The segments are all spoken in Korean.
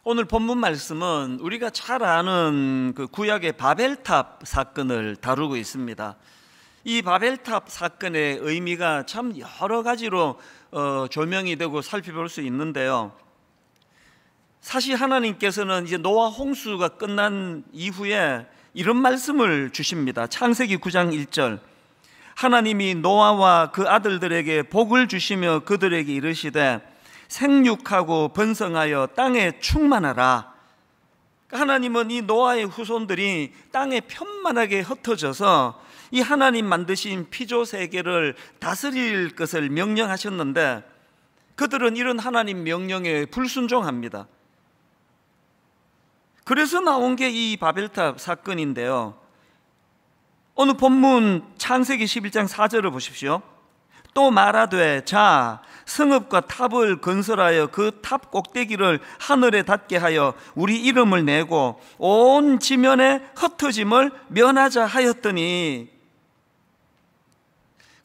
오늘 본문 말씀은 우리가 잘 아는 그 구약의 바벨탑 사건을 다루고 있습니다. 이 바벨탑 사건의 의미가 참 여러 가지로 조명이 되고 살펴볼 수 있는데요. 사실 하나님께서는 이제 노아 홍수가 끝난 이후에 이런 말씀을 주십니다. 창세기 9장 1절, 하나님이 노아와 그 아들들에게 복을 주시며 그들에게 이르시되 생육하고 번성하여 땅에 충만하라. 하나님은 이 노아의 후손들이 땅에 편만하게 흩어져서 이 하나님 만드신 피조 세계를 다스릴 것을 명령하셨는데 그들은 이런 하나님 명령에 불순종합니다. 그래서 나온 게 이 바벨탑 사건인데요. 오늘 본문 창세기 11장 4절을 보십시오. 또 말하되 자 성읍과 탑을 건설하여 그 탑 꼭대기를 하늘에 닿게 하여 우리 이름을 내고 온 지면에 흩어짐을 면하자 하였더니,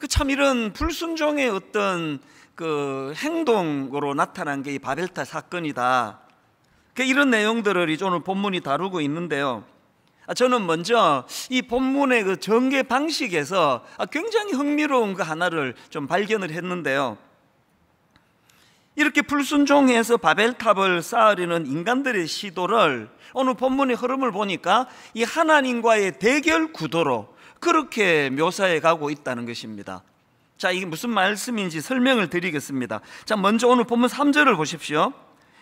참 이런 불순종의 어떤 그 행동으로 나타난 게 이 바벨탑 사건이다. 이런 내용들을 이제 오늘 본문이 다루고 있는데요. 저는 먼저 이 본문의 그 전개 방식에서 굉장히 흥미로운 거 하나를 좀 발견을 했는데요. 이렇게 불순종해서 바벨탑을 쌓으려는 인간들의 시도를 오늘 본문의 흐름을 보니까 이 하나님과의 대결 구도로 그렇게 묘사해 가고 있다는 것입니다. 자, 이게 무슨 말씀인지 설명을 드리겠습니다. 자, 먼저 오늘 본문 3절을 보십시오.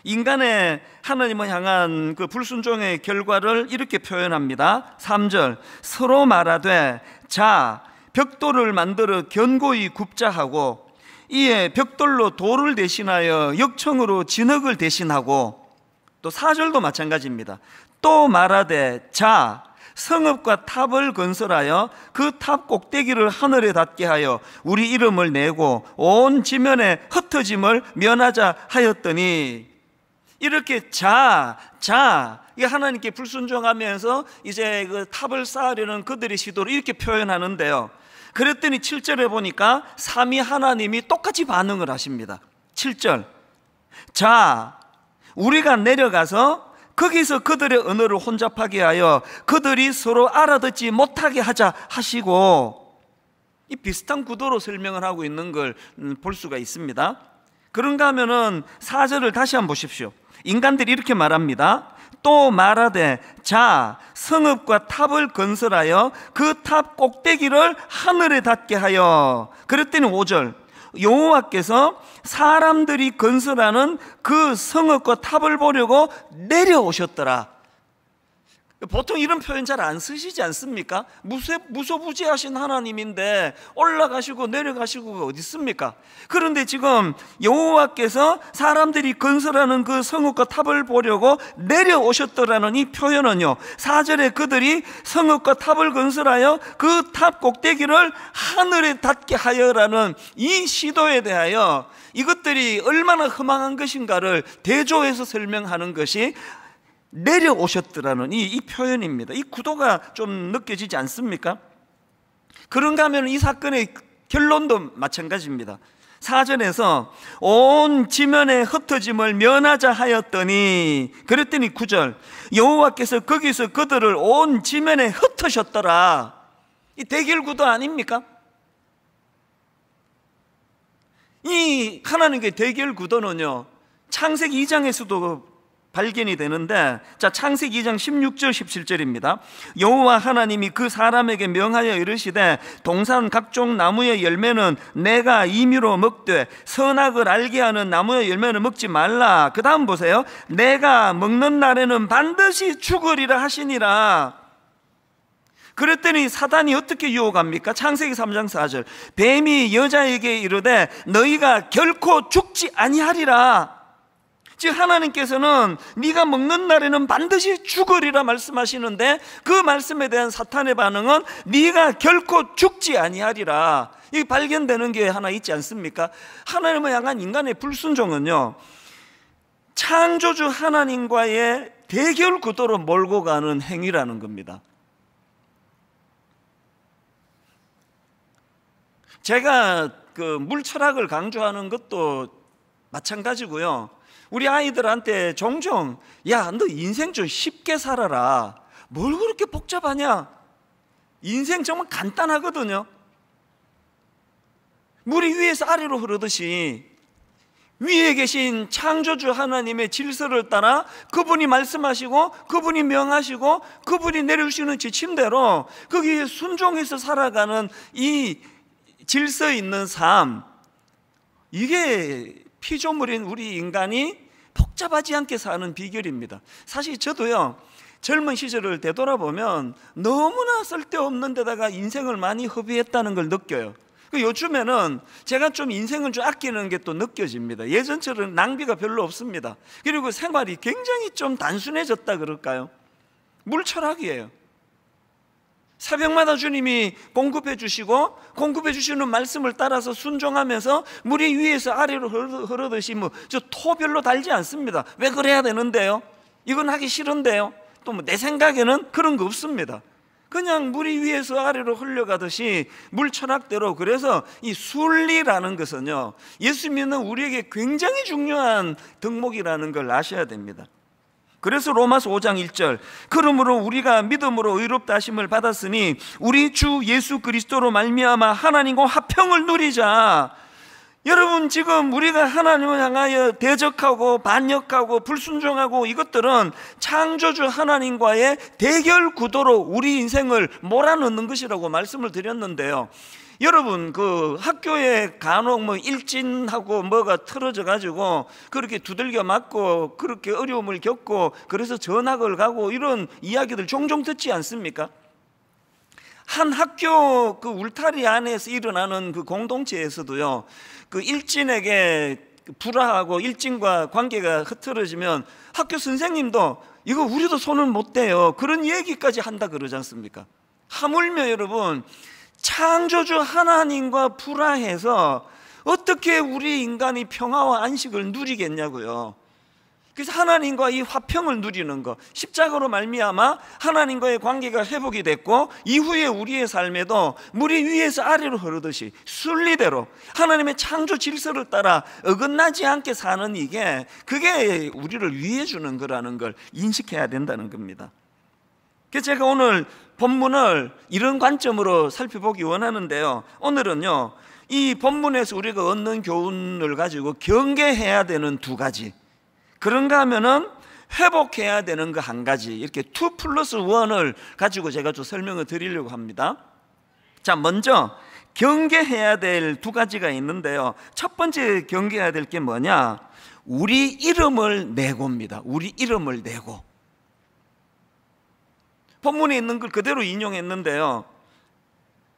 인간의 하나님을 향한 그 불순종의 결과를 이렇게 표현합니다. 3절, 서로 말하되 자 벽돌을 만들어 견고히 굽자 하고 이에 벽돌로 돌을 대신하여 역청으로 진흙을 대신하고, 또 4절도 마찬가지입니다. 또 말하되 자 성읍과 탑을 건설하여 그 탑 꼭대기를 하늘에 닿게 하여 우리 이름을 내고 온 지면에 흩어짐을 면하자 하였더니, 이렇게 이게 하나님께 불순종하면서 이제 그 탑을 쌓으려는 그들의 시도를 이렇게 표현하는데요. 그랬더니 7절에 보니까 삼위 하나님이 똑같이 반응을 하십니다. 7절, 자 우리가 내려가서 거기서 그들의 언어를 혼잡하게 하여 그들이 서로 알아듣지 못하게 하자 하시고, 이 비슷한 구도로 설명을 하고 있는 걸 볼 수가 있습니다. 그런가 하면은 4절을 다시 한번 보십시오. 인간들이 이렇게 말합니다. 또 말하되 자 성읍과 탑을 건설하여 그 탑 꼭대기를 하늘에 닿게 하여, 그랬더니 5절, 여호와께서 사람들이 건설하는 그 성읍과 탑을 보려고 내려오셨더라. 보통 이런 표현 잘 안 쓰시지 않습니까? 무소부지하신 하나님인데 올라가시고 내려가시고가 어디 있습니까? 그런데 지금 여호와께서 사람들이 건설하는 그 성읍과 탑을 보려고 내려오셨더라는 이 표현은요, 4절에 그들이 성읍과 탑을 건설하여 그 탑 꼭대기를 하늘에 닿게 하여라는 이 시도에 대하여 이것들이 얼마나 허망한 것인가를 대조해서 설명하는 것이 내려오셨더라는 이 표현입니다. 이 구도가 좀 느껴지지 않습니까? 그런가 하면 이 사건의 결론도 마찬가지입니다. 4절에서 온 지면에 흩어짐을 면하자 하였더니, 그랬더니 9절, 여호와께서 거기서 그들을 온 지면에 흩으셨더라. 이 대결 구도 아닙니까? 이 하나님의 대결 구도는요, 창세기 2장에서도 발견이 되는데, 자 창세기 2장 16절 17절입니다. 여호와 하나님이 그 사람에게 명하여 이르시되 동산 각종 나무의 열매는 내가 임의로 먹되 선악을 알게 하는 나무의 열매는 먹지 말라. 그 다음 보세요. 내가 먹는 날에는 반드시 죽으리라 하시니라. 그랬더니 사단이 어떻게 유혹합니까? 창세기 3장 4절, 뱀이 여자에게 이르되 너희가 결코 죽지 아니하리라. 즉 하나님께서는 네가 먹는 날에는 반드시 죽으리라 말씀하시는데, 그 말씀에 대한 사탄의 반응은 네가 결코 죽지 아니하리라. 이 발견되는 게 하나 있지 않습니까? 하나님을 향한 인간의 불순종은요, 창조주 하나님과의 대결 구도로 몰고 가는 행위라는 겁니다. 제가 그 물철학을 강조하는 것도 마찬가지고요, 우리 아이들한테 종종 야, 너 인생 좀 쉽게 살아라. 뭘 그렇게 복잡하냐? 인생 정말 간단하거든요. 물이 위에서 아래로 흐르듯이 위에 계신 창조주 하나님의 질서를 따라 그분이 말씀하시고 그분이 명하시고 그분이 내려주시는 지침대로 거기에 순종해서 살아가는 이 질서 있는 삶, 이게 피조물인 우리 인간이 복잡하지 않게 사는 비결입니다. 사실 저도요, 젊은 시절을 되돌아보면 너무나 쓸데없는 데다가 인생을 많이 허비했다는 걸 느껴요. 요즘에는 제가 좀 인생을 좀 아끼는 게 또 느껴집니다. 예전처럼 낭비가 별로 없습니다. 그리고 생활이 굉장히 좀 단순해졌다 그럴까요? 물철학이에요. 새벽마다 주님이 공급해 주시고 공급해 주시는 말씀을 따라서 순종하면서 물이 위에서 아래로 흐르듯이 저 토별로 달지 않습니다. 왜 그래야 되는데요? 이건 하기 싫은데요? 또 내 생각에는 그런 거 없습니다. 그냥 물이 위에서 아래로 흘러가듯이 물철학대로. 그래서 이 순리라는 것은요, 예수 믿는 우리에게 굉장히 중요한 덕목이라는 걸 아셔야 됩니다. 그래서 로마서 5장 1절, 그러므로 우리가 믿음으로 의롭다 하심을 받았으니 우리 주 예수 그리스도로 말미암아 하나님과 화평을 누리자. 여러분, 지금 우리가 하나님을 향하여 대적하고 반역하고 불순종하고 이것들은 창조주 하나님과의 대결 구도로 우리 인생을 몰아넣는 것이라고 말씀을 드렸는데요, 여러분, 그 학교에 간혹 일진하고 뭐가 틀어져 가지고 그렇게 두들겨 맞고 그렇게 어려움을 겪고 그래서 전학을 가고 이런 이야기들 종종 듣지 않습니까? 한 학교 그 울타리 안에서 일어나는 그 공동체에서도요, 그 일진에게 불화하고 일진과 관계가 흐트러지면 학교 선생님도 이거 우리도 손을 못 대요, 그런 얘기까지 한다 그러지 않습니까? 하물며 여러분, 창조주 하나님과 불화해서 어떻게 우리 인간이 평화와 안식을 누리겠냐고요. 그래서 하나님과 이 화평을 누리는 것, 십자가로 말미암아 하나님과의 관계가 회복이 됐고 이후에 우리의 삶에도 물이 위에서 아래로 흐르듯이 순리대로 하나님의 창조 질서를 따라 어긋나지 않게 사는 그게 우리를 위해 주는 거라는 걸 인식해야 된다는 겁니다. 그래서 제가 오늘 본문을 이런 관점으로 살펴보기 원하는데요, 오늘은요, 이 본문에서 우리가 얻는 교훈을 가지고 경계해야 되는 두 가지, 그런가 하면은 회복해야 되는 거 한 가지, 이렇게 2+1을 가지고 제가 좀 설명을 드리려고 합니다. 자, 먼저 경계해야 될 두 가지가 있는데요, 첫 번째 경계해야 될 게 뭐냐, 우리 이름을 내고입니다. 우리 이름을 내고. 본문에 있는 걸 그대로 인용했는데요,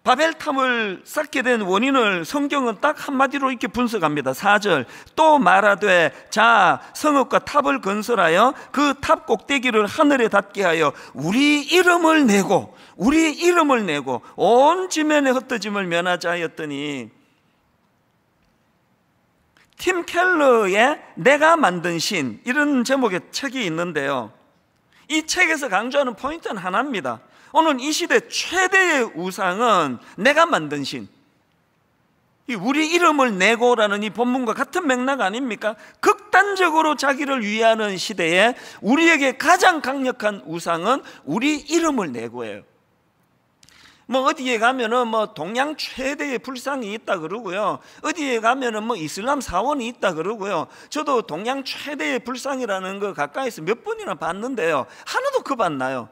바벨탑을 쌓게 된 원인을 성경은 딱 한마디로 이렇게 분석합니다. 4절, 또 말하되 자 성읍과 탑을 건설하여 그 탑 꼭대기를 하늘에 닿게 하여 우리 이름을 내고 온 지면에 흩어짐을 면하자 하였더니, 팀 켈러의 내가 만든 신, 이런 제목의 책이 있는데요, 이 책에서 강조하는 포인트는 하나입니다. 오늘 이 시대 최대의 우상은 내가 만든 신, 우리 이름을 내고라는 이 본문과 같은 맥락 아닙니까? 극단적으로 자기를 위하는 시대에 우리에게 가장 강력한 우상은 우리 이름을 내고예요. 어디에 가면은 동양 최대의 불상이 있다 그러고요, 어디에 가면은 이슬람 사원이 있다 그러고요. 저도 동양 최대의 불상이라는 거 가까이서 몇 번이나 봤는데요, 하나도 겁안나요.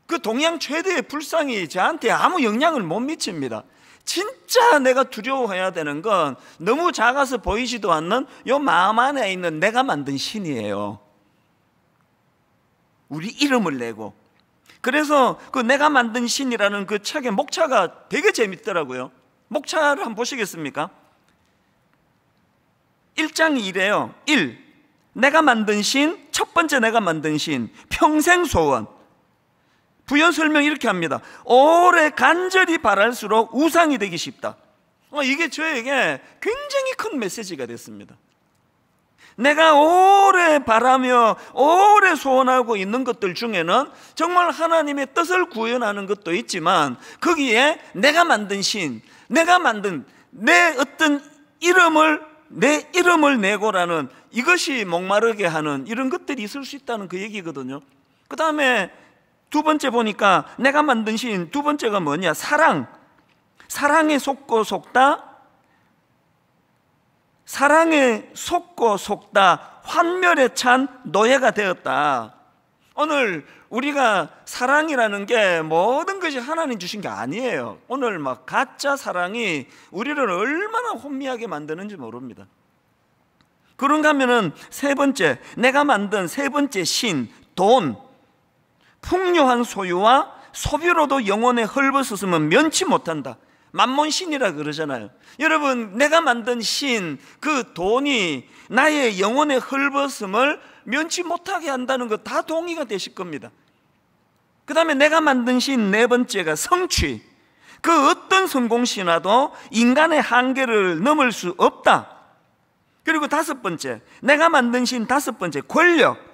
그 동양 최대의 불상이 저한테 아무 영향을 못 미칩니다. 진짜 내가 두려워해야 되는 건 너무 작아서 보이지도 않는 요 마음 안에 있는 내가 만든 신이에요. 우리 이름을 내고. 그래서 그 내가 만든 신이라는 그 책의 목차가 되게 재밌더라고요. 목차를 한번 보시겠습니까? 1장이 이래요. 1. 내가 만든 신, 첫 번째 내가 만든 신, 평생 소원. 부연 설명 이렇게 합니다. 오래 간절히 바랄수록 우상이 되기 쉽다. 이게 저에게 굉장히 큰 메시지가 됐습니다. 내가 오래 바라며 오래 소원하고 있는 것들 중에는 정말 하나님의 뜻을 구현하는 것도 있지만, 거기에 내가 만든 신, 내가 만든 내 어떤 이름을 내 이름을 내고라는, 이것이 목마르게 하는 이런 것들이 있을 수 있다는 그 얘기거든요. 그 다음에 두 번째 보니까 내가 만든 신 두 번째가 뭐냐? 사랑. 사랑에 속고 속다, 사랑에 속고 속다, 환멸에 찬 노예가 되었다. 오늘 우리가 사랑이라는 게 모든 것이 하나님 주신 게 아니에요. 오늘 막 가짜 사랑이 우리를 얼마나 혼미하게 만드는지 모릅니다. 그런가 하면은 세 번째, 내가 만든 세 번째 신, 돈. 풍요한 소유와 소비로도 영혼에 헐벗었으면 면치 못한다. 만몬신이라 그러잖아요. 여러분, 내가 만든 신, 그 돈이 나의 영혼의 헐벗음을 면치 못하게 한다는 거 다 동의가 되실 겁니다. 그 다음에 내가 만든 신 네 번째가 성취. 그 어떤 성공신화도 인간의 한계를 넘을 수 없다. 그리고 다섯 번째, 내가 만든 신 다섯 번째, 권력.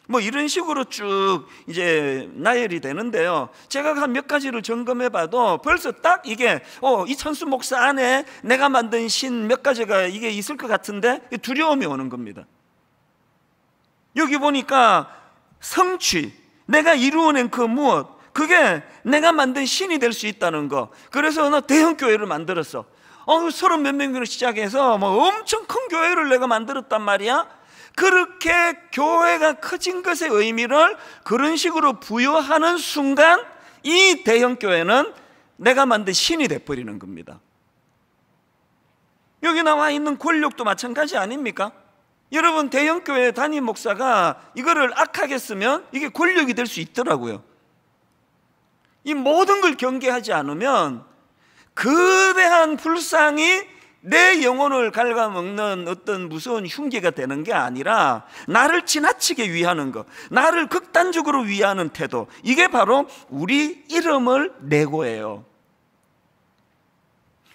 뭐 이런 식으로 쭉 이제 나열이 되는데요. 제가 한 몇 가지를 점검해 봐도 벌써 딱 이게 이천수 목사 안에 내가 만든 신 몇 가지가 이게 있을 것 같은데 두려움이 오는 겁니다. 여기 보니까 성취, 내가 이루어낸 그 무엇, 그게 내가 만든 신이 될 수 있다는 거. 그래서 나 대형 교회를 만들었어. 30몇 명으로 시작해서 뭐 엄청 큰 교회를 내가 만들었단 말이야. 그렇게 교회가 커진 것의 의미를 그런 식으로 부여하는 순간 이 대형 교회는 내가 만든 신이 돼버리는 겁니다. 여기 나와 있는 권력도 마찬가지 아닙니까? 여러분, 대형 교회 담임 목사가 이거를 악하게 쓰면 이게 권력이 될 수 있더라고요. 이 모든 걸 경계하지 않으면 거대한 불상이 내 영혼을 갉아먹는 어떤 무서운 흉기가 되는 게 아니라 나를 지나치게 위하는 것, 나를 극단적으로 위하는 태도, 이게 바로 우리 이름을 내고예요.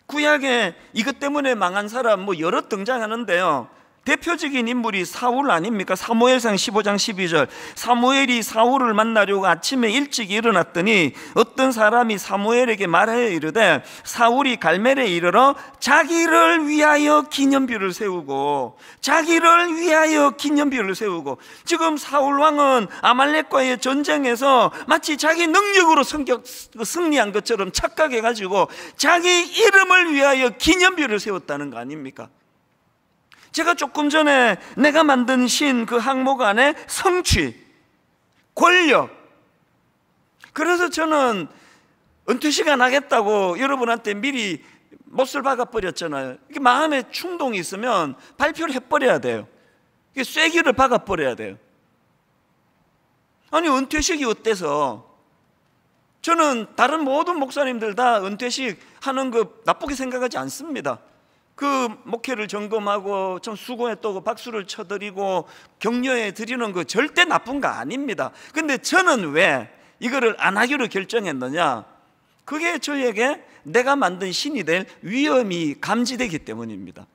구약에 이것 때문에 망한 사람 뭐 여러 등장하는데요. 대표적인 인물이 사울 아닙니까? 사무엘상 15장 12절. 사무엘이 사울을 만나려고 아침에 일찍 일어났더니 어떤 사람이 사무엘에게 말하여 이르되 사울이 갈멜에 이르러 자기를 위하여 기념비를 세우고, 자기를 위하여 기념비를 세우고, 지금 사울 왕은 아말렉과의 전쟁에서 마치 자기 능력으로 승리한 것처럼 착각해가지고 자기 이름을 위하여 기념비를 세웠다는 거 아닙니까? 제가 조금 전에 내가 만든 신 그 항목 안에 성취, 권력. 그래서 저는 은퇴시가 나겠다고 여러분한테 미리 못을 박아버렸잖아요. 이게 마음에 충동이 있으면 발표를 해버려야 돼요. 이게 쐐기를 박아버려야 돼요. 아니, 은퇴식이 어때서? 저는 다른 모든 목사님들 다 은퇴식 하는 거 나쁘게 생각하지 않습니다. 그 목회를 점검하고 참 수고했다고 박수를 쳐드리고 격려해 드리는 거 절대 나쁜 거 아닙니다. 근데 저는 왜 이거를 안 하기로 결정했느냐? 그게 저에게 내가 만든 신이 될 위험이 감지되기 때문입니다.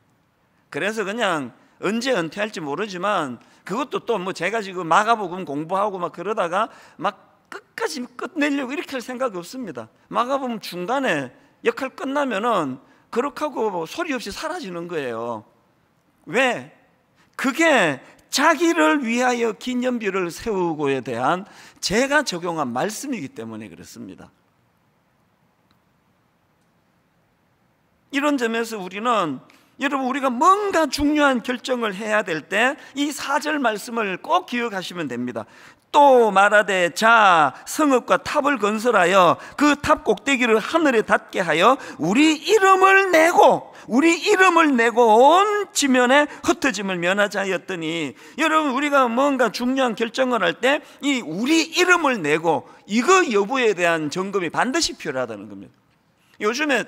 그래서 그냥 언제 은퇴할지 모르지만, 그것도 또 뭐 제가 지금 마가복음 공부하고 막 그러다가 막 끝까지 끝내려고 이렇게 할 생각이 없습니다. 마가복음 중간에 역할 끝나면은 그렇게 하고 소리 없이 사라지는 거예요. 왜? 그게 자기를 위하여 기념비를 세우고에 대한 제가 적용한 말씀이기 때문에 그렇습니다. 이런 점에서 우리는, 여러분, 우리가 뭔가 중요한 결정을 해야 될 때 이 4절 말씀을 꼭 기억하시면 됩니다. 또 말하되 자 성읍과 탑을 건설하여 그 탑 꼭대기를 하늘에 닿게 하여 우리 이름을 내고 온 지면에 흩어짐을 면하자 하였더니, 여러분, 우리가 뭔가 중요한 결정을 할 때 이 우리 이름을 내고 이거 여부에 대한 점검이 반드시 필요하다는 겁니다. 요즘에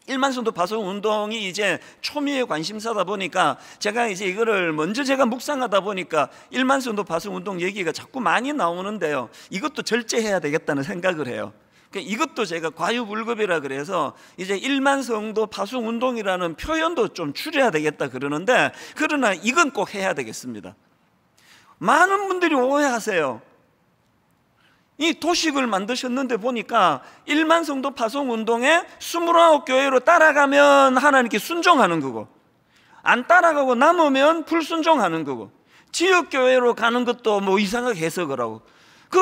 일만성도 파송 운동이 이제 초미의 관심사다 보니까 제가 이제 이거를 먼저 제가 묵상하다 보니까 일만성도 파송 운동 얘기가 자꾸 많이 나오는데요. 이것도 절제해야 되겠다는 생각을 해요. 이것도 제가 과유불급이라 그래서 이제 일만성도 파송 운동이라는 표현도 좀 줄여야 되겠다 그러는데, 그러나 이건 꼭 해야 되겠습니다. 많은 분들이 오해하세요. 이 도식을 만드셨는데 보니까 1만 성도 파송 운동에 29교회로 따라가면 하나님께 순종하는 거고, 안 따라가고 남으면 불순종하는 거고, 지역교회로 가는 것도 뭐 이상하게 해석을 하고,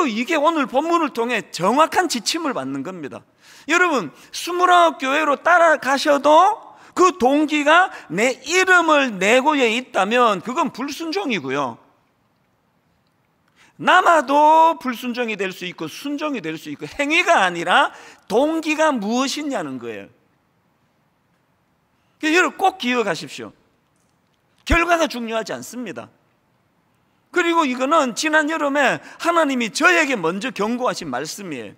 이게 오늘 본문을 통해 정확한 지침을 받는 겁니다. 여러분, 29교회로 따라가셔도 그 동기가 내 이름을 내고에 있다면 그건 불순종이고요, 남아도 불순종이 될 수 있고 순종이 될 수 있고, 행위가 아니라 동기가 무엇이냐는 거예요. 여러분 꼭 기억하십시오. 결과가 중요하지 않습니다. 그리고 이거는 지난 여름에 하나님이 저에게 먼저 경고하신 말씀이에요.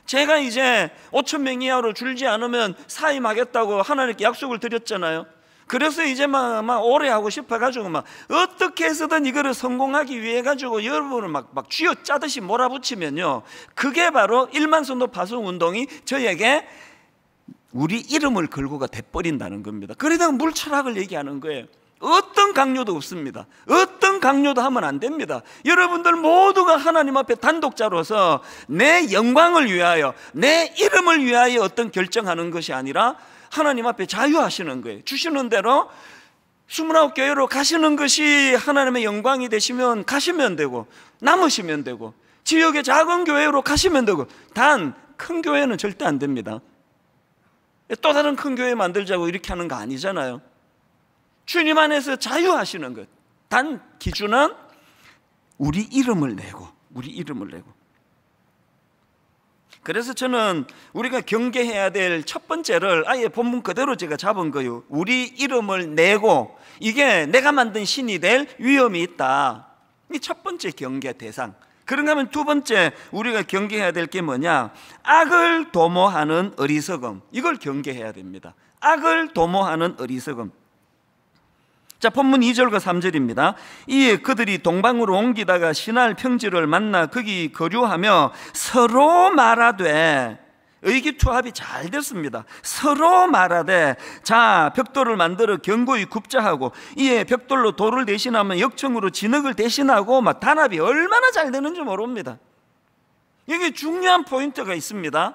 제가 이제 5,000명 이하로 줄지 않으면 사임하겠다고 하나님께 약속을 드렸잖아요. 그래서 이제 막 오래 하고 싶어가지고 막 어떻게 해서든 이거를 성공하기 위해 가지고 여러분을 막 쥐어 짜듯이 몰아붙이면요, 그게 바로 1만 선도 파송 운동이 저에게 우리 이름을 걸고가 돼버린다는 겁니다. 그러다가 물철학을 얘기하는 거예요. 어떤 강요도 없습니다. 어떤 강요도 하면 안 됩니다. 여러분들 모두가 하나님 앞에 단독자로서 내 영광을 위하여, 내 이름을 위하여 어떤 결정하는 것이 아니라 하나님 앞에 자유하시는 거예요. 주시는 대로 29교회로 가시는 것이 하나님의 영광이 되시면 가시면 되고, 남으시면 되고, 지역의 작은 교회로 가시면 되고, 단 큰 교회는 절대 안 됩니다. 또 다른 큰 교회 만들자고 이렇게 하는 거 아니잖아요. 주님 안에서 자유하시는 것. 단 기준은 우리 이름을 내고, 우리 이름을 내고. 그래서 저는 우리가 경계해야 될 첫 번째를 아예 본문 그대로 제가 잡은 거예요. 우리 이름을 내고, 이게 내가 만든 신이 될 위험이 있다. 이 첫 번째 경계 대상. 그런가 하면 두 번째 우리가 경계해야 될 게 뭐냐, 악을 도모하는 어리석음. 이걸 경계해야 됩니다. 악을 도모하는 어리석음. 자, 본문 2절과 3절입니다. 이에 그들이 동방으로 옮기다가 신할 평지를 만나 거기 거류하며 서로 말하되, 의기투합이 잘 됐습니다. 서로 말하되, 자, 벽돌을 만들어 견고히 굽자 하고, 이에 벽돌로 돌을 대신하면 역청으로 진흙을 대신하고, 막 단합이 얼마나 잘 되는지 모릅니다. 여기 중요한 포인트가 있습니다.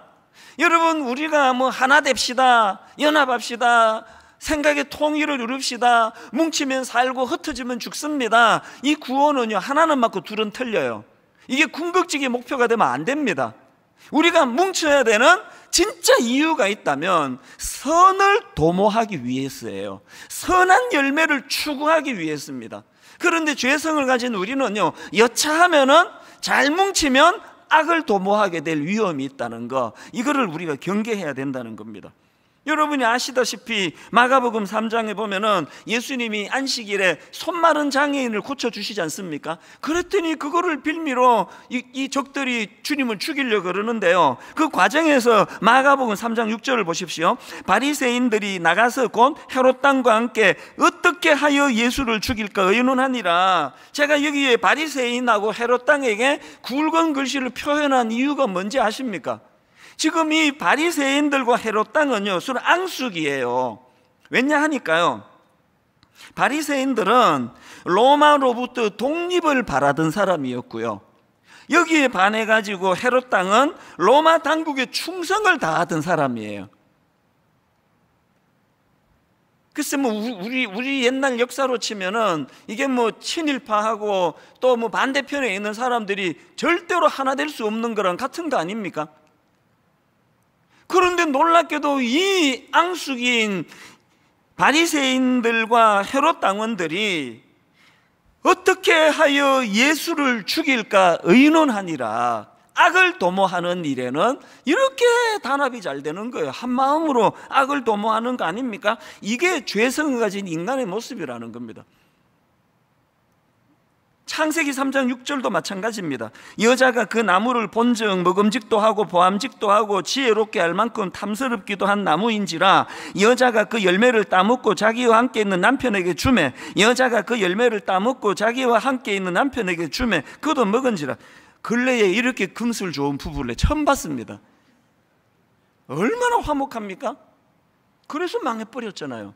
여러분, 우리가 뭐 하나 됩시다, 연합합시다, 생각의 통일을 이룹시다, 뭉치면 살고 흩어지면 죽습니다, 이 구호는요, 하나는 맞고 둘은 틀려요. 이게 궁극적인 목표가 되면 안 됩니다. 우리가 뭉쳐야 되는 진짜 이유가 있다면 선을 도모하기 위해서예요. 선한 열매를 추구하기 위해서입니다. 그런데 죄성을 가진 우리는요, 여차하면은 잘 뭉치면 악을 도모하게 될 위험이 있다는 거, 이거를 우리가 경계해야 된다는 겁니다. 여러분이 아시다시피 마가복음 3장에 보면은 예수님이 안식일에 손 마른 장애인을 고쳐주시지 않습니까? 그랬더니 그거를 빌미로 이 적들이 주님을 죽이려고 그러는데요, 그 과정에서 마가복음 3장 6절을 보십시오. 바리새인들이 나가서 곧 헤롯 왕과 함께 어떻게 하여 예수를 죽일까 의논하니라. 제가 여기에 바리새인하고 헤롯 왕에게 굵은 글씨를 표현한 이유가 뭔지 아십니까? 지금 이 바리새인들과 헤롯 왕은요, 서로 앙숙이에요. 왜냐 하니까요, 바리새인들은 로마로부터 독립을 바라던 사람이었고요, 여기에 반해 가지고 헤롯 왕은 로마 당국에 충성을 다하던 사람이에요. 글쎄 뭐 우리 옛날 역사로 치면은 이게 뭐 친일파하고 또 뭐 반대편에 있는 사람들이 절대로 하나 될 수 없는 거랑 같은 거 아닙니까? 그런데 놀랍게도 이 앙숙인 바리새인들과 헤롯 당원들이 어떻게 하여 예수를 죽일까 의논하니라. 악을 도모하는 일에는 이렇게 단합이 잘 되는 거예요. 한 마음으로 악을 도모하는 거 아닙니까? 이게 죄성을 가진 인간의 모습이라는 겁니다. 창세기 3장 6절도 마찬가지입니다. 여자가 그 나무를 본즉 먹음직도 하고 보암직도 하고 지혜롭게 할 만큼 탐스럽기도 한 나무인지라 여자가 그 열매를 따먹고 자기와 함께 있는 남편에게 주매, 여자가 그 열매를 따먹고 자기와 함께 있는 남편에게 주매 그도 먹은지라. 근래에 이렇게 금술 좋은 부부를 처음 봤습니다. 얼마나 화목합니까? 그래서 망해버렸잖아요.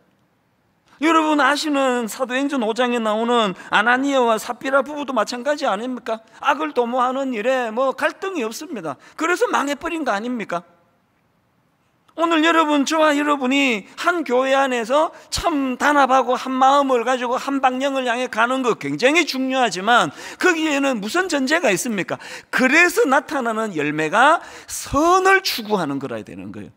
여러분 아시는 사도행전 5장에 나오는 아나니아와 삽비라 부부도 마찬가지 아닙니까? 악을 도모하는 일에 뭐 갈등이 없습니다. 그래서 망해버린 거 아닙니까? 오늘 여러분, 저와 여러분이 한 교회 안에서 참 단합하고 한 마음을 가지고 한 방향을 향해 가는 거 굉장히 중요하지만 거기에는 무슨 전제가 있습니까? 그래서 나타나는 열매가 선을 추구하는 거라야 되는 거예요.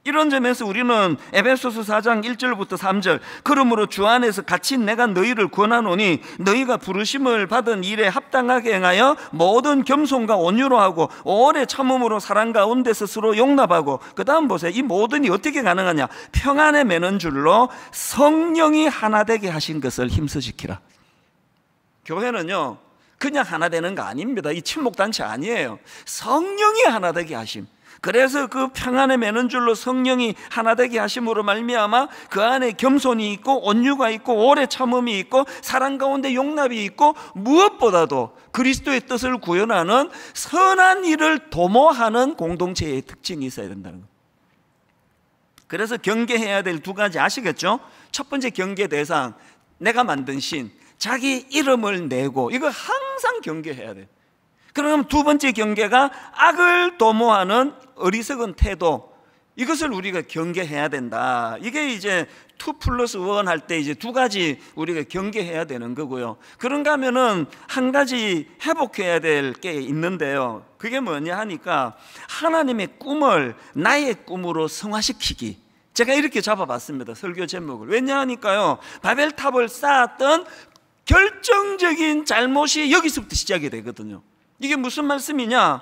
이런 점에서 우리는 에베소서 4장 1절부터 3절, 그러므로 주 안에서 갇힌 내가 너희를 권하노니 너희가 부르심을 받은 일에 합당하게 행하여 모든 겸손과 온유로 하고 오래 참음으로 사랑 가운데 스스로 용납하고, 그 다음 보세요. 이 모든이 어떻게 가능하냐? 평안에 매는 줄로 성령이 하나 되게 하신 것을 힘써 지키라. 교회는요 그냥 하나 되는 거 아닙니다. 이 친목단체 아니에요. 성령이 하나 되게 하심. 그래서 그 평안에 매는 줄로 성령이 하나 되게 하심으로 말미암아 그 안에 겸손이 있고 온유가 있고 오래 참음이 있고 사랑 가운데 용납이 있고, 무엇보다도 그리스도의 뜻을 구현하는 선한 일을 도모하는 공동체의 특징이 있어야 된다는 거예요. 그래서 경계해야 될 두 가지 아시겠죠? 첫 번째 경계 대상, 내가 만든 신, 자기 이름을 내고, 이거 항상 경계해야 돼요. 그럼 두 번째 경계가 악을 도모하는 어리석은 태도, 이것을 우리가 경계해야 된다. 이게 이제 2+1 할 때 이제 두 가지 우리가 경계해야 되는 거고요. 그런가 하면은 한 가지 회복해야 될 게 있는데요. 그게 뭐냐 하니까 하나님의 꿈을 나의 꿈으로 성화시키기. 제가 이렇게 잡아봤습니다, 설교 제목을. 왜냐 하니까요, 바벨탑을 쌓았던 결정적인 잘못이 여기서부터 시작이 되거든요. 이게 무슨 말씀이냐?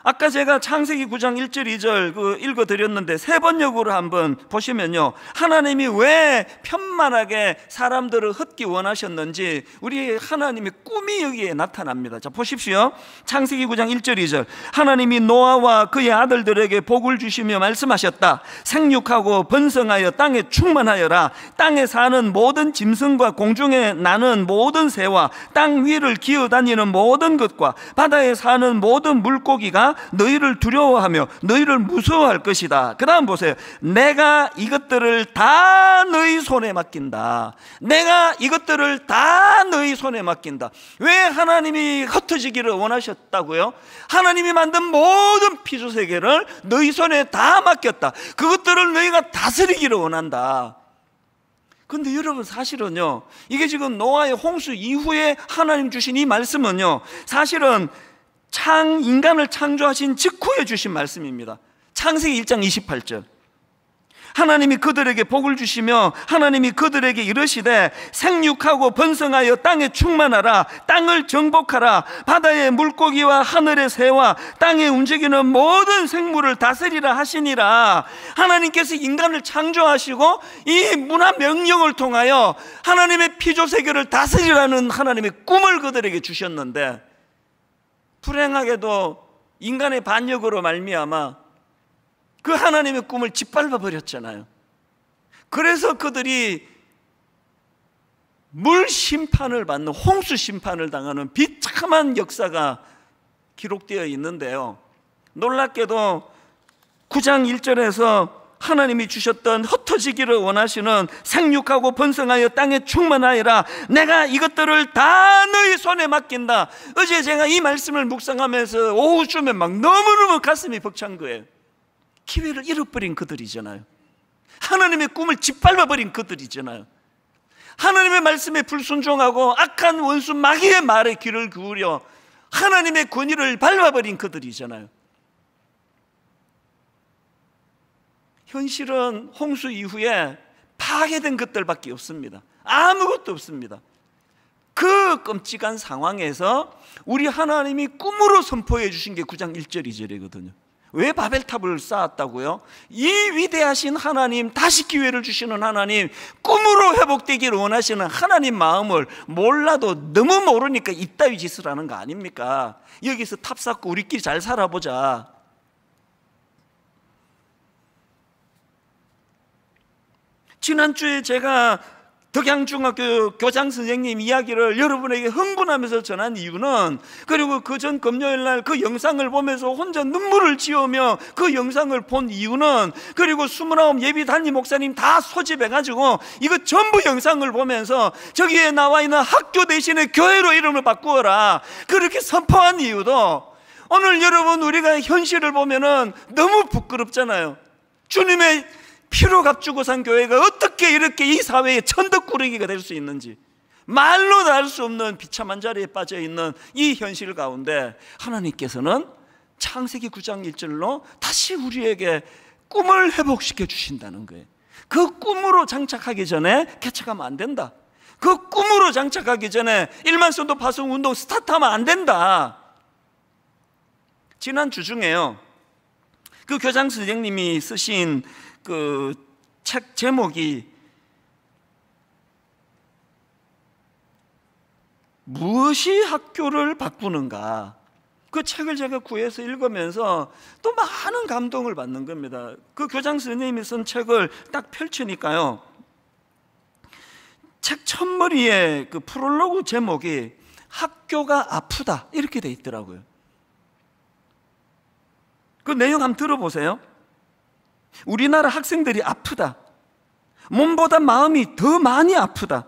아까 제가 창세기 9장 1절 2절 읽어드렸는데 세 번역으로 한번 보시면요, 하나님이 왜 편만하게 사람들을 헛기 원하셨는지 우리 하나님의 꿈이 여기에 나타납니다. 자, 보십시오. 창세기 9장 1절 2절, 하나님이 노아와 그의 아들들에게 복을 주시며 말씀하셨다. 생육하고 번성하여 땅에 충만하여라. 땅에 사는 모든 짐승과 공중에 나는 모든 새와 땅 위를 기어다니는 모든 것과 바다에 사는 모든 물고기가 너희를 두려워하며 너희를 무서워할 것이다. 그 다음 보세요. 내가 이것들을 다 너희 손에 맡긴다. 내가 이것들을 다 너희 손에 맡긴다. 왜 하나님이 흩어지기를 원하셨다고요? 하나님이 만든 모든 피조세계를 너희 손에 다 맡겼다. 그것들을 너희가 다스리기를 원한다. 근데 여러분, 사실은요, 이게 지금 노아의 홍수 이후에 하나님 주신 이 말씀은요, 사실은 인간을 창조하신 직후에 주신 말씀입니다. 창세기 1장 28절, 하나님이 그들에게 복을 주시며 하나님이 그들에게 이르시되 생육하고 번성하여 땅에 충만하라. 땅을 정복하라. 바다의 물고기와 하늘의 새와 땅에 움직이는 모든 생물을 다스리라 하시니라. 하나님께서 인간을 창조하시고 이 문화 명령을 통하여 하나님의 피조세계를 다스리라는 하나님의 꿈을 그들에게 주셨는데, 불행하게도 인간의 반역으로 말미암아 그 하나님의 꿈을 짓밟아 버렸잖아요. 그래서 그들이 물 심판을 받는, 홍수 심판을 당하는 비참한 역사가 기록되어 있는데요, 놀랍게도 9장 1절에서 하나님이 주셨던 흩어지기를 원하시는 생육하고 번성하여 땅에 충만하여라. 내가 이것들을 다 너희 손에 맡긴다. 어제 제가 이 말씀을 묵상하면서 오후쯤에 막 너무너무 가슴이 벅찬 거예요. 기회를 잃어버린 그들이잖아요. 하나님의 꿈을 짓밟아버린 그들이잖아요. 하나님의 말씀에 불순종하고 악한 원수 마귀의 말에 귀를 기울여 하나님의 권위를 밟아버린 그들이잖아요. 현실은 홍수 이후에 파괴된 것들밖에 없습니다. 아무것도 없습니다. 그 끔찍한 상황에서 우리 하나님이 꿈으로 선포해 주신 게 9장 1절 2절이거든요. 왜 바벨탑을 쌓았다고요? 이 위대하신 하나님, 다시 기회를 주시는 하나님, 꿈으로 회복되기를 원하시는 하나님 마음을 몰라도 너무 모르니까 이따위 짓을 하는 거 아닙니까? 여기서 탑 쌓고 우리끼리 잘 살아보자. 지난주에 제가 덕양중학교 교장 선생님 이야기를 여러분에게 흥분하면서 전한 이유는, 그리고 그 전 금요일 날 그 영상을 보면서 혼자 눈물을 지으며 그 영상을 본 이유는, 그리고 29 예비 담임 목사님 다 소집해가지고 이거 전부 영상을 보면서 저기에 나와 있는 학교 대신에 교회로 이름을 바꾸어라 그렇게 선포한 이유도, 오늘 여러분 우리가 현실을 보면은 너무 부끄럽잖아요. 주님의 피로 값주고 산 교회가 어떻게 이렇게 이 사회의 천덕꾸러기가 될 수 있는지, 말로 다 할 수 없는 비참한 자리에 빠져 있는 이 현실 가운데 하나님께서는 창세기 9장 1절로 다시 우리에게 꿈을 회복시켜 주신다는 거예요. 그 꿈으로 장착하기 전에 개척하면 안 된다. 그 꿈으로 장착하기 전에 1만 선도 파송 운동 스타트하면 안 된다. 지난 주 중에요, 그 교장 선생님이 쓰신 그 책 제목이 무엇이 학교를 바꾸는가, 그 책을 제가 구해서 읽으면서 또 많은 감동을 받는 겁니다. 그 교장 선생님이 쓴 책을 딱 펼치니까요, 책 첫머리에 그 프롤로그 제목이 학교가 아프다 이렇게 돼 있더라고요. 그 내용 한번 들어보세요. 우리나라 학생들이 아프다. 몸보다 마음이 더 많이 아프다.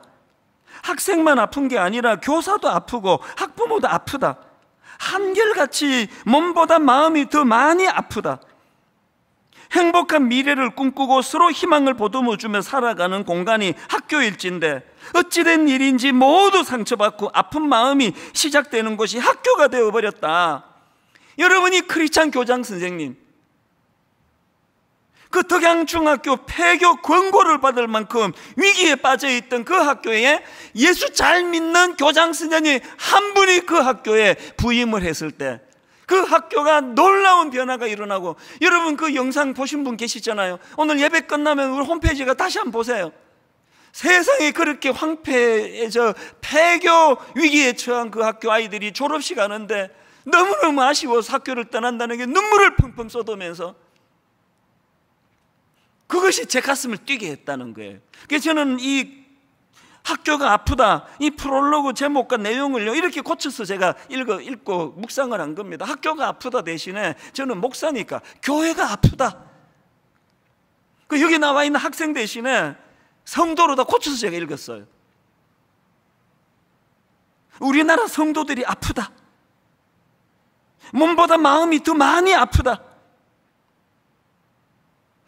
학생만 아픈 게 아니라 교사도 아프고 학부모도 아프다. 한결같이 몸보다 마음이 더 많이 아프다. 행복한 미래를 꿈꾸고 서로 희망을 보듬어주며 살아가는 공간이 학교일진데 어찌된 일인지 모두 상처받고 아픈 마음이 시작되는 곳이 학교가 되어버렸다. 여러분이 크리스찬 교장 선생님, 그 덕양중학교 폐교 권고를 받을 만큼 위기에 빠져있던 그 학교에 예수 잘 믿는 교장 선생님이 한 분이 그 학교에 부임을 했을 때 그 학교가 놀라운 변화가 일어나고, 여러분 그 영상 보신 분 계시잖아요. 오늘 예배 끝나면 우리 홈페이지가 다시 한번 보세요. 세상에 그렇게 황폐해져 폐교 위기에 처한 그 학교 아이들이 졸업식 하는데 너무너무 아쉬워서 학교를 떠난다는 게 눈물을 펑펑 쏟으면서 그것이 제 가슴을 뛰게 했다는 거예요. 그래서 저는 이 학교가 아프다, 이 프롤로그 제목과 내용을요 이렇게 고쳐서 제가 읽고 묵상을 한 겁니다. 학교가 아프다 대신에 저는 목사니까 교회가 아프다, 그 여기 나와 있는 학생 대신에 성도로 다 고쳐서 제가 읽었어요. 우리나라 성도들이 아프다. 몸보다 마음이 더 많이 아프다.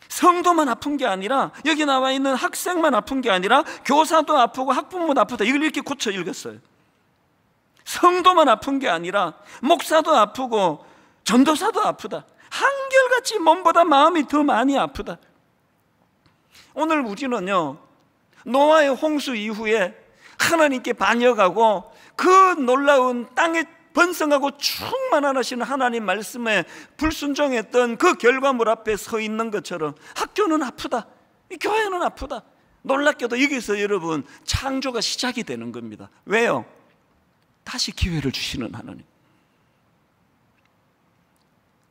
성도만 아픈 게 아니라, 여기 나와 있는 학생만 아픈 게 아니라 교사도 아프고 학부모도 아프다. 이걸 이렇게 고쳐 읽었어요. 성도만 아픈 게 아니라 목사도 아프고 전도사도 아프다. 한결같이 몸보다 마음이 더 많이 아프다. 오늘 우리는요, 노아의 홍수 이후에 하나님께 반역하고 그 놀라운 땅에 번성하고 충만하시는 하나님 말씀에 불순종했던 그 결과물 앞에 서 있는 것처럼 학교는 아프다, 교회는 아프다. 놀랍게도 여기서 여러분 창조가 시작이 되는 겁니다. 왜요? 다시 기회를 주시는 하나님.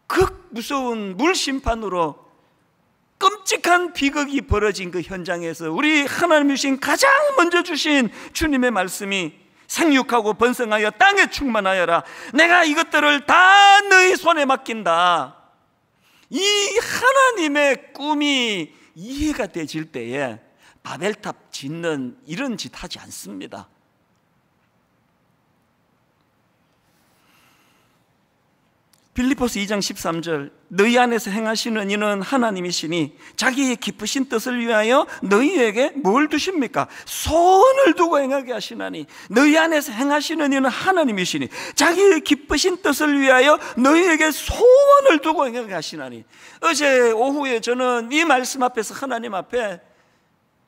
그 무서운 물심판으로 끔찍한 비극이 벌어진 그 현장에서 우리 하나님 주신 가장 먼저 주신 주님의 말씀이 생육하고 번성하여 땅에 충만하여라. 내가 이것들을 다 너희 손에 맡긴다. 이 하나님의 꿈이 이해가 되질 때에 바벨탑 짓는 이런 짓 하지 않습니다. 빌립보서 2장 13절, 너희 안에서 행하시는 이는 하나님이시니 자기의 기쁘신 뜻을 위하여 너희에게 뭘 두십니까? 소원을 두고 행하게 하시나니. 너희 안에서 행하시는 이는 하나님이시니 자기의 기쁘신 뜻을 위하여 너희에게 소원을 두고 행하게 하시나니. 어제 오후에 저는 이 말씀 앞에서 하나님 앞에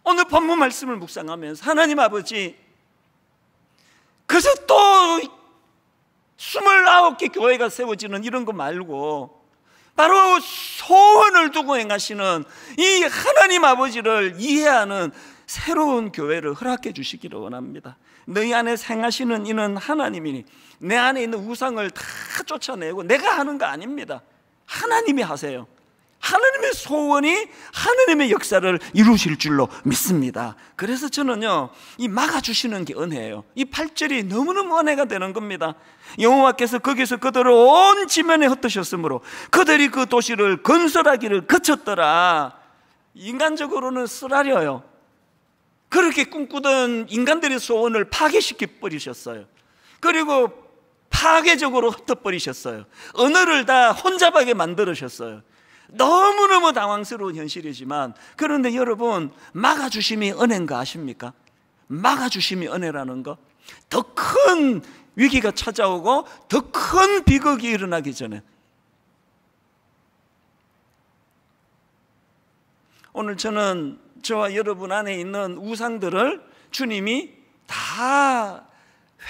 오늘 본문 말씀을 묵상하면서, 하나님 아버지, 그래서 또 29개 교회가 세워지는 이런 거 말고 바로 소원을 두고 행하시는 이 하나님 아버지를 이해하는 새로운 교회를 허락해 주시기를 원합니다. 너희 안에 행하시는 이는 하나님이니. 내 안에 있는 우상을 다 쫓아내고 내가 하는 거 아닙니다. 하나님이 하세요. 하나님의 소원이 하나님의 역사를 이루실 줄로 믿습니다. 그래서 저는요, 이 막아주시는 게 은혜예요. 이 8절이 너무너무 은혜가 되는 겁니다. 여호와께서 거기서 그들을 온 지면에 흩으셨으므로 그들이 그 도시를 건설하기를 그쳤더라. 인간적으로는 쓰라려요. 그렇게 꿈꾸던 인간들의 소원을 파괴시켜 버리셨어요. 그리고 파괴적으로 흩어버리셨어요. 언어를 다 혼잡하게 만들으셨어요. 너무너무 당황스러운 현실이지만, 그런데 여러분, 막아주심이 은혜인 거 아십니까? 막아주심이 은혜라는 거. 더 큰 위기가 찾아오고 더 큰 비극이 일어나기 전에, 오늘 저는 저와 여러분 안에 있는 우상들을 주님이 다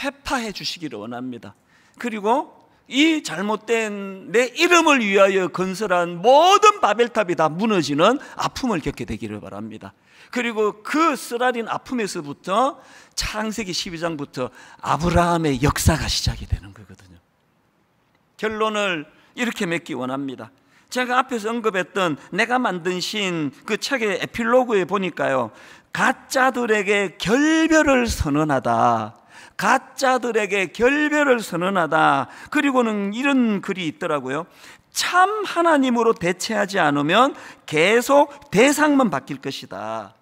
회파해 주시기를 원합니다. 그리고 이 잘못된 내 이름을 위하여 건설한 모든 바벨탑이 다 무너지는 아픔을 겪게 되기를 바랍니다. 그리고 그 쓰라린 아픔에서부터 창세기 12장부터 아브라함의 역사가 시작이 되는 거거든요. 결론을 이렇게 맺기 원합니다. 제가 앞에서 언급했던 내가 만든 신 그 책의 에필로그에 보니까요, 가짜들에게 결별을 선언하다, 가짜들에게 결별을 선언하다. 그리고는 이런 글이 있더라고요. 참 하나님으로 대체하지 않으면 계속 대상만 바뀔 것이다.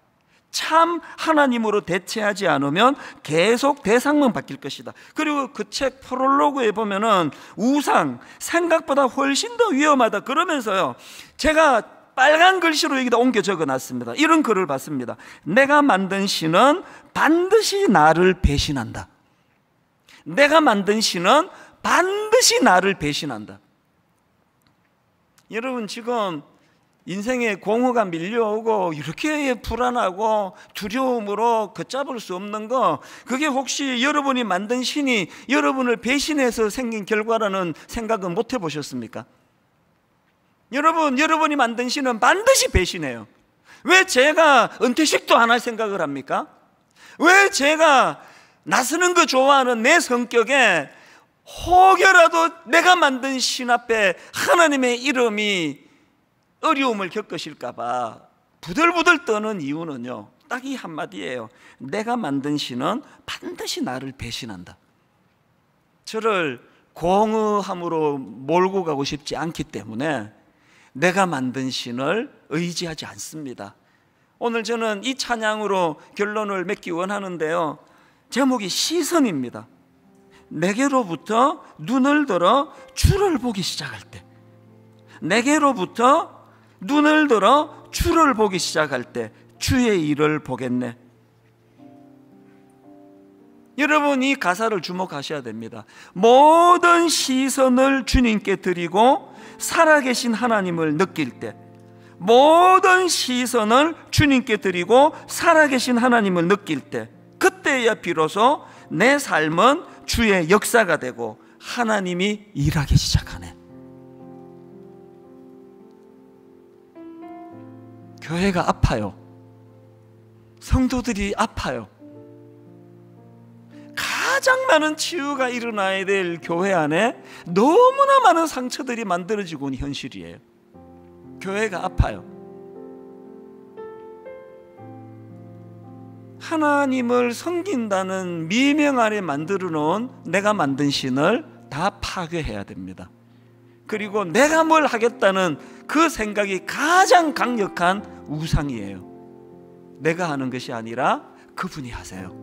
참 하나님으로 대체하지 않으면 계속 대상만 바뀔 것이다. 그리고 그 책 프롤로그에 보면은 우상 생각보다 훨씬 더 위험하다 그러면서요, 제가 빨간 글씨로 여기다 옮겨 적어놨습니다. 이런 글을 봤습니다. 내가 만든 신은 반드시 나를 배신한다. 내가 만든 신은 반드시 나를 배신한다. 여러분, 지금 인생에 공허가 밀려오고 이렇게 불안하고 두려움으로 걷잡을 수 없는 거, 그게 혹시 여러분이 만든 신이 여러분을 배신해서 생긴 결과라는 생각은 못 해보셨습니까? 여러분이 만든 신은 반드시 배신해요. 왜 제가 은퇴식도 안 할 생각을 합니까? 왜 제가 나서는 거 좋아하는 내 성격에 혹여라도 내가 만든 신 앞에 하나님의 이름이 어려움을 겪으실까 봐 부들부들 떠는 이유는요, 딱 이 한마디예요. 내가 만든 신은 반드시 나를 배신한다. 저를 공허함으로 몰고 가고 싶지 않기 때문에 내가 만든 신을 의지하지 않습니다. 오늘 저는 이 찬양으로 결론을 맺기 원하는데요, 제목이 시선입니다. 내게로부터 눈을 들어 주를 보기 시작할 때, 내게로부터 눈을 들어 주를 보기 시작할 때 주의 일을 보겠네. 여러분, 이 가사를 주목하셔야 됩니다. 모든 시선을 주님께 드리고 살아계신 하나님을 느낄 때, 모든 시선을 주님께 드리고 살아계신 하나님을 느낄 때, 그때야 비로소 내 삶은 주의 역사가 되고 하나님이 일하기 시작하네. 교회가 아파요. 성도들이 아파요. 가장 많은 치유가 일어나야 될 교회 안에 너무나 많은 상처들이 만들어지고 있는 현실이에요. 교회가 아파요. 하나님을 섬긴다는 미명 아래 만들어 놓은 내가 만든 신을 다 파괴해야 됩니다. 그리고 내가 뭘 하겠다는 그 생각이 가장 강력한 우상이에요. 내가 하는 것이 아니라 그분이 하세요.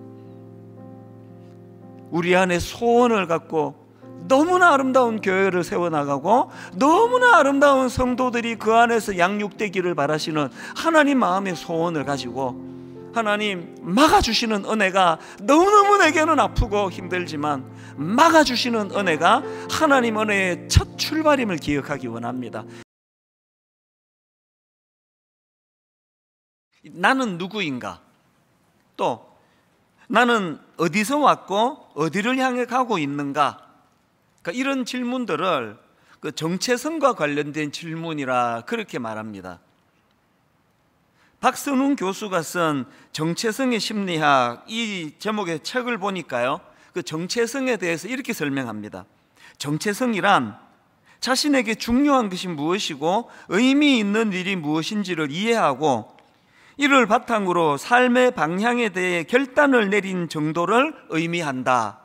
우리 안에 소원을 갖고 너무나 아름다운 교회를 세워나가고 너무나 아름다운 성도들이 그 안에서 양육되기를 바라시는 하나님 마음의 소원을 가지고, 하나님 막아주시는 은혜가 너무너무 내게는 아프고 힘들지만 막아주시는 은혜가 하나님 은혜의 첫 출발임을 기억하기 원합니다. 나는 누구인가? 또 나는 어디서 왔고 어디를 향해 가고 있는가? 그러니까 이런 질문들을 그 정체성과 관련된 질문이라 그렇게 말합니다. 박선웅 교수가 쓴 정체성의 심리학, 이 제목의 책을 보니까요, 그 정체성에 대해서 이렇게 설명합니다. 정체성이란 자신에게 중요한 것이 무엇이고 의미 있는 일이 무엇인지를 이해하고 이를 바탕으로 삶의 방향에 대해 결단을 내린 정도를 의미한다.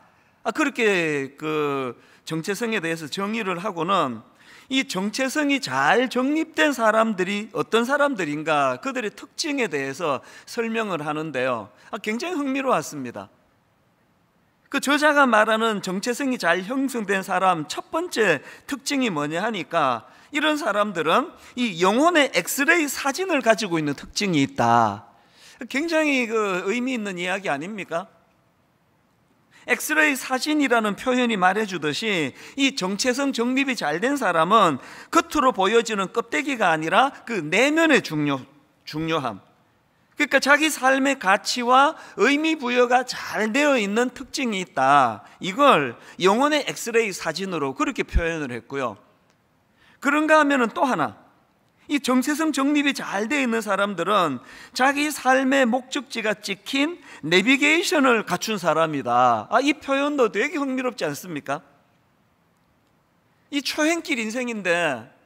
그렇게 그 정체성에 대해서 정의를 하고는, 이 정체성이 잘 정립된 사람들이 어떤 사람들인가, 그들의 특징에 대해서 설명을 하는데요, 굉장히 흥미로웠습니다. 그 저자가 말하는 정체성이 잘 형성된 사람 첫 번째 특징이 뭐냐 하니까, 이런 사람들은 이 영혼의 엑스레이 사진을 가지고 있는 특징이 있다. 굉장히 의미 있는 이야기 아닙니까? 엑스레이 사진이라는 표현이 말해주듯이 이 정체성 정립이 잘 된 사람은 겉으로 보여지는 껍데기가 아니라 그 내면의 중요함, 그러니까 자기 삶의 가치와 의미 부여가 잘 되어 있는 특징이 있다. 이걸 영혼의 엑스레이 사진으로 그렇게 표현을 했고요. 그런가 하면은 또 하나, 이 정체성 정립이 잘 되어 있는 사람들은 자기 삶의 목적지가 찍힌 내비게이션을 갖춘 사람이다. 이 표현도 되게 흥미롭지 않습니까? 이 초행길 인생인데,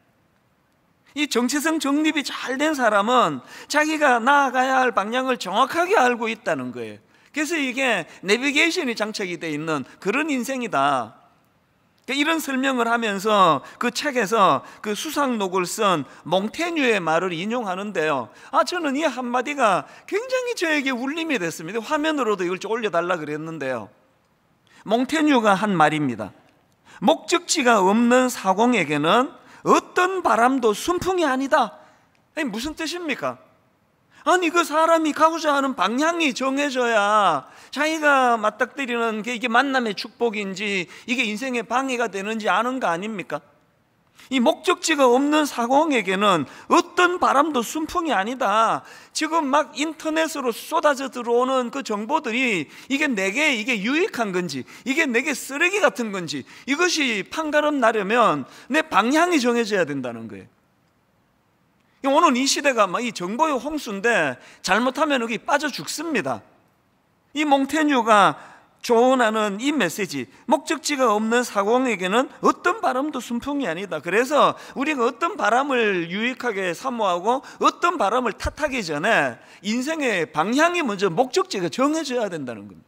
이 정체성 정립이 잘 된 사람은 자기가 나아가야 할 방향을 정확하게 알고 있다는 거예요. 그래서 이게 내비게이션이 장착이 되어 있는 그런 인생이다. 이런 설명을 하면서 그 책에서 그 수상록을 쓴 몽테뉴의 말을 인용하는데요, 저는 이 한마디가 굉장히 저에게 울림이 됐습니다. 화면으로도 이걸 좀 올려달라 그랬는데요, 몽테뉴가 한 말입니다. 목적지가 없는 사공에게는 어떤 바람도 순풍이 아니다. 아니, 무슨 뜻입니까? 아니, 그 사람이 가고자 하는 방향이 정해져야 자기가 맞닥뜨리는 게 이게 만남의 축복인지 이게 인생의 방해가 되는지 아는 거 아닙니까? 이 목적지가 없는 사공에게는 어떤 바람도 순풍이 아니다. 지금 막 인터넷으로 쏟아져 들어오는 그 정보들이 이게 내게 이게 유익한 건지 이게 내게 쓰레기 같은 건지, 이것이 판가름 나려면 내 방향이 정해져야 된다는 거예요. 오늘 이 시대가 막 이 정보의 홍수인데 잘못하면 여기 빠져 죽습니다. 이 몽테뉴가 조언하는 이 메시지, 목적지가 없는 사공에게는 어떤 바람도 순풍이 아니다. 그래서 우리가 어떤 바람을 유익하게 사모하고 어떤 바람을 탓하기 전에 인생의 방향이 먼저 목적지가 정해져야 된다는 겁니다.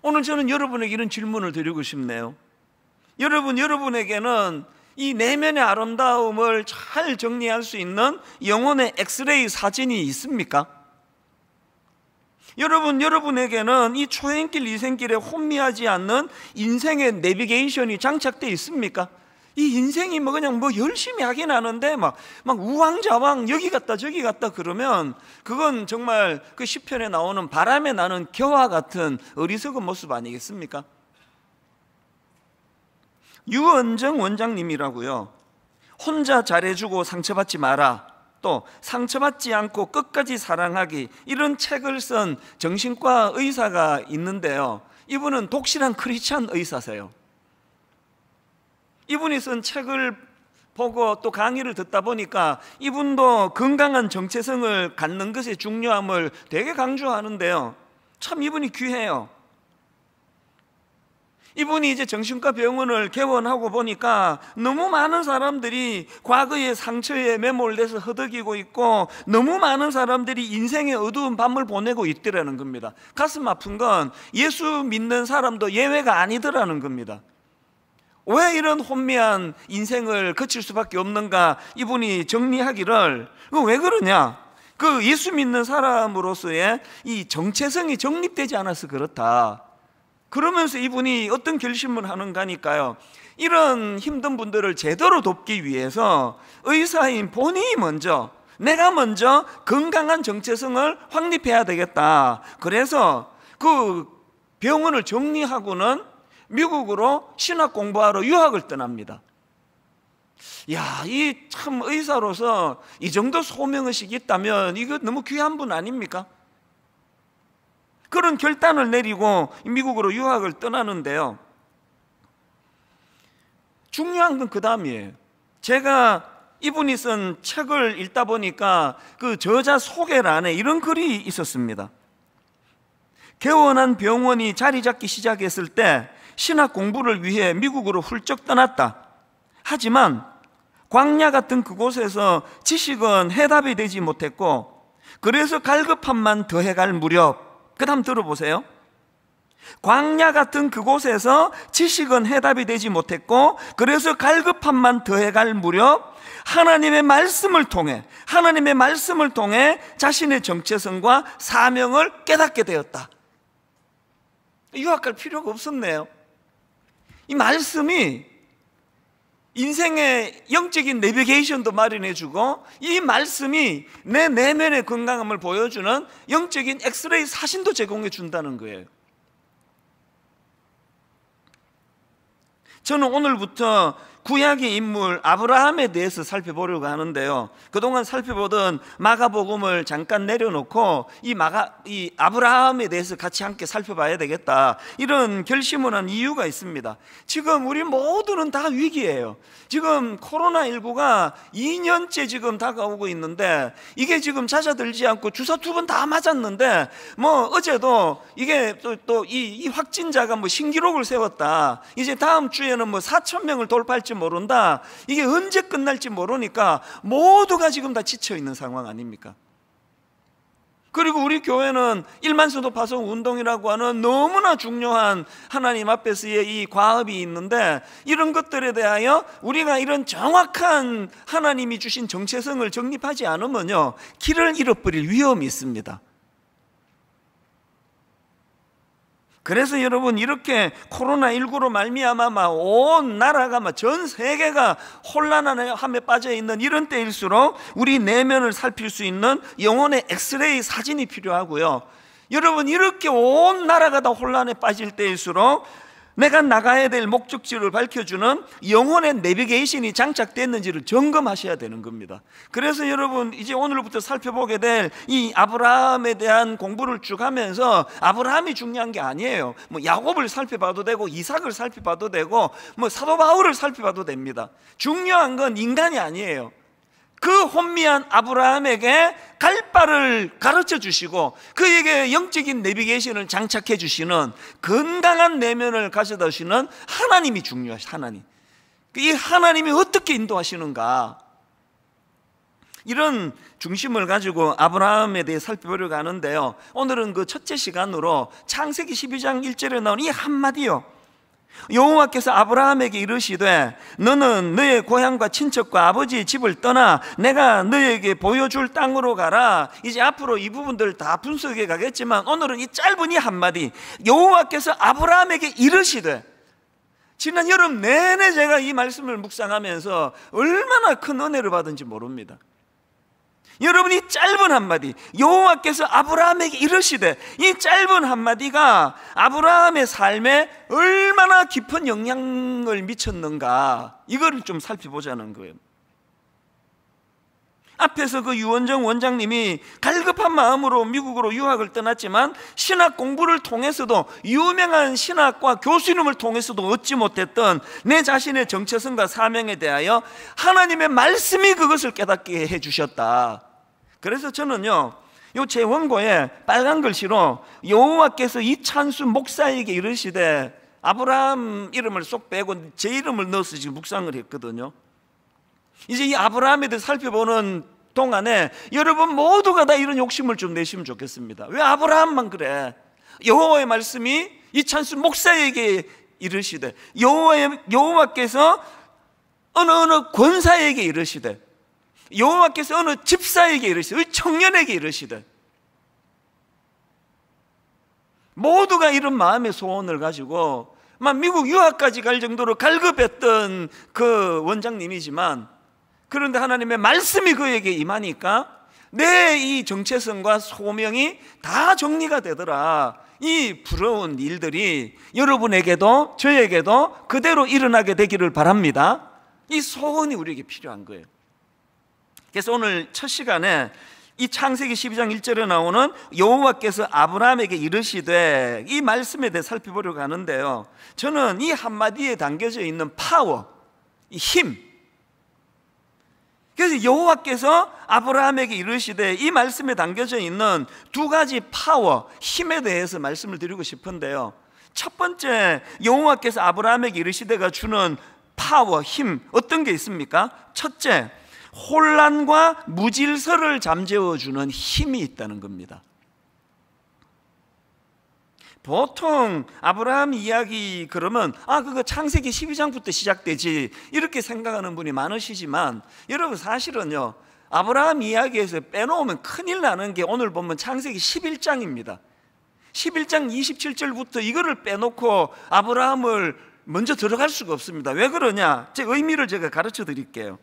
오늘 저는 여러분에게 이런 질문을 드리고 싶네요. 여러분에게는 이 내면의 아름다움을 잘 정리할 수 있는 영혼의 엑스레이 사진이 있습니까? 여러분에게는 이 초행길 이생길에 혼미하지 않는 인생의 내비게이션이 장착되어 있습니까? 이 인생이 그냥 열심히 하긴 하는데 막 우왕좌왕 여기 갔다 저기 갔다 그러면 그건 정말 그 시편에 나오는 바람에 나는 겨와 같은 어리석은 모습 아니겠습니까? 유언정 원장님이라고요, 혼자 잘해주고 상처받지 마라, 또 상처받지 않고 끝까지 사랑하기, 이런 책을 쓴 정신과 의사가 있는데요, 이분은 독실한 크리스찬 의사세요. 이분이 쓴 책을 보고 또 강의를 듣다 보니까 이분도 건강한 정체성을 갖는 것의 중요함을 되게 강조하는데요, 참 이분이 귀해요. 이분이 이제 정신과 병원을 개원하고 보니까 너무 많은 사람들이 과거의 상처에 매몰돼서 허덕이고 있고, 너무 많은 사람들이 인생의 어두운 밤을 보내고 있더라는 겁니다. 가슴 아픈 건 예수 믿는 사람도 예외가 아니더라는 겁니다. 왜 이런 혼미한 인생을 거칠 수밖에 없는가 이분이 정리하기를, 왜 그러냐, 그 예수 믿는 사람으로서의 이 정체성이 정립되지 않아서 그렇다. 그러면서 이분이 어떤 결심을 하는가 하니까요, 이런 힘든 분들을 제대로 돕기 위해서 의사인 본인이 내가 먼저 건강한 정체성을 확립해야 되겠다. 그래서 그 병원을 정리하고는 미국으로 신학 공부하러 유학을 떠납니다. 이 참 의사로서 이 정도 소명의식이 있다면 이거 너무 귀한 분 아닙니까? 그런 결단을 내리고 미국으로 유학을 떠나는데요, 중요한 건 그 다음이에요. 제가 이분이 쓴 책을 읽다 보니까 그 저자 소개란에 이런 글이 있었습니다. 개원한 병원이 자리 잡기 시작했을 때 신학 공부를 위해 미국으로 훌쩍 떠났다. 하지만 광야 같은 그곳에서 지식은 해답이 되지 못했고, 그래서 갈급함만 더해갈 무렵, 그 다음 들어보세요. 광야 같은 그곳에서 지식은 해답이 되지 못했고, 그래서 갈급함만 더해갈 무렵 하나님의 말씀을 통해 자신의 정체성과 사명을 깨닫게 되었다. 유학 갈 필요가 없었네요. 이 말씀이 인생의 영적인 내비게이션도 마련해주고, 이 말씀이 내 내면의 건강함을 보여주는 영적인 엑스레이 사진도 제공해 준다는 거예요. 저는 오늘부터 구약의 인물 아브라함에 대해서 살펴보려고 하는데요, 그동안 살펴보던 마가복음을 잠깐 내려놓고 이 아브라함에 대해서 같이 함께 살펴봐야 되겠다, 이런 결심을 한 이유가 있습니다. 지금 우리 모두는 다 위기예요. 지금 코로나19가 2년째 지금 다가오고 있는데, 이게 지금 잦아들지 않고 주사 2번 다 맞았는데, 어제도 이게 또 이 확진자가 신기록을 세웠다, 이제 다음 주에는 4,000명을 돌파할지 모른다, 이게 언제 끝날지 모르니까 모두가 지금 다 지쳐있는 상황 아닙니까? 그리고 우리 교회는 1만 성도 파송 운동이라고 하는 너무나 중요한 하나님 앞에서의 이 과업이 있는데, 이런 것들에 대하여 우리가 이런 정확한 하나님이 주신 정체성을 정립하지 않으면요, 길을 잃어버릴 위험이 있습니다. 그래서 여러분, 이렇게 코로나19로 말미암아 온 나라가 전 세계가 혼란함에 빠져 있는 이런 때일수록 우리 내면을 살필 수 있는 영혼의 엑스레이 사진이 필요하고요, 여러분, 이렇게 온 나라가 다 혼란에 빠질 때일수록 내가 나가야 될 목적지를 밝혀주는 영혼의 내비게이션이 장착됐는지를 점검하셔야 되는 겁니다. 그래서 여러분, 이제 오늘부터 살펴보게 될 이 아브라함에 대한 공부를 쭉 하면서, 아브라함이 중요한 게 아니에요. 야곱을 살펴봐도 되고, 이삭을 살펴봐도 되고, 사도 바울을 살펴봐도 됩니다. 중요한 건 인간이 아니에요. 그 혼미한 아브라함에게 갈 바를 가르쳐 주시고, 그에게 영적인 내비게이션을 장착해 주시는 건강한 내면을 가져다 주시는 하나님이 중요하시죠. 하나님, 이 하나님이 어떻게 인도하시는가, 이런 중심을 가지고 아브라함에 대해 살펴보려고 하는데요, 오늘은 그 첫째 시간으로 창세기 12장 1절에 나온 이 한마디요, 여호와께서 아브라함에게 이르시되 너는 너의 고향과 친척과 아버지의 집을 떠나 내가 너에게 보여줄 땅으로 가라. 이제 앞으로 이 부분들 다 분석해 가겠지만, 오늘은 이 짧은 이 한마디, 여호와께서 아브라함에게 이르시되, 지난 여름 내내 제가 이 말씀을 묵상하면서 얼마나 큰 은혜를 받은지 모릅니다. 여러분이 짧은 한마디, 여호와께서 아브라함에게 이르시되, 이 짧은 한마디가 아브라함의 삶에 얼마나 깊은 영향을 미쳤는가, 이걸 좀 살펴보자는 거예요. 앞에서 그 유원정 원장님이 갈급한 마음으로 미국으로 유학을 떠났지만, 신학 공부를 통해서도, 유명한 신학과 교수님을 통해서도 얻지 못했던 내 자신의 정체성과 사명에 대하여 하나님의 말씀이 그것을 깨닫게 해주셨다. 그래서 저는요, 요 제 원고에 빨간 글씨로 여호와께서 이찬수 목사에게 이르시되, 아브라함 이름을 쏙 빼고 제 이름을 넣어서 지금 묵상을 했거든요. 이제 이 아브라함에 대해 살펴보는 동안에 여러분 모두가 다 이런 욕심을 좀 내시면 좋겠습니다. 왜 아브라함만 그래? 여호와의 말씀이 이찬수 목사에게 이르시되, 여호와께서 어느 권사에게 이르시되, 여호와께서 어느 집사에게 이르시되, 청년에게 이르시되, 모두가 이런 마음의 소원을 가지고 미국 유학까지 갈 정도로 갈급했던 그 원장님이지만, 그런데 하나님의 말씀이 그에게 임하니까 내 이 정체성과 소명이 다 정리가 되더라. 이 부러운 일들이 여러분에게도 저에게도 그대로 일어나게 되기를 바랍니다. 이 소원이 우리에게 필요한 거예요. 그래서 오늘 첫 시간에 이 창세기 12장 1절에 나오는 여호와께서 아브라함에게 이르시되, 이 말씀에 대해 살펴보려고 하는데요, 저는 이 한마디에 담겨져 있는 파워, 이 힘, 그래서 여호와께서 아브라함에게 이르시되, 이 말씀에 담겨져 있는 두 가지 파워, 힘에 대해서 말씀을 드리고 싶은데요, 첫 번째 여호와께서 아브라함에게 이르시되가 주는 파워, 힘, 어떤 게 있습니까? 첫째, 혼란과 무질서를 잠재워주는 힘이 있다는 겁니다. 보통 아브라함 이야기 그러면 그거 창세기 12장부터 시작되지 이렇게 생각하는 분이 많으시지만, 여러분 사실은요, 아브라함 이야기에서 빼놓으면 큰일 나는 게 오늘 보면 창세기 11장입니다 11장 27절부터 이거를 빼놓고 아브라함을 먼저 들어갈 수가 없습니다. 왜 그러냐? 제 의미를 제가 가르쳐 드릴게요.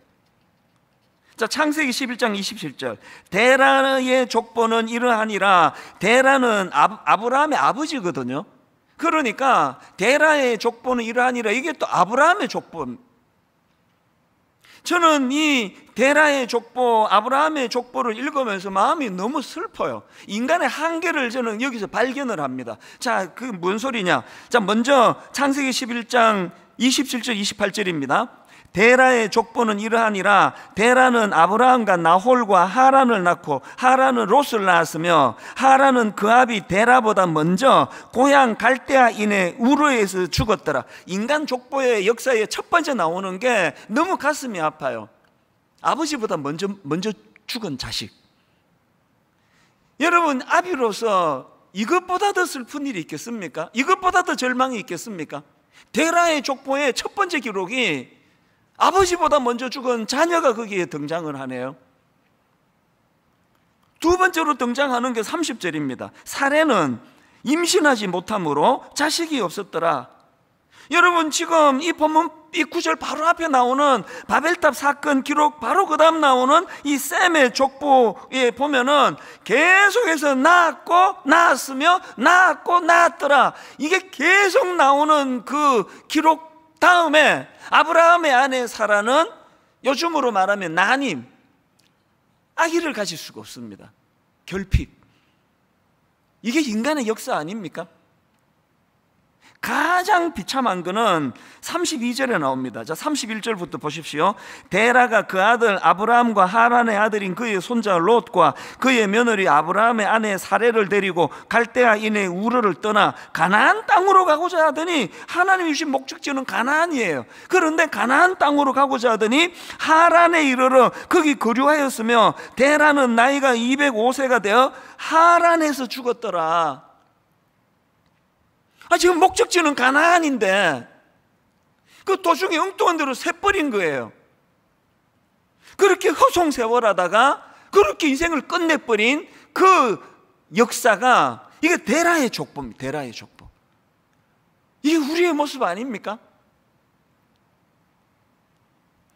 자, 창세기 11장 27절. 데라의 족보는 이러하니라. 데라는 아브라함의 아버지거든요. 그러니까 데라의 족보는 이러하니라, 이게 또 아브라함의 족보. 저는 이 데라의 족보, 아브라함의 족보를 읽으면서 마음이 너무 슬퍼요. 인간의 한계를 저는 여기서 발견을 합니다. 자, 그 뭔 소리냐? 자, 먼저 창세기 11장 27절 28절입니다 데라의 족보는 이러하니라. 데라는 아브라함과 나홀과 하란을 낳고 하란은 롯을 낳았으며 하란은 그 아비 데라보다 먼저 고향 갈대아인의 우르에서 죽었더라. 인간 족보의 역사에 첫 번째 나오는 게 너무 가슴이 아파요. 아버지보다 먼저 죽은 자식. 여러분, 아비로서 이것보다 더 슬픈 일이 있겠습니까? 이것보다 더 절망이 있겠습니까? 데라의 족보의 첫 번째 기록이 아버지보다 먼저 죽은 자녀가 거기에 등장을 하네요. 두 번째로 등장하는 게 30절입니다 사레는 임신하지 못함으로 자식이 없었더라. 여러분, 지금 이 본문 이 구절 바로 앞에 나오는 바벨탑 사건 기록 바로 그 다음 나오는 이 셈의 족보에 보면은 계속해서 낳았고 낳았으며 낳았고 낳았더라, 이게 계속 나오는 그 기록 다음에 아브라함의 아내 사라는 요즘으로 말하면 난임, 아기를 가질 수가 없습니다. 결핍. 이게 인간의 역사 아닙니까? 가장 비참한 거는 32절에 나옵니다. 자, 31절부터 보십시오. 데라가 그 아들 아브라함과 하란의 아들인 그의 손자 롯과 그의 며느리 아브라함의 아내 사레를 데리고 갈대아인의 우르를 떠나 가나안 땅으로 가고자 하더니, 하나님이 주신 목적지는 가나안이에요. 그런데 가나안 땅으로 가고자 하더니 하란에 이르러 거기 거류하였으며 데라는 나이가 205세가 되어 하란에서 죽었더라. 지금 목적지는 가나안인데 그 도중에 엉뚱한 대로 새버린 거예요. 그렇게 허송세월하다가 그렇게 인생을 끝내버린 그 역사가, 이게 데라의 족보입니다. 데라의 족보. 이게 우리의 모습 아닙니까?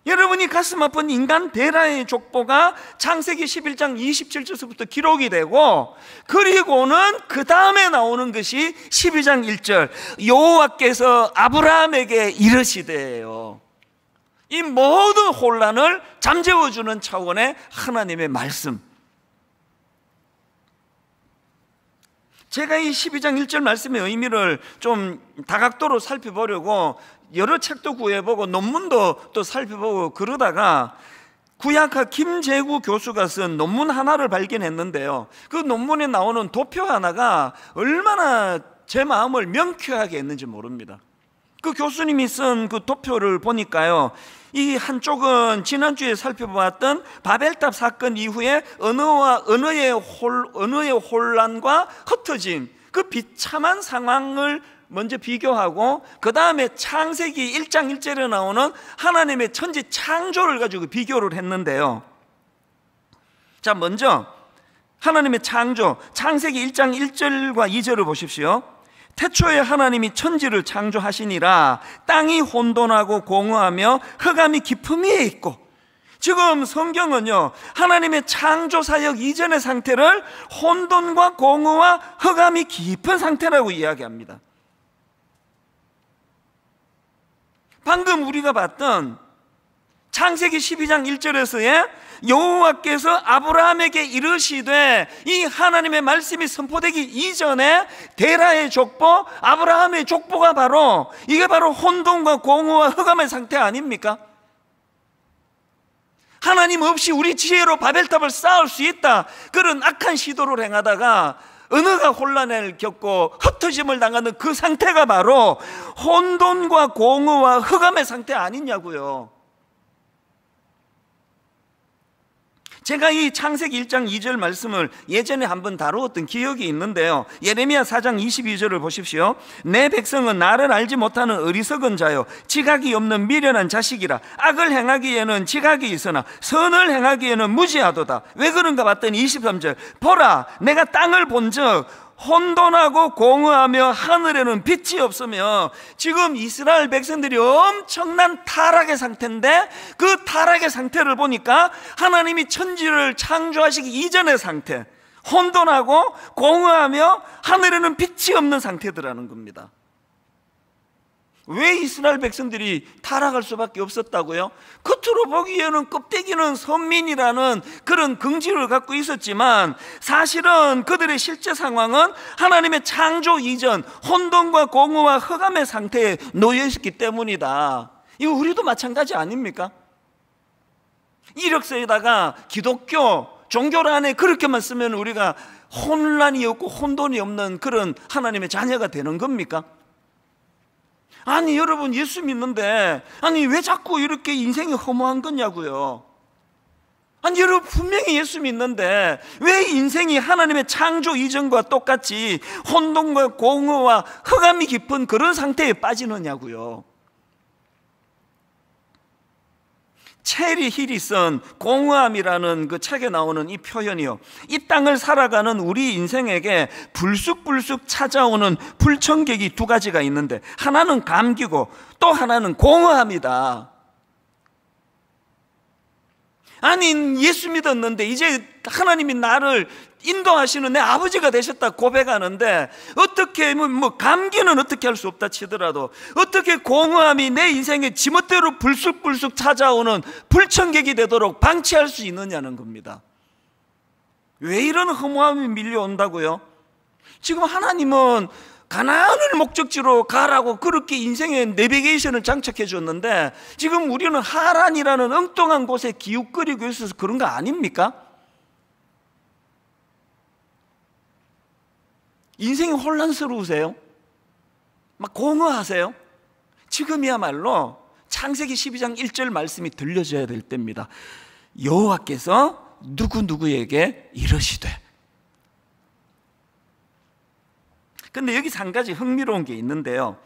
여러분이 가슴 아픈 인간 데라의 족보가 창세기 11장 27절부터 기록이 되고, 그리고는 그 다음에 나오는 것이 12장 1절 여호와께서 아브라함에게 이르시되요. 이 모든 혼란을 잠재워주는 차원의 하나님의 말씀. 제가 이 12장 1절 말씀의 의미를 좀 다각도로 살펴보려고 여러 책도 구해보고 논문도 또 살펴보고 그러다가 구약학 김재구 교수가 쓴 논문 하나를 발견했는데요, 그 논문에 나오는 도표 하나가 얼마나 제 마음을 명쾌하게 했는지 모릅니다. 그 교수님이 쓴 그 도표를 보니까요, 이 한쪽은 지난주에 살펴보았던 바벨탑 사건 이후에 언어의 혼란과 흩어짐, 그 비참한 상황을 먼저 비교하고, 그 다음에 창세기 1장 1절에 나오는 하나님의 천지 창조를 가지고 비교를 했는데요. 자, 먼저 하나님의 창조, 창세기 1장 1절과 2절을 보십시오. 태초에 하나님이 천지를 창조하시니라. 땅이 혼돈하고 공허하며 흑암이 깊음 위에 있고. 지금 성경은요, 하나님의 창조 사역 이전의 상태를 혼돈과 공허와 흑암이 깊은 상태라고 이야기합니다. 방금 우리가 봤던 창세기 12장 1절에서의 여호와께서 아브라함에게 이르시되, 이 하나님의 말씀이 선포되기 이전에 데라의 족보, 아브라함의 족보가 바로, 이게 바로 혼돈과 공허와 흑암의 상태 아닙니까? 하나님 없이 우리 지혜로 바벨탑을 쌓을 수 있다, 그런 악한 시도를 행하다가 언어가 혼란을 겪고 흩어짐을 당하는 그 상태가 바로 혼돈과 공허와 흑암의 상태 아니냐고요. 제가 이 창세기 1장 2절 말씀을 예전에 한번 다루었던 기억이 있는데요, 예레미야 4장 22절을 보십시오. 내 백성은 나를 알지 못하는 어리석은 자요, 지각이 없는 미련한 자식이라. 악을 행하기에는 지각이 있으나 선을 행하기에는 무지하도다. 왜 그런가 봤더니 23절, 보라 내가 땅을 본즉 혼돈하고 공허하며 하늘에는 빛이 없으며. 지금 이스라엘 백성들이 엄청난 타락의 상태인데, 그 타락의 상태를 보니까 하나님이 천지를 창조하시기 이전의 상태, 혼돈하고 공허하며 하늘에는 빛이 없는 상태더라는 겁니다. 왜 이스라엘 백성들이 타락할 수밖에 없었다고요? 겉으로 보기에는 껍데기는 선민이라는 그런 긍지를 갖고 있었지만, 사실은 그들의 실제 상황은 하나님의 창조 이전 혼돈과 공허와 흑암의 상태에 놓여 있었기 때문이다. 이거 우리도 마찬가지 아닙니까? 이력서에다가 기독교 종교를 안에 그렇게만 쓰면 우리가 혼란이 없고 혼돈이 없는 그런 하나님의 자녀가 되는 겁니까? 아니 여러분, 예수 믿는데 아니 왜 자꾸 이렇게 인생이 허무한 거냐고요. 아니 여러분, 분명히 예수 믿는데 왜 인생이 하나님의 창조 이전과 똑같이 혼돈과 공허와 흑암이 깊은 그런 상태에 빠지느냐고요. 체리 힐이 쓴 공허함이라는 그 책에 나오는 이 표현이요, 이 땅을 살아가는 우리 인생에게 불쑥불쑥 찾아오는 불청객이 두 가지가 있는데, 하나는 감기고 또 하나는 공허함이다. 아니 예수 믿었는데 이제 하나님이 나를 인도하시는 내 아버지가 되셨다 고백하는데, 어떻게 뭐 감기는 어떻게 할 수 없다 치더라도 어떻게 공허함이 내 인생에 지멋대로 불쑥불쑥 찾아오는 불청객이 되도록 방치할 수 있느냐는 겁니다. 왜 이런 허무함이 밀려온다고요? 지금 하나님은 가나안을 목적지로 가라고 그렇게 인생의 내비게이션을 장착해 줬는데, 지금 우리는 하란이라는 엉뚱한 곳에 기웃거리고 있어서 그런 거 아닙니까? 인생이 혼란스러우세요? 막 공허하세요? 지금이야말로 창세기 12장 1절 말씀이 들려져야 될 때입니다. 여호와께서 누구누구에게 이르시되. 근데 여기서 한 가지 흥미로운 게 있는데요,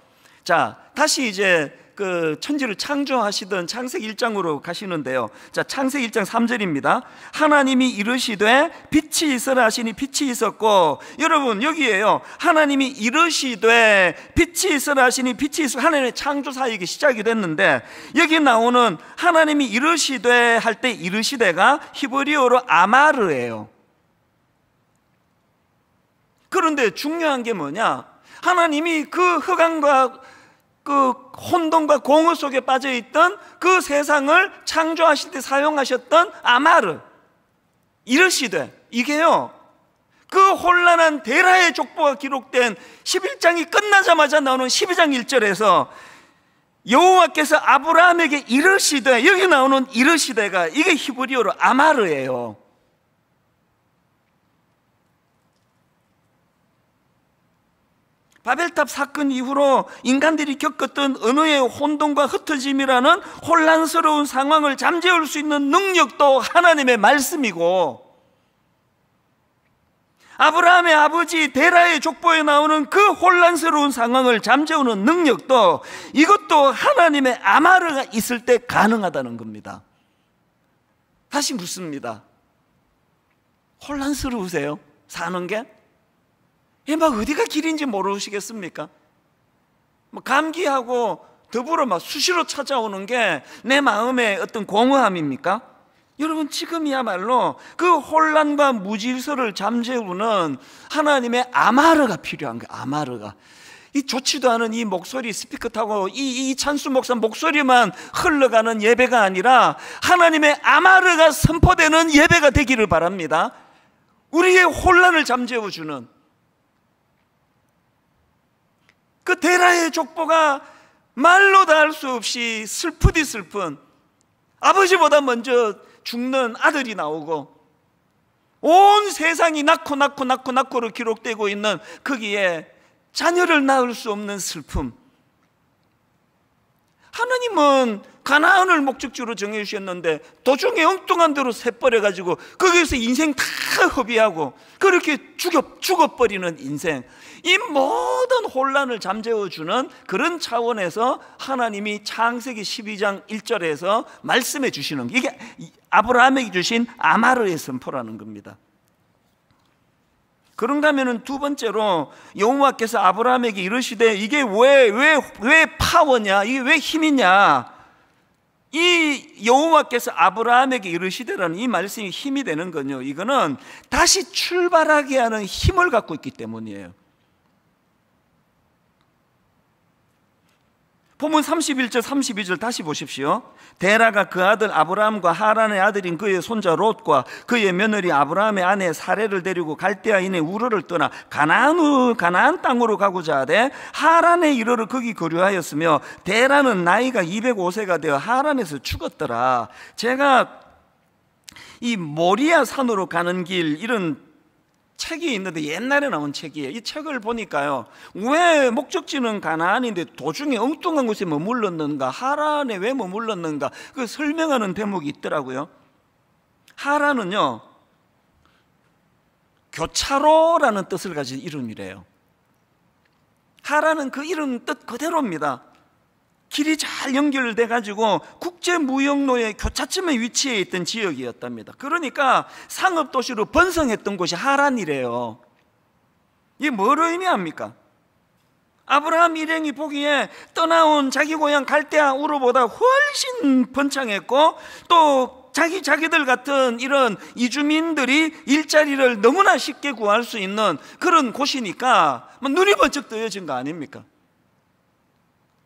자 다시 이제 그 천지를 창조하시던 창세기 1장으로 가시는데요, 자 창세기 1장 3절입니다. 하나님이 이르시되 빛이 있으라 하시니 빛이 있었고. 여러분 여기에요, 하나님이 이르시되 빛이 있으라 하시니 빛이 있었고, 하나님의 창조 사역이 시작이 됐는데, 여기 나오는 하나님이 이르시되 할 때 이르시되가 히브리어로 아마르예요. 그런데 중요한 게 뭐냐, 하나님이 그 흑암과 그 혼돈과 공허 속에 빠져있던 그 세상을 창조하실 때 사용하셨던 아마르, 이르시되, 이게요 그 혼란한 데라의 족보가 기록된 11장이 끝나자마자 나오는 12장 1절에서 여호와께서 아브라함에게 이르시되, 여기 나오는 이르시되가 이게 히브리어로 아마르예요. 바벨탑 사건 이후로 인간들이 겪었던 언어의 혼돈과 흩어짐이라는 혼란스러운 상황을 잠재울 수 있는 능력도 하나님의 말씀이고, 아브라함의 아버지 데라의 족보에 나오는 그 혼란스러운 상황을 잠재우는 능력도, 이것도 하나님의 아마르가 있을 때 가능하다는 겁니다. 다시 묻습니다. 혼란스러우세요? 사는 게? 막 어디가 길인지 모르시겠습니까? 뭐 감기하고 더불어 막 수시로 찾아오는 게 내 마음의 어떤 공허함입니까? 여러분 지금이야말로 그 혼란과 무질서를 잠재우는 하나님의 아마르가 필요한 거예요. 아마르가. 이 좋지도 않은 이 목소리 스피커 타고 이 찬수 목사 목소리만 흘러가는 예배가 아니라 하나님의 아마르가 선포되는 예배가 되기를 바랍니다. 우리의 혼란을 잠재워주는 그 데라의 족보가 말로 다 할 수 없이 슬프디 슬픈, 아버지보다 먼저 죽는 아들이 나오고 온 세상이 낳고로 기록되고 있는 거기에 자녀를 낳을 수 없는 슬픔, 하나님은 가나안을 목적지로 정해주셨는데 도중에 엉뚱한 대로 새버려가지고 거기에서 인생 다 허비하고 그렇게 죽어버리는 인생, 이 모든 혼란을 잠재워주는 그런 차원에서 하나님이 창세기 12장 1절에서 말씀해 주시는, 이게 아브라함에게 주신 아마르의 선포라는 겁니다. 그런가 하면은 두 번째로 여호와께서 아브라함에게 이르시되, 이게 왜 파워냐, 이게 왜 힘이냐, 이 여호와께서 아브라함에게 이르시되라는 이 말씀이 힘이 되는 건요, 이거는 다시 출발하게 하는 힘을 갖고 있기 때문이에요. 본문 31절 32절 다시 보십시오. 데라가 그 아들 아브라함과 하란의 아들인 그의 손자 롯과 그의 며느리 아브라함의 아내 사레를 데리고 갈대아인의 우르를 떠나 가나안 땅으로 가고자 하되 하란에 이르러 거기 거류하였으며, 데라는 나이가 205세가 되어 하란에서 죽었더라. 제가 이 모리아 산으로 가는 길, 이런 책이 있는데 옛날에 나온 책이에요. 이 책을 보니까요, 왜 목적지는 가나안인데 도중에 엉뚱한 곳에 머물렀는가, 하란에 왜 머물렀는가, 그 설명하는 대목이 있더라고요. 하란은요, 교차로라는 뜻을 가진 이름이래요. 하란은 그 이름 뜻 그대로입니다. 길이 잘 연결돼 가지고 국제무역로의 교차점에 위치해 있던 지역이었답니다. 그러니까 상업도시로 번성했던 곳이 하란이래요. 이게 뭘 의미합니까? 아브라함 일행이 보기에 떠나온 자기 고향 갈대아 우르보다 훨씬 번창했고, 또 자기들 같은 이런 이주민들이 일자리를 너무나 쉽게 구할 수 있는 그런 곳이니까 눈이 번쩍 뜨여진 거 아닙니까?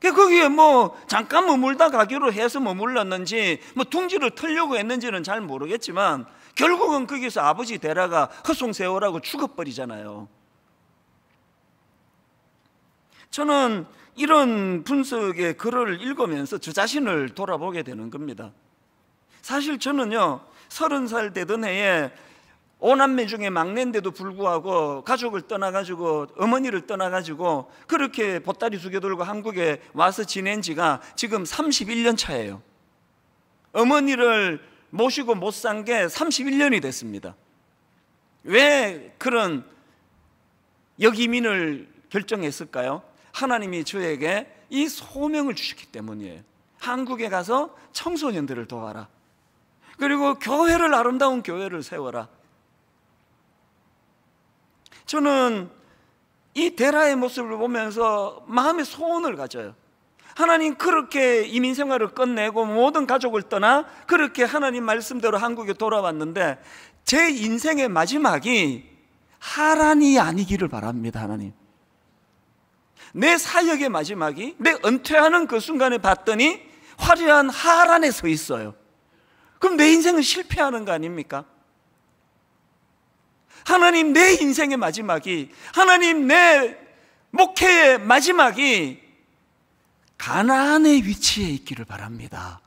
거기에 뭐 잠깐 머물다 가기로 해서 머물렀는지, 뭐 둥지를 털려고 했는지는 잘 모르겠지만 결국은 거기서 아버지 데라가 헛송세월하고 죽어버리잖아요. 저는 이런 분석의 글을 읽으면서 저 자신을 돌아보게 되는 겁니다. 사실 저는요, 30살 되던 해에 5남매 중에 막내인데도 불구하고 가족을 떠나가지고, 어머니를 떠나가지고 그렇게 보따리 2개 들고 한국에 와서 지낸 지가 지금 31년 차예요. 어머니를 모시고 못 산 게 31년이 됐습니다. 왜 그런 역이민을 결정했을까요? 하나님이 저에게 이 소명을 주셨기 때문이에요. 한국에 가서 청소년들을 도와라, 그리고 교회를, 아름다운 교회를 세워라. 저는 이 데라의 모습을 보면서 마음의 소원을 가져요. 하나님, 그렇게 이민 생활을 끝내고 모든 가족을 떠나 그렇게 하나님 말씀대로 한국에 돌아왔는데 제 인생의 마지막이 하란이 아니기를 바랍니다. 하나님, 내 사역의 마지막이, 내 은퇴하는 그 순간에 봤더니 화려한 하란에 서 있어요. 그럼 내 인생은 실패하는 거 아닙니까? 하나님, 내 인생의 마지막이, 하나님, 내 목회의 마지막이 가나안의 위치에 있기를 바랍니다.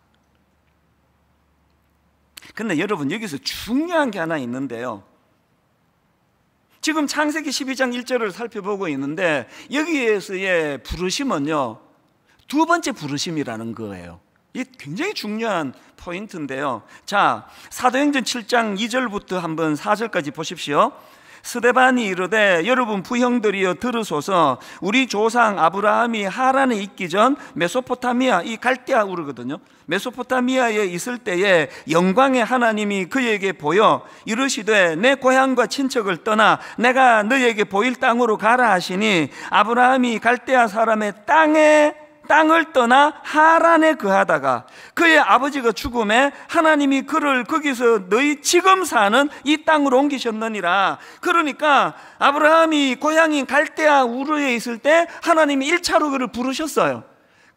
근데 여러분, 여기서 중요한 게 하나 있는데요, 지금 창세기 12장 1절을 살펴보고 있는데 여기에서의 부르심은요, 두 번째 부르심이라는 거예요. 이게 굉장히 중요한 포인트인데요. 자, 사도행전 7장 2절부터 한번 4절까지 보십시오. 스데반이 이르되, 여러분 부형들이여 들으소서. 우리 조상 아브라함이 하란에 있기 전 메소포타미아, 이 갈대아 우르거든요, 메소포타미아에 있을 때에 영광의 하나님이 그에게 보여 이르시되, 내 고향과 친척을 떠나 내가 너에게 보일 땅으로 가라 하시니, 아브라함이 갈대아 사람의 땅을 떠나 하란에 거하다가 그의 아버지가 죽음에 하나님이 그를 거기서 너희 지금 사는 이 땅으로 옮기셨느니라. 그러니까 아브라함이 고향인 갈대아 우르에 있을 때 하나님이 1차로 그를 부르셨어요.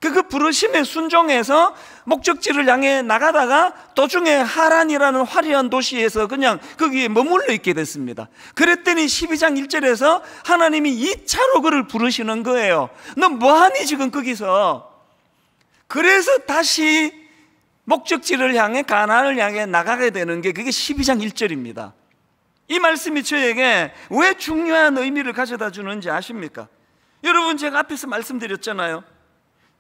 그 부르심에 순종해서 목적지를 향해 나가다가 도중에 하란이라는 화려한 도시에서 그냥 거기에 머물러 있게 됐습니다. 그랬더니 12장 1절에서 하나님이 2차로 그를 부르시는 거예요. 너 뭐하니 지금 거기서? 그래서 다시 목적지를 향해, 가나안을 향해 나가게 되는 게 그게 12장 1절입니다. 이 말씀이 저에게 왜 중요한 의미를 가져다 주는지 아십니까? 여러분, 제가 앞에서 말씀드렸잖아요.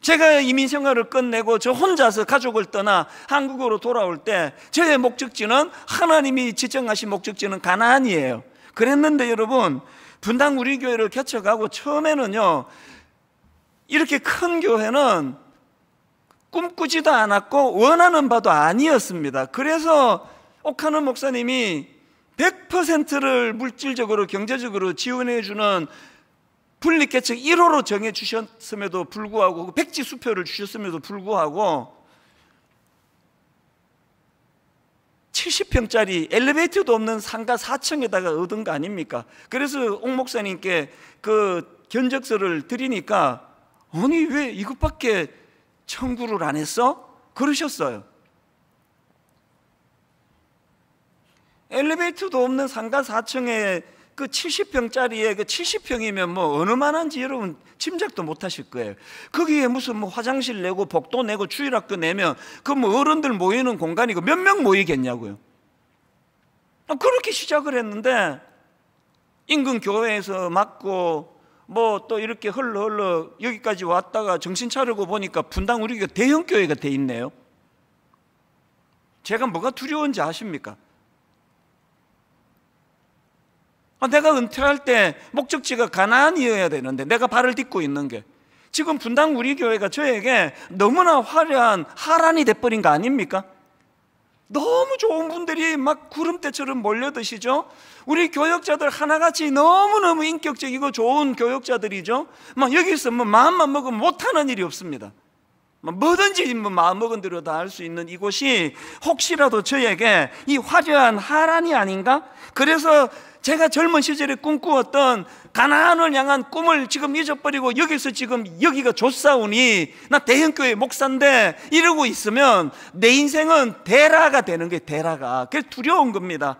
제가 이민 생활을 끝내고 저 혼자서 가족을 떠나 한국으로 돌아올 때 저의 목적지는, 하나님이 지정하신 목적지는 가나안이에요. 그랬는데 여러분, 분당 우리 교회를 개척하고 처음에는요, 이렇게 큰 교회는 꿈꾸지도 않았고 원하는 바도 아니었습니다. 그래서 옥하는 목사님이 100%를 물질적으로 경제적으로 지원해 주는 분리개척 1호로 정해 주셨음에도 불구하고, 백지 수표를 주셨음에도 불구하고 70평짜리 엘리베이터도 없는 상가 4층에다가 얻은 거 아닙니까? 그래서 옥 목사님께 그 견적서를 드리니까, 아니 왜 이것밖에 청구를 안 했어? 그러셨어요. 엘리베이터도 없는 상가 4층에 그 70평짜리에 그 70평이면 뭐 어느 만한지 여러분 짐작도 못 하실 거예요. 거기에 무슨 뭐 화장실 내고 복도 내고 주일학교 내면 그 뭐 어른들 모이는 공간이고 몇 명 모이겠냐고요. 그렇게 시작을 했는데 인근 교회에서 맞고 뭐 또 이렇게 흘러 여기까지 왔다가 정신 차리고 보니까 분당 우리 교회 대형 교회가 돼 있네요. 제가 뭐가 두려운지 아십니까? 내가 은퇴할 때 목적지가 가나안이어야 되는데 내가 발을 딛고 있는 게 지금 분당 우리 교회가 저에게 너무나 화려한 하란이 돼버린 거 아닙니까? 너무 좋은 분들이 막 구름대처럼 몰려드시죠? 우리 교역자들 하나같이 너무너무 인격적이고 좋은 교역자들이죠? 막 여기서 뭐 마음만 먹으면 못하는 일이 없습니다. 뭐든지 뭐 마음먹은 대로 다 할 수 있는 이곳이 혹시라도 저에게 이 화려한 하란이 아닌가? 그래서 제가 젊은 시절에 꿈꾸었던 가나안을 향한 꿈을 지금 잊어버리고 여기서 지금 여기가 좋사오니 나 대형교회 목사인데 이러고 있으면 내 인생은 대라가 되는 게 대라가. 그래서 두려운 겁니다.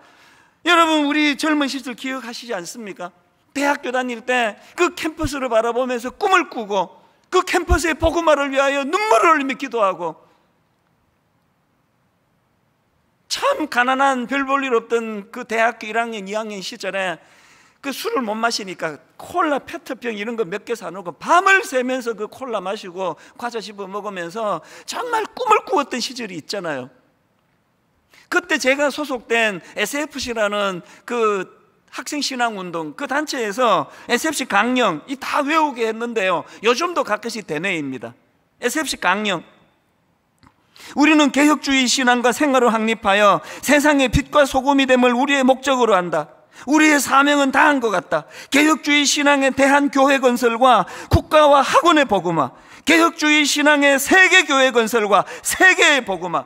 여러분, 우리 젊은 시절 기억하시지 않습니까? 대학교 다닐 때 그 캠퍼스를 바라보면서 꿈을 꾸고 그 캠퍼스의 복음화를 위하여 눈물을 흘리며 기도하고, 참 가난한 별 볼 일 없던 그 대학교 1학년 2학년 시절에 그 술을 못 마시니까 콜라 페트병 이런 거 몇 개 사놓고 밤을 새면서 그 콜라 마시고 과자 씹어 먹으면서 정말 꿈을 꾸었던 시절이 있잖아요. 그때 제가 소속된 SFC라는 그 학생신앙운동 그 단체에서 SFC 강령 이 다 외우게 했는데요, 요즘도 가끔씩 대내입니다. SFC 강령, 우리는 개혁주의 신앙과 생활을 확립하여 세상의 빛과 소금이 됨을 우리의 목적으로 한다. 우리의 사명은 다한 것 같다. 개혁주의 신앙의 대한교회 건설과 국가와 학원의 복음화, 개혁주의 신앙의 세계교회 건설과 세계의 복음화,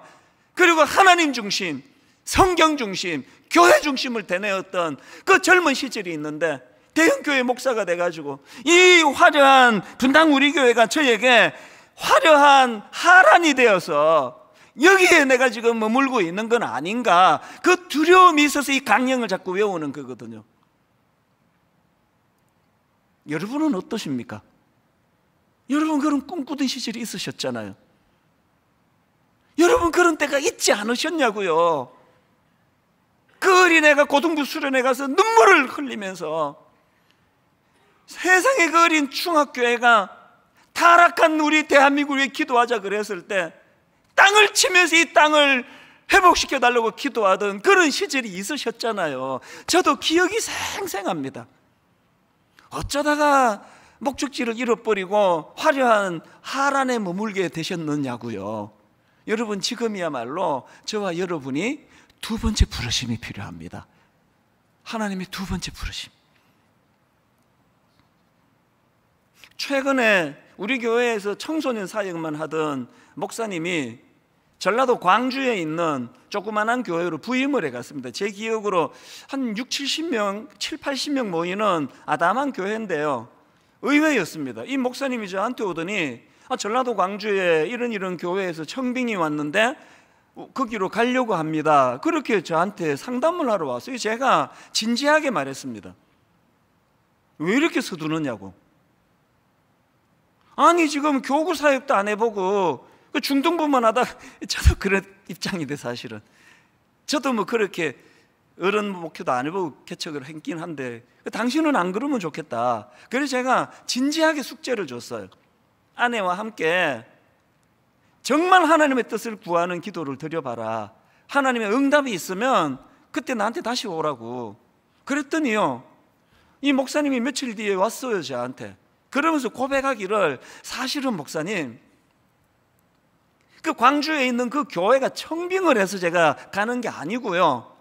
그리고 하나님 중심, 성경 중심, 교회 중심을 대내었던 그 젊은 시절이 있는데, 대형교회 목사가 돼가지고 이 화려한 분당 우리 교회가 저에게 화려한 하란이 되어서 여기에 내가 지금 머물고 있는 건 아닌가, 그 두려움이 있어서 이 강령을 자꾸 외우는 거거든요. 여러분은 어떠십니까? 여러분 그런 꿈꾸던 시절이 있으셨잖아요. 여러분 그런 때가 있지 않으셨냐고요. 그 어린애가 고등부 수련회 가서 눈물을 흘리면서 세상의 그 어린 중학교애가 타락한 우리 대한민국을 위해 기도하자 그랬을 때 땅을 치면서 이 땅을 회복시켜 달라고 기도하던 그런 시절이 있으셨잖아요. 저도 기억이 생생합니다. 어쩌다가 목적지를 잃어버리고 화려한 하란에 머물게 되셨느냐고요. 여러분, 지금이야말로 저와 여러분이 두 번째 부르심이 필요합니다. 하나님의 두 번째 부르심. 최근에 우리 교회에서 청소년 사역만 하던 목사님이 전라도 광주에 있는 조그만한 교회로 부임을 해갔습니다. 제 기억으로 한 6, 70명, 7, 80명 모이는 아담한 교회인데요, 의외였습니다. 이 목사님이 저한테 오더니 전라도 광주에 이런 교회에서 청빙이 왔는데 거기로 가려고 합니다. 그렇게 저한테 상담을 하러 왔어요. 제가 진지하게 말했습니다. 왜 이렇게 서두르냐고. 아니 지금 교구 사역도 안 해보고 중등부만 하다. 저도 그런 입장인데 사실은 저도 뭐 그렇게 어른 목회도 안 해보고 개척을 했긴 한데 당신은 안 그러면 좋겠다. 그래서 제가 진지하게 숙제를 줬어요. 아내와 함께 정말 하나님의 뜻을 구하는 기도를 드려봐라. 하나님의 응답이 있으면 그때 나한테 다시 오라고. 그랬더니요, 이 목사님이 며칠 뒤에 왔어요, 저한테. 그러면서 고백하기를, 사실은 목사님, 그 광주에 있는 그 교회가 청빙을 해서 제가 가는 게 아니고요,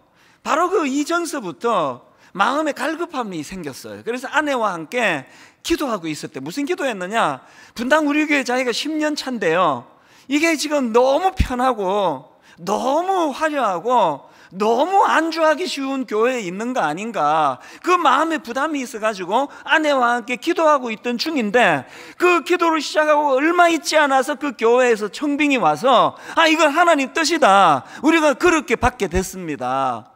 바로 그 이전서부터 마음에 갈급함이 생겼어요. 그래서 아내와 함께 기도하고 있었대. 무슨 기도했느냐? 분당 우리 교회 자기가 10년 차인데요, 이게 지금 너무 편하고 너무 화려하고 너무 안주하기 쉬운 교회에 있는 거 아닌가, 그 마음에 부담이 있어가지고 아내와 함께 기도하고 있던 중인데, 그 기도를 시작하고 얼마 있지 않아서 그 교회에서 청빙이 와서 이건 하나님 뜻이다, 우리가 그렇게 받게 됐습니다.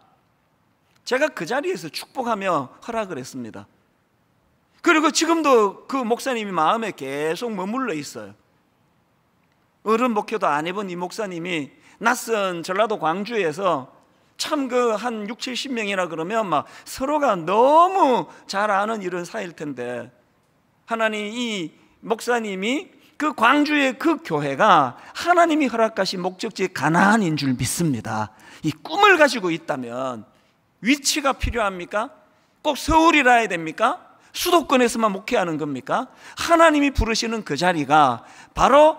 제가 그 자리에서 축복하며 허락을 했습니다. 그리고 지금도 그 목사님이 마음에 계속 머물러 있어요. 어른 목회도 안 해본 이 목사님이 낯선 전라도 광주에서 참 그 한 6, 70명이라 그러면 막 서로가 너무 잘 아는 이런 사이일 텐데, 하나님, 이 목사님이 그 광주의 그 교회가 하나님이 허락하신 목적지 가나안인 줄 믿습니다. 이 꿈을 가지고 있다면 위치가 필요합니까? 꼭 서울이라 해야 됩니까? 수도권에서만 목회하는 겁니까? 하나님이 부르시는 그 자리가 바로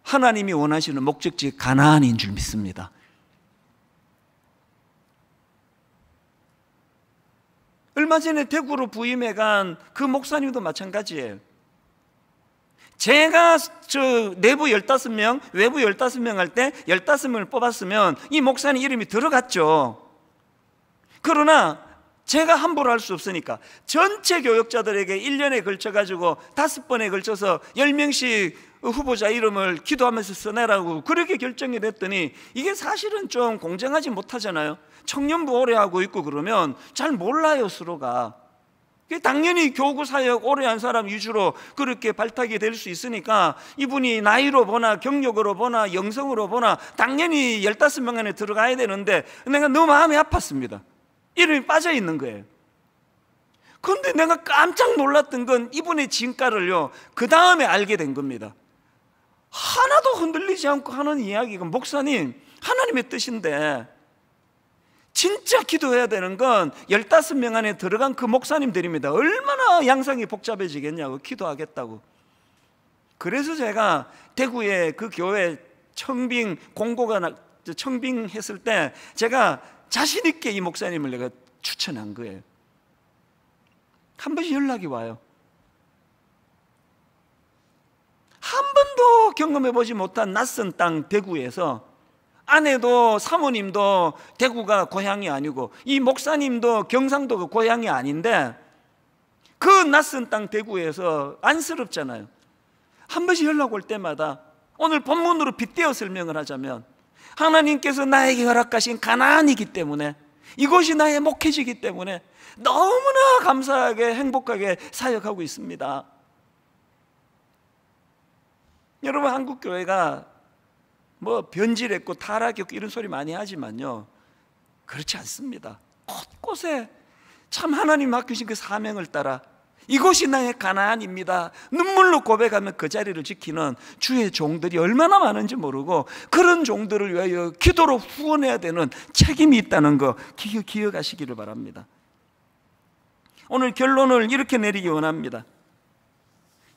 하나님이 원하시는 목적지 가나안인 줄 믿습니다. 얼마 전에 대구로 부임해 간 그 목사님도 마찬가지예요. 제가 내부 15명, 외부 15명 할 때 15명을 뽑았으면 이 목사님 이름이 들어갔죠. 그러나 제가 함부로 할 수 없으니까 전체 교역자들에게 1년에 걸쳐가지고 5번에 걸쳐서 10명씩 후보자 이름을 기도하면서 써내라고 그렇게 결정이 됐더니, 이게 사실은 좀 공정하지 못하잖아요. 청년부 오래 하고 있고 그러면 잘 몰라요, 서로가. 당연히 교구 사역 오래 한 사람 위주로 그렇게 발탁이 될 수 있으니까, 이분이 나이로 보나 경력으로 보나 영성으로 보나 당연히 15명 안에 들어가야 되는데, 내가 너무 마음이 아팠습니다. 이름이 빠져 있는 거예요. 그런데 내가 깜짝 놀랐던 건 이분의 진가를요, 그 다음에 알게 된 겁니다. 하나도 흔들리지 않고 하는 이야기가, 목사님, 하나님의 뜻인데 진짜 기도해야 되는 건 15명 안에 들어간 그 목사님들입니다. 얼마나 양상이 복잡해지겠냐고, 기도하겠다고. 그래서 제가 대구에 그 교회 청빙했을 때 제가 자신 있게 이 목사님을 내가 추천한 거예요. 한 번씩 연락이 와요. 한 번도 경험해보지 못한 낯선 땅 대구에서, 아내도 사모님도 대구가 고향이 아니고 이 목사님도 경상도가 고향이 아닌데, 그 낯선 땅 대구에서 안쓰럽잖아요. 한 번씩 연락 올 때마다, 오늘 본문으로 빗대어 설명을 하자면, 하나님께서 나에게 허락하신 가나안이기 때문에, 이곳이 나의 목회지이기 때문에 너무나 감사하게 행복하게 사역하고 있습니다. 여러분, 한국 교회가 뭐 변질했고 타락했고 이런 소리 많이 하지만요, 그렇지 않습니다. 곳곳에 참 하나님 맡기신 그 사명을 따라 이곳이 나의 가나안입니다, 눈물로 고백하면 그 자리를 지키는 주의 종들이 얼마나 많은지 모르고, 그런 종들을 위하여 기도로 후원해야 되는 책임이 있다는 거 기억하시기를 바랍니다. 오늘 결론을 이렇게 내리기 원합니다.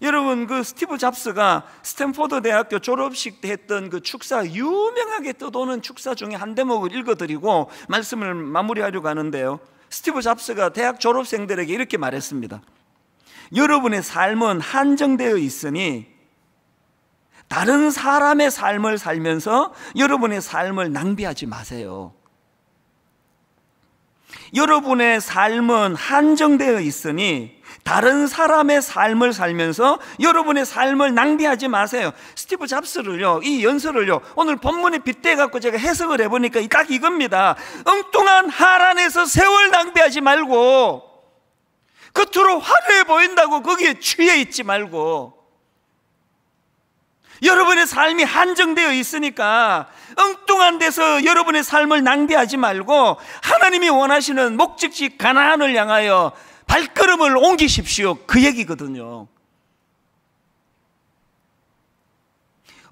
여러분, 그 스티브 잡스가 스탠포드 대학교 졸업식 때 했던 그 축사, 유명하게 떠도는 축사 중에 한 대목을 읽어드리고 말씀을 마무리하려고 하는데요, 스티브 잡스가 대학 졸업생들에게 이렇게 말했습니다. 여러분의 삶은 한정되어 있으니 다른 사람의 삶을 살면서 여러분의 삶을 낭비하지 마세요. 여러분의 삶은 한정되어 있으니 다른 사람의 삶을 살면서 여러분의 삶을 낭비하지 마세요. 스티브 잡스를요, 이 연설을요, 오늘 본문에 빗대 갖고 제가 해석을 해보니까 딱 이겁니다. 엉뚱한 하란에서 세월 낭비하지 말고, 겉으로 화려해 보인다고 거기에 취해 있지 말고, 여러분의 삶이 한정되어 있으니까 엉뚱한 데서 여러분의 삶을 낭비하지 말고 하나님이 원하시는 목적지 가나안을 향하여 발걸음을 옮기십시오, 그 얘기거든요.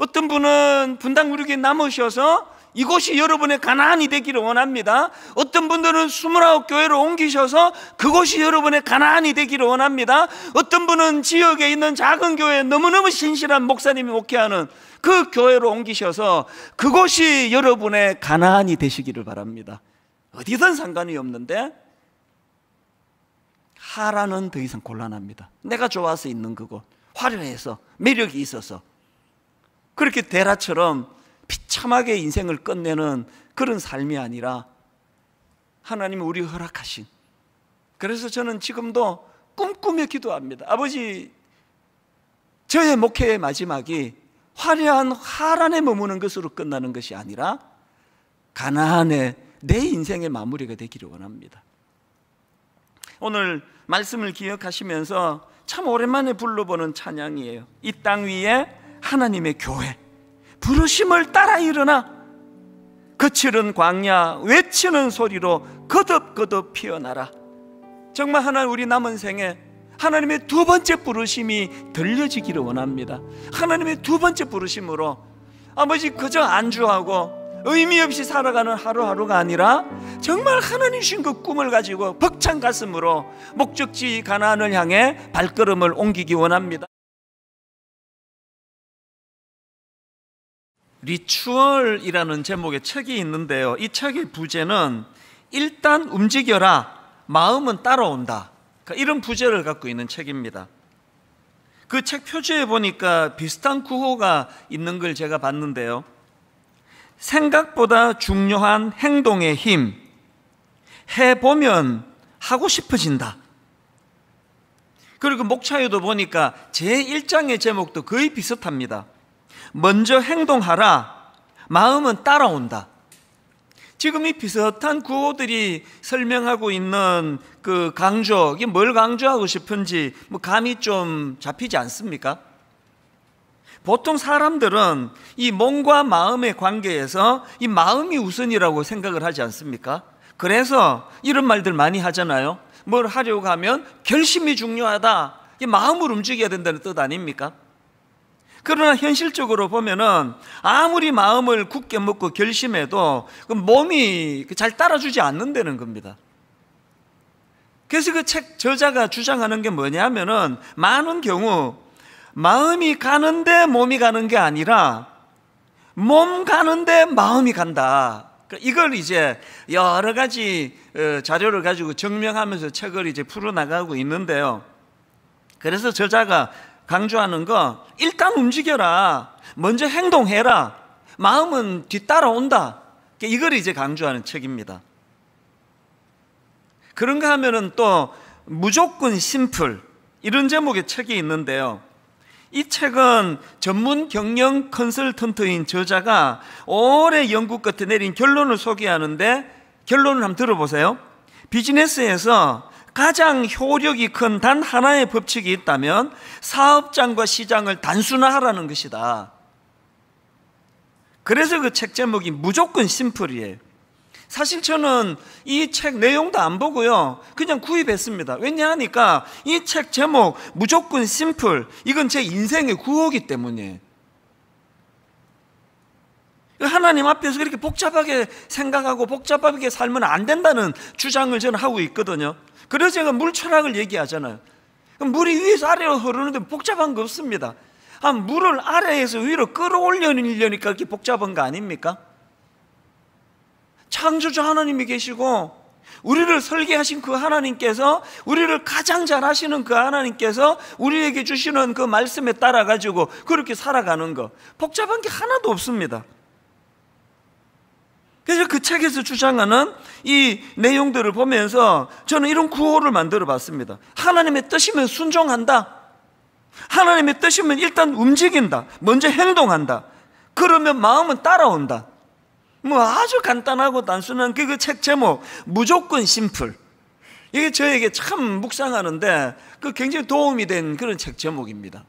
어떤 분은 분당 구륙에 남으셔서 이곳이 여러분의 가나안이 되기를 원합니다. 어떤 분들은 29교회로 옮기셔서 그곳이 여러분의 가나안이 되기를 원합니다. 어떤 분은 지역에 있는 작은 교회에 너무너무 신실한 목사님이 목회하는 그 교회로 옮기셔서 그곳이 여러분의 가나안이 되시기를 바랍니다. 어디든 상관이 없는데 하라는 더 이상 곤란합니다. 내가 좋아서 있는 그곳, 화려해서 매력이 있어서 그렇게 데라처럼 비참하게 인생을 끝내는 그런 삶이 아니라 하나님이 우리 허락하신, 그래서 저는 지금도 꿈꾸며 기도합니다. 아버지, 저의 목회의 마지막이 화려한 하란에 머무는 것으로 끝나는 것이 아니라 가나안의 내 인생의 마무리가 되기를 원합니다. 오늘 말씀을 기억하시면서 참 오랜만에 불러보는 찬양이에요. 이 땅 위에 하나님의 교회, 부르심을 따라 일어나 거칠은 광야 외치는 소리로 거듭거듭 피어나라. 정말 하나님, 우리 남은 생에 하나님의 두 번째 부르심이 들려지기를 원합니다. 하나님의 두 번째 부르심으로 아버지, 그저 안주하고 의미 없이 살아가는 하루하루가 아니라 정말 하나님 주신 그 꿈을 가지고 벅찬 가슴으로 목적지 가나안을 향해 발걸음을 옮기기 원합니다. 리추얼이라는 제목의 책이 있는데요, 이 책의 부제는 일단 움직여라, 마음은 따라온다, 이런 부제를 갖고 있는 책입니다. 그 책 표지에 보니까 비슷한 구호가 있는 걸 제가 봤는데요, 생각보다 중요한 행동의 힘, 해보면 하고 싶어진다. 그리고 목차에도 보니까 제1장의 제목도 거의 비슷합니다. 먼저 행동하라, 마음은 따라온다. 지금 이 비슷한 구호들이 설명하고 있는 그 강조, 이게 뭘 강조하고 싶은지 감이 좀 잡히지 않습니까? 보통 사람들은 이 몸과 마음의 관계에서 이 마음이 우선이라고 생각을 하지 않습니까? 그래서 이런 말들 많이 하잖아요. 뭘 하려고 하면 결심이 중요하다, 이 마음을 움직여야 된다는 뜻 아닙니까? 그러나 현실적으로 보면은 아무리 마음을 굳게 먹고 결심해도 그 몸이 잘 따라주지 않는다는 겁니다. 그래서 그 책 저자가 주장하는 게 뭐냐면은 많은 경우 마음이 가는데 몸이 가는 게 아니라 몸 가는데 마음이 간다. 이걸 이제 여러 가지 자료를 가지고 증명하면서 책을 이제 풀어나가고 있는데요, 그래서 저자가 강조하는 거, 일단 움직여라, 먼저 행동해라, 마음은 뒤따라온다, 이걸 이제 강조하는 책입니다. 그런가 하면은 또 무조건 심플, 이런 제목의 책이 있는데요, 이 책은 전문 경영 컨설턴트인 저자가 오래 연구 끝에 내린 결론을 소개하는데, 결론을 한번 들어보세요. 비즈니스에서 가장 효력이 큰 단 하나의 법칙이 있다면 사업장과 시장을 단순화하라는 것이다. 그래서 그 책 제목이 무조건 심플이에요. 사실 저는 이 책 내용도 안 보고요, 그냥 구입했습니다. 왜냐하니까 이 책 제목 무조건 심플, 이건 제 인생의 구호이기 때문이에요. 하나님 앞에서 그렇게 복잡하게 생각하고 복잡하게 살면 안 된다는 주장을 저는 하고 있거든요. 그래서 제가 물 철학을 얘기하잖아요. 물이 위에서 아래로 흐르는데 복잡한 거 없습니다. 물을 아래에서 위로 끌어올리려니까 이렇게 복잡한 거 아닙니까? 창조주 하나님이 계시고 우리를 설계하신 그 하나님께서, 우리를 가장 잘 아시는 그 하나님께서 우리에게 주시는 그 말씀에 따라 가지고 그렇게 살아가는 거, 복잡한 게 하나도 없습니다. 그래서 그 책에서 주장하는 이 내용들을 보면서 저는 이런 구호를 만들어 봤습니다. 하나님의 뜻이면 순종한다, 하나님의 뜻이면 일단 움직인다, 먼저 행동한다, 그러면 마음은 따라온다. 아주 간단하고 단순한 그 책 제목 무조건 심플, 이게 저에게 참 묵상하는데 굉장히 도움이 된 그런 책 제목입니다.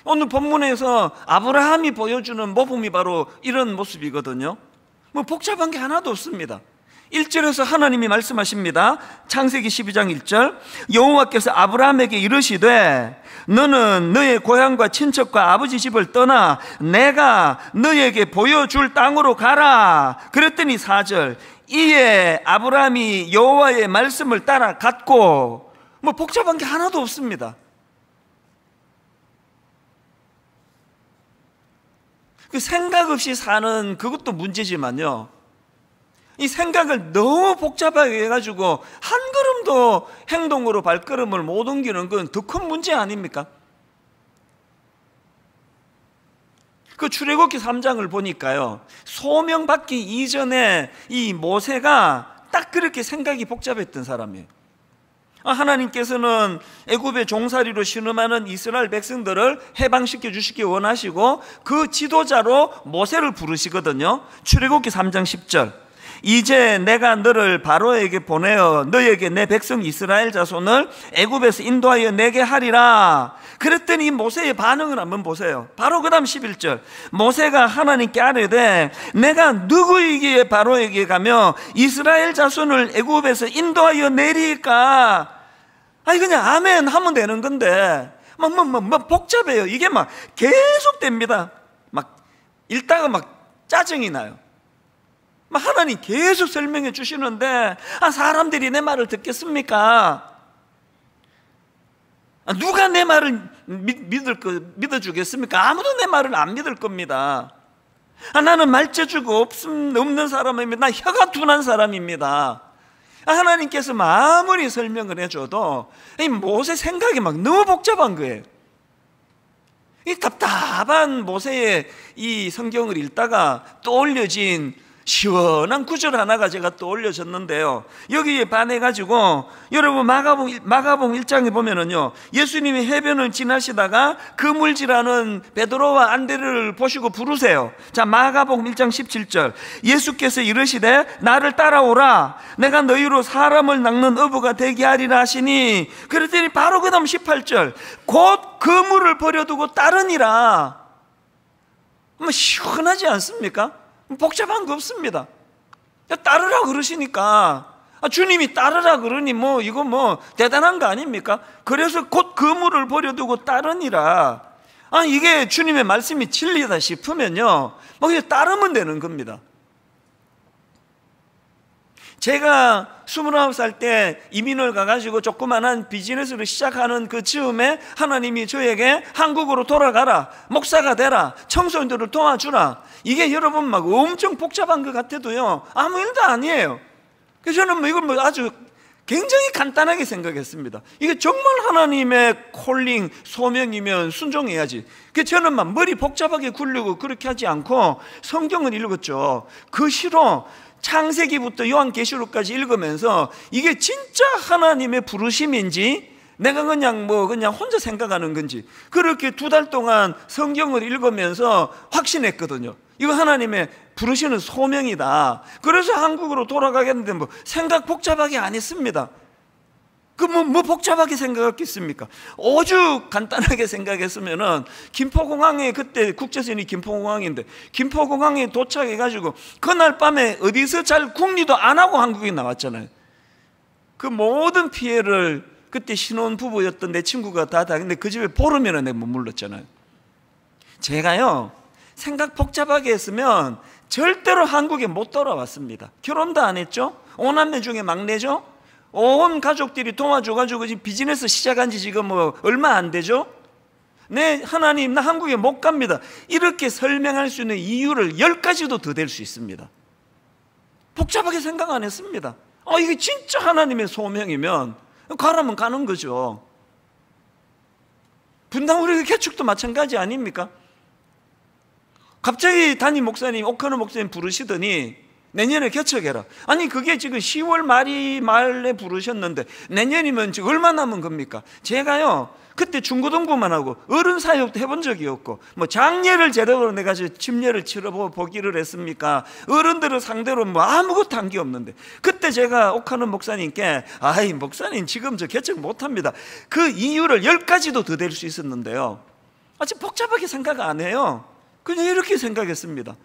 오늘 본문에서 아브라함이 보여주는 모범이 바로 이런 모습이거든요. 복잡한 게 하나도 없습니다. 1절에서 하나님이 말씀하십니다. 창세기 12장 1절, 여호와께서 아브라함에게 이르시되 너는 너의 고향과 친척과 아버지 집을 떠나 내가 너에게 보여줄 땅으로 가라. 그랬더니 4절, 이에 아브라함이 여호와의 말씀을 따라 갔고, 뭐 복잡한 게 하나도 없습니다. 그 생각 없이 사는 그것도 문제지만요, 이 생각을 너무 복잡하게 해가지고 한 걸음도 행동으로 발걸음을 못 옮기는 건 더 큰 문제 아닙니까? 그 출애굽기 3장을 보니까요, 소명받기 이전에 이 모세가 딱 그렇게 생각이 복잡했던 사람이에요. 하나님께서는 애굽의 종살이로 신음하는 이스라엘 백성들을 해방시켜 주시기 원하시고 그 지도자로 모세를 부르시거든요. 출애굽기 3장 10절, 이제 내가 너를 바로에게 보내어 너에게 내 백성 이스라엘 자손을 애굽에서 인도하여 내게 하리라. 그랬더니 모세의 반응을 한번 보세요. 바로 그 다음 11절, 모세가 하나님께 아뢰되 내가 누구이기에 바로에게 가며 이스라엘 자손을 애굽에서 인도하여 내리까? 아니 그냥 아멘 하면 되는 건데 막 복잡해요. 이게 막 계속됩니다. 막 읽다가 막 짜증이 나요. 하나님 계속 설명해 주시는데 사람들이 내 말을 듣겠습니까? 누가 내 말을 믿어주겠습니까? 아무도 내 말을 안 믿을 겁니다. 나는 말재주가 없는 사람입니다. 나 혀가 둔한 사람입니다. 하나님께서 아무리 설명을 해줘도 이 모세 생각이 막 너무 복잡한 거예요. 이 답답한 모세의 이 성경을 읽다가 떠올려진 시원한 구절 하나가 제가 떠올려졌는데요, 여기에 반해가지고 여러분 마가복음 1장에 보면은요, 예수님이 해변을 지나시다가 그물질하는 베드로와 안드레를 보시고 부르세요. 자, 마가복음 1장 17절, 예수께서 이르시되 나를 따라오라. 내가 너희로 사람을 낚는 어부가 되게 하리라 하시니, 그랬더니 바로 그 다음 18절, 곧 그물을 버려두고 따르니라. 시원하지 않습니까? 복잡한 거 없습니다. 따르라 그러시니까, 주님이 따르라 그러니 이거 대단한 거 아닙니까? 그래서 곧 그물을 버려두고 따르니라. 이게 주님의 말씀이 진리다 싶으면요, 그냥 따르면 되는 겁니다. 제가 29살 때 이민을 가가지고 조그만한 비즈니스를 시작하는 그 즈음에 하나님이 저에게 한국으로 돌아가라, 목사가 되라, 청소년들을 도와주라. 이게 여러분 막 엄청 복잡한 것 같아도요, 아무 일도 아니에요. 그래서 저는 이걸 아주 굉장히 간단하게 생각했습니다. 이게 정말 하나님의 콜링, 소명이면 순종해야지. 그래서 저는 막 머리 복잡하게 굴리고 그렇게 하지 않고 성경을 읽었죠. 그 시로 창세기부터 요한계시록까지 읽으면서 이게 진짜 하나님의 부르심인지 내가 그냥 혼자 생각하는 건지 그렇게 2달 동안 성경을 읽으면서 확신했거든요. 이거 하나님의 부르시는 소명이다. 그래서 한국으로 돌아가겠는데 생각 복잡하게 안 했습니다. 복잡하게 생각했겠습니까? 오죽 간단하게 생각했으면은 김포공항에, 그때 국제선이 김포공항인데 김포공항에 도착해가지고 그날 밤에 어디서 잘 궁리도 안 하고 한국에 나왔잖아요. 그 모든 피해를 그때 신혼부부였던 내 친구가 다 근데 그 집에 보름이나 내가 머물렀잖아요. 제가요, 생각 복잡하게 했으면 절대로 한국에 못 돌아왔습니다. 결혼도 안 했죠. 5남매 중에 막내죠. 온 가족들이 도와줘가지고 지금 비즈니스 시작한 지 지금 얼마 안 되죠? 네, 하나님, 나 한국에 못 갑니다. 이렇게 설명할 수 있는 이유를 10가지도 더 될 수 있습니다. 복잡하게 생각 안 했습니다. 이게 진짜 하나님의 소명이면 가라면 가는 거죠. 분당 우리 개축도 마찬가지 아닙니까? 갑자기 담임 목사님, 오카노 목사님 부르시더니 내년에 개척해라. 그게 지금 10월 말에 부르셨는데 내년이면 지금 얼마 남은 겁니까? 제가요, 그때 중고등부만 하고 어른 사역도 해본 적이 없고 장례를 제대로 내가 침례를 치러보기를 했습니까? 어른들을 상대로 아무것도 한 게 없는데 그때 제가 오카노 목사님께 목사님 지금 저 개척 못합니다. 그 이유를 10가지도 더 될 수 있었는데요, 아주 복잡하게 생각 안 해요. 그냥 이렇게 생각했습니다.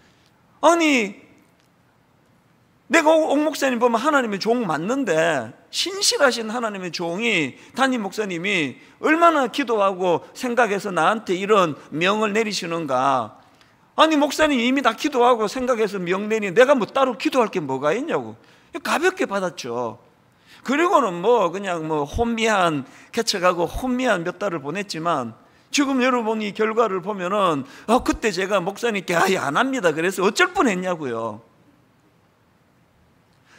내가 옥 목사님 보면 하나님의 종 맞는데, 신실하신 하나님의 종이, 담임 목사님이 얼마나 기도하고 생각해서 나한테 이런 명을 내리시는가. 아니 목사님 이미 다 기도하고 생각해서 명 내니 내가 뭐 따로 기도할 게 뭐가 있냐고 가볍게 받았죠. 그리고는 뭐 그냥 뭐 혼미한 개척하고 혼미한 몇 달을 보냈지만, 지금 여러분이 결과를 보면은 그때 제가 목사님께 아예 안 합니다 그래서 어쩔 뻔했냐고요.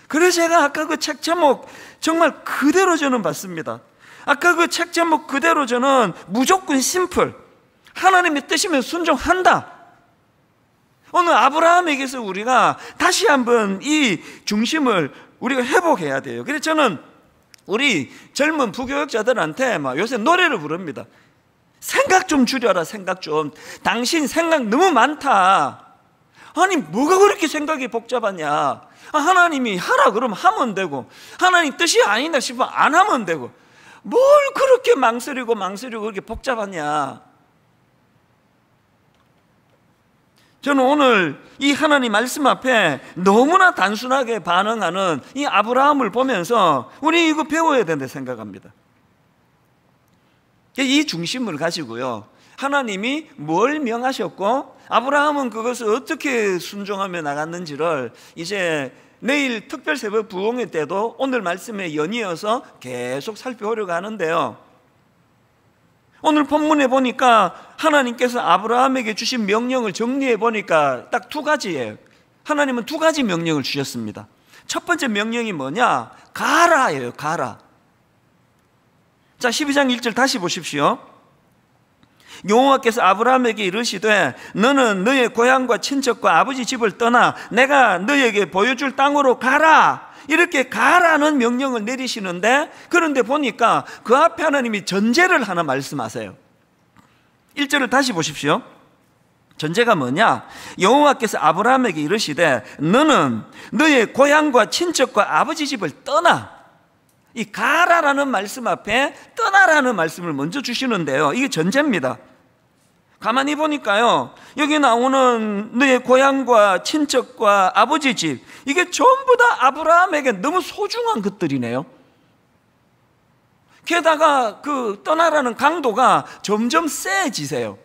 그래서 제가 아까 그 책 제목 정말 그대로 저는 봤습니다. 아까 그 책 제목 그대로 저는 무조건 심플, 하나님의 뜻이면 순종한다. 오늘 아브라함에게서 우리가 다시 한번 이 중심을 우리가 회복해야 돼요. 그래서 저는 우리 젊은 부교육자들한테 막 요새 노래를 부릅니다. 생각 좀 줄여라, 생각 좀. 당신 생각 너무 많다. 아니 뭐가 그렇게 생각이 복잡하냐. 하나님이 하라 그러면 하면 되고, 하나님 뜻이 아니다 싶으면 안 하면 되고, 뭘 그렇게 망설이고 그렇게 복잡하냐. 저는 오늘 이 하나님 말씀 앞에 너무나 단순하게 반응하는 이 아브라함을 보면서 우리 이거 배워야 된다 생각합니다. 이 중심을 가지고요, 하나님이 뭘 명하셨고 아브라함은 그것을 어떻게 순종하며 나갔는지를 이제 내일 특별 새벽 부흥회 때도 오늘 말씀에 연이어서 계속 살펴보려고 하는데요, 오늘 본문에 보니까 하나님께서 아브라함에게 주신 명령을 정리해 보니까 딱 두 가지예요. 하나님은 두 가지 명령을 주셨습니다. 첫 번째 명령이 뭐냐? 가라예요. 가라. 자, 12장 1절 다시 보십시오. 여호와께서 아브라함에게 이르시되 너는 너의 고향과 친척과 아버지 집을 떠나 내가 너에게 보여줄 땅으로 가라. 이렇게 가라는 명령을 내리시는데, 그런데 보니까 그 앞에 하나님이 전제를 하나 말씀하세요. 1절을 다시 보십시오. 전제가 뭐냐? 여호와께서 아브라함에게 이르시되 너는 너의 고향과 친척과 아버지 집을 떠나. 이 가라라는 말씀 앞에 떠나라는 말씀을 먼저 주시는데요, 이게 전제입니다. 가만히 보니까요, 여기 나오는 너의 고향과 친척과 아버지 집, 이게 전부 다 아브라함에게 너무 소중한 것들이네요. 게다가 그 떠나라는 강도가 점점 세지세요.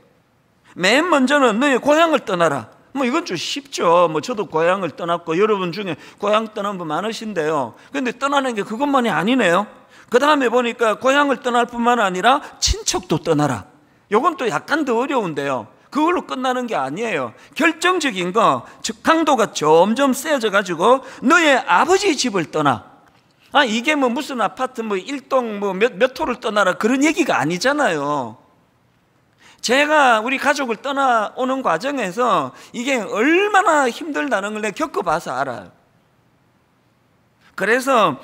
맨 먼저는 너의 고향을 떠나라. 뭐 이건 좀 쉽죠. 뭐 저도 고향을 떠났고 여러분 중에 고향 떠난 분 많으신데요, 근데 떠나는 게 그것만이 아니네요. 그 다음에 보니까 고향을 떠날 뿐만 아니라 친척도 떠나라. 요건 또 약간 더 어려운데요, 그걸로 끝나는 게 아니에요. 결정적인 거, 즉 강도가 점점 세져 가지고 너의 아버지 집을 떠나. 이게 뭐 무슨 아파트 뭐 1동 뭐 몇 호를 떠나라 그런 얘기가 아니잖아요. 제가 우리 가족을 떠나오는 과정에서 이게 얼마나 힘들다는 걸 내가 겪어봐서 알아요. 그래서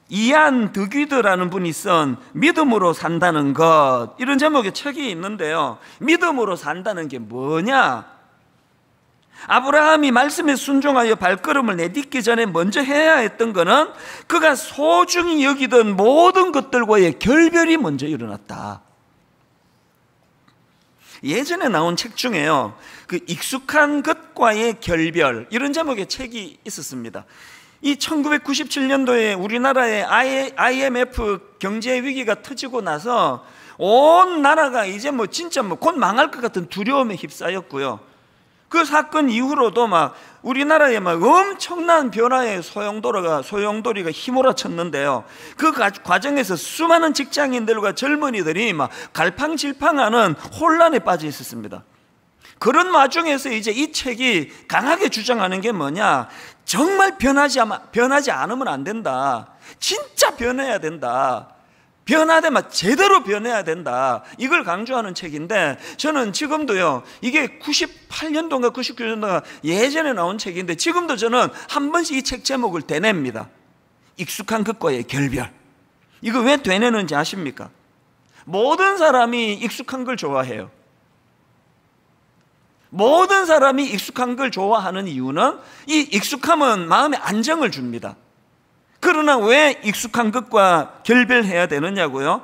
이안 득위드라는 분이 쓴 믿음으로 산다는 것, 이런 제목의 책이 있는데요, 믿음으로 산다는 게 뭐냐? 아브라함이 말씀에 순종하여 발걸음을 내딛기 전에 먼저 해야 했던 것은 그가 소중히 여기던 모든 것들과의 결별이 먼저 일어났다. 예전에 나온 책 중에요, 그 익숙한 것과의 결별, 이런 제목의 책이 있었습니다. 이 1997년도에 우리나라의 IMF 경제 위기가 터지고 나서 온 나라가 이제 뭐 진짜 뭐 곧 망할 것 같은 두려움에 휩싸였고요. 그 사건 이후로도 막 우리나라에 막 엄청난 변화의 소용돌이가 휘몰아쳤는데요, 그 과정에서 수많은 직장인들과 젊은이들이 막 갈팡질팡하는 혼란에 빠져 있었습니다. 그런 와중에서 이제 이 책이 강하게 주장하는 게 뭐냐? 정말 변하지 않으면 안 된다. 진짜 변해야 된다. 변화되면 제대로 변해야 된다. 이걸 강조하는 책인데, 저는 지금도요, 이게 98년도인가 99년도인가 예전에 나온 책인데 지금도 저는 한 번씩 이 책 제목을 되냅니다. 익숙한 것과의 결별. 이거 왜 되내는지 아십니까? 모든 사람이 익숙한 걸 좋아해요. 모든 사람이 익숙한 걸 좋아하는 이유는 이 익숙함은 마음에 안정을 줍니다. 그러나 왜 익숙한 것과 결별해야 되느냐고요?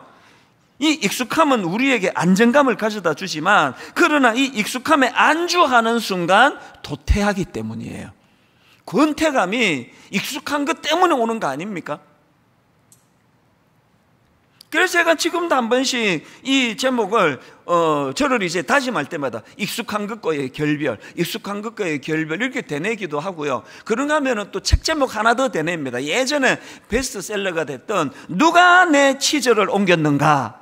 이 익숙함은 우리에게 안정감을 가져다 주지만, 그러나 이 익숙함에 안주하는 순간 도태하기 때문이에요. 권태감이 익숙한 것 때문에 오는 거 아닙니까? 그래서 제가 지금도 한 번씩 이 제목을 저를 이제 다짐할 때마다 익숙한 것과의 결별, 익숙한 것과의 결별 이렇게 되뇌기도 하고요. 그런가 하면은 또 책 제목 하나 더 되뇌입니다. 예전에 베스트셀러가 됐던 누가 내 치즈를 옮겼는가?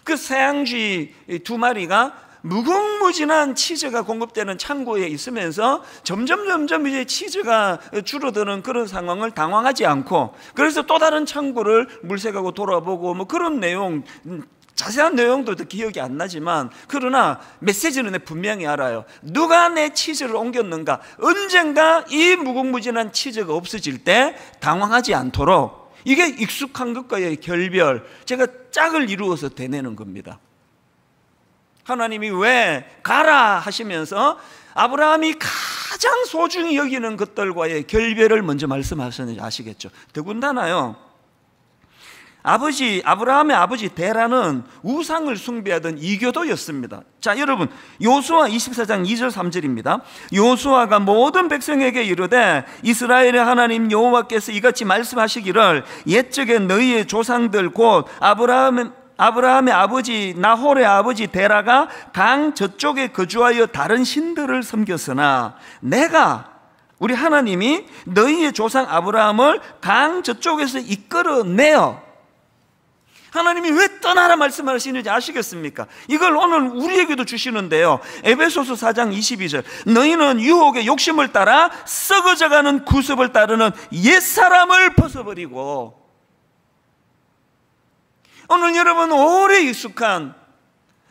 그 서양쥐 두 마리가 무궁무진한 치즈가 공급되는 창고에 있으면서 점점 이제 치즈가 줄어드는 그런 상황을 당황하지 않고, 그래서 또 다른 창고를 물색하고 돌아보고 뭐 그런 내용, 자세한 내용도 기억이 안 나지만, 그러나 메시지는 분명히 알아요. 누가 내 치즈를 옮겼는가? 언젠가 이 무궁무진한 치즈가 없어질 때 당황하지 않도록, 이게 익숙한 것과의 결별, 제가 짝을 이루어서 되뇌는 겁니다. 하나님이 왜 가라 하시면서 아브라함이 가장 소중히 여기는 것들과의 결별을 먼저 말씀하셨는지 아시겠죠? 더군다나요, 아브라함의 아버지 데라는 우상을 숭배하던 이교도였습니다. 자, 여러분, 요수아 24장 2절 3절입니다. 요수아가 모든 백성에게 이르되 이스라엘의 하나님 여호와께서 이같이 말씀하시기를 옛적에 너희의 조상들 곧 아브라함의 아버지 나홀의 아버지 데라가 강 저쪽에 거주하여 다른 신들을 섬겼으나 내가, 우리 하나님이 너희의 조상 아브라함을 강 저쪽에서 이끌어내어, 하나님이 왜 떠나라 말씀하시는지 아시겠습니까? 이걸 오늘 우리에게도 주시는데요, 에베소서 4장 22절 너희는 유혹의 욕심을 따라 썩어져가는 구습을 따르는 옛사람을 벗어버리고. 오늘 여러분, 오래 익숙한,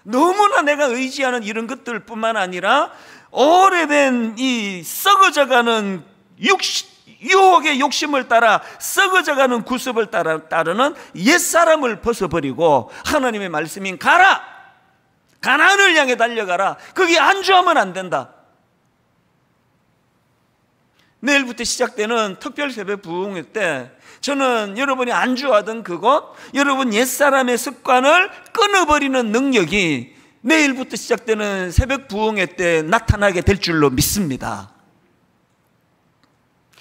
너무나 내가 의지하는 이런 것들 뿐만 아니라 오래된 이 썩어져가는 유혹의 욕심을 따라 썩어져가는 구습을 따르는 옛사람을 벗어버리고 하나님의 말씀인 가라! 가나안을 향해 달려가라! 거기 안주하면 안 된다. 내일부터 시작되는 특별 새벽 부흥회 때 저는 여러분이 안주하던 그곳, 여러분 옛사람의 습관을 끊어버리는 능력이 내일부터 시작되는 새벽 부흥회 때 나타나게 될 줄로 믿습니다.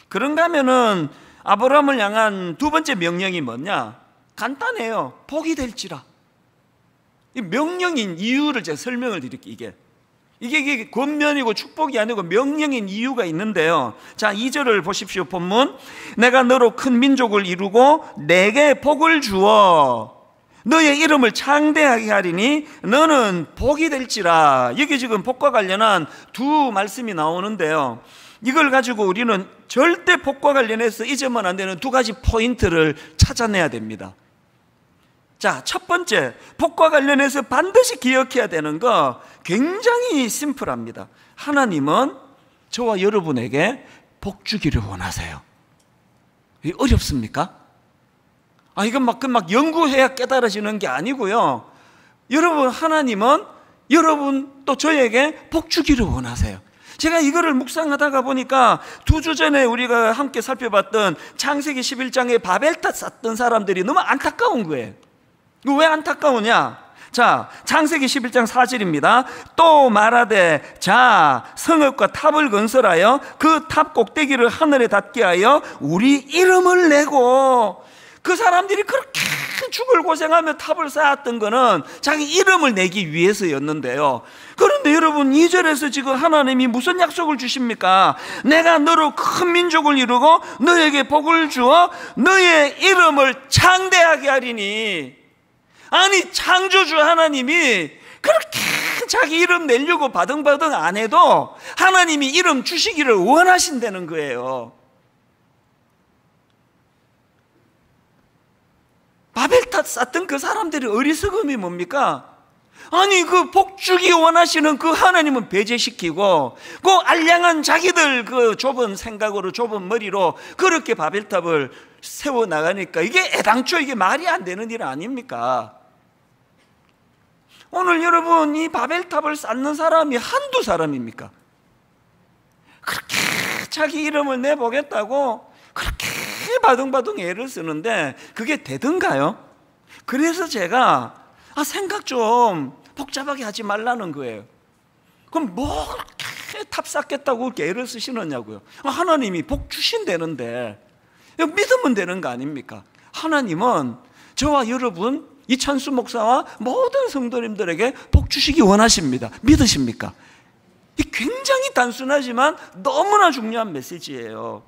그런가 하면은 아브라함을 향한 두 번째 명령이 뭐냐? 간단해요. 복이 될지라. 이 명령인 이유를 제가 설명을 드릴게요. 이게 권면이고 축복이 아니고 명령인 이유가 있는데요. 자, 2절을 보십시오. 본문. 내가 너로 큰 민족을 이루고 내게 복을 주어 너의 이름을 창대하게 하리니 너는 복이 될지라. 여기 지금 복과 관련한 두 말씀이 나오는데요, 이걸 가지고 우리는 절대 복과 관련해서 잊으면 안 되는 두 가지 포인트를 찾아내야 됩니다. 자, 첫 번째, 복과 관련해서 반드시 기억해야 되는 거 굉장히 심플합니다. 하나님은 저와 여러분에게 복 주기를 원하세요. 이게 어렵습니까? 이건 막 연구해야 깨달아지는 게 아니고요, 여러분, 하나님은 여러분 또 저에게 복 주기를 원하세요. 제가 이거를 묵상하다가 보니까 2주 전에 우리가 함께 살펴봤던 창세기 11장에 바벨탑 쌓던 사람들이 너무 안타까운 거예요. 왜 안타까우냐? 자, 창세기 11장 4절입니다. 또 말하되 자, 성읍과 탑을 건설하여 그 탑 꼭대기를 하늘에 닿게 하여 우리 이름을 내고. 그 사람들이 그렇게 죽을 고생하며 탑을 쌓았던 거는 자기 이름을 내기 위해서였는데요. 그런데 여러분, 2절에서 지금 하나님이 무슨 약속을 주십니까? 내가 너로 큰 민족을 이루고 너에게 복을 주어 너의 이름을 창대하게 하리니. 아니, 창조주 하나님이 그렇게 자기 이름 내려고 바등바등 안 해도 하나님이 이름 주시기를 원하신다는 거예요. 바벨탑 쌓던 그 사람들의 어리석음이 뭡니까? 아니, 그 복주기 원하시는 그 하나님은 배제시키고 그 알량한 자기들 그 좁은 생각으로, 좁은 머리로 그렇게 바벨탑을 세워나가니까 이게 애당초 이게 말이 안 되는 일 아닙니까? 오늘 여러분, 이 바벨탑을 쌓는 사람이 한두 사람입니까? 그렇게 자기 이름을 내보겠다고 그렇게 바둥바둥 애를 쓰는데 그게 되던가요? 그래서 제가 생각 좀 복잡하게 하지 말라는 거예요. 그럼 뭐 그렇게 탑 쌓겠다고 그렇게 애를 쓰시느냐고요. 하나님이 복 주신다는데 믿으면 되는 거 아닙니까? 하나님은 저와 여러분 이찬수 목사와 모든 성도님들에게 복 주시기 원하십니다. 믿으십니까? 이 굉장히 단순하지만 너무나 중요한 메시지예요.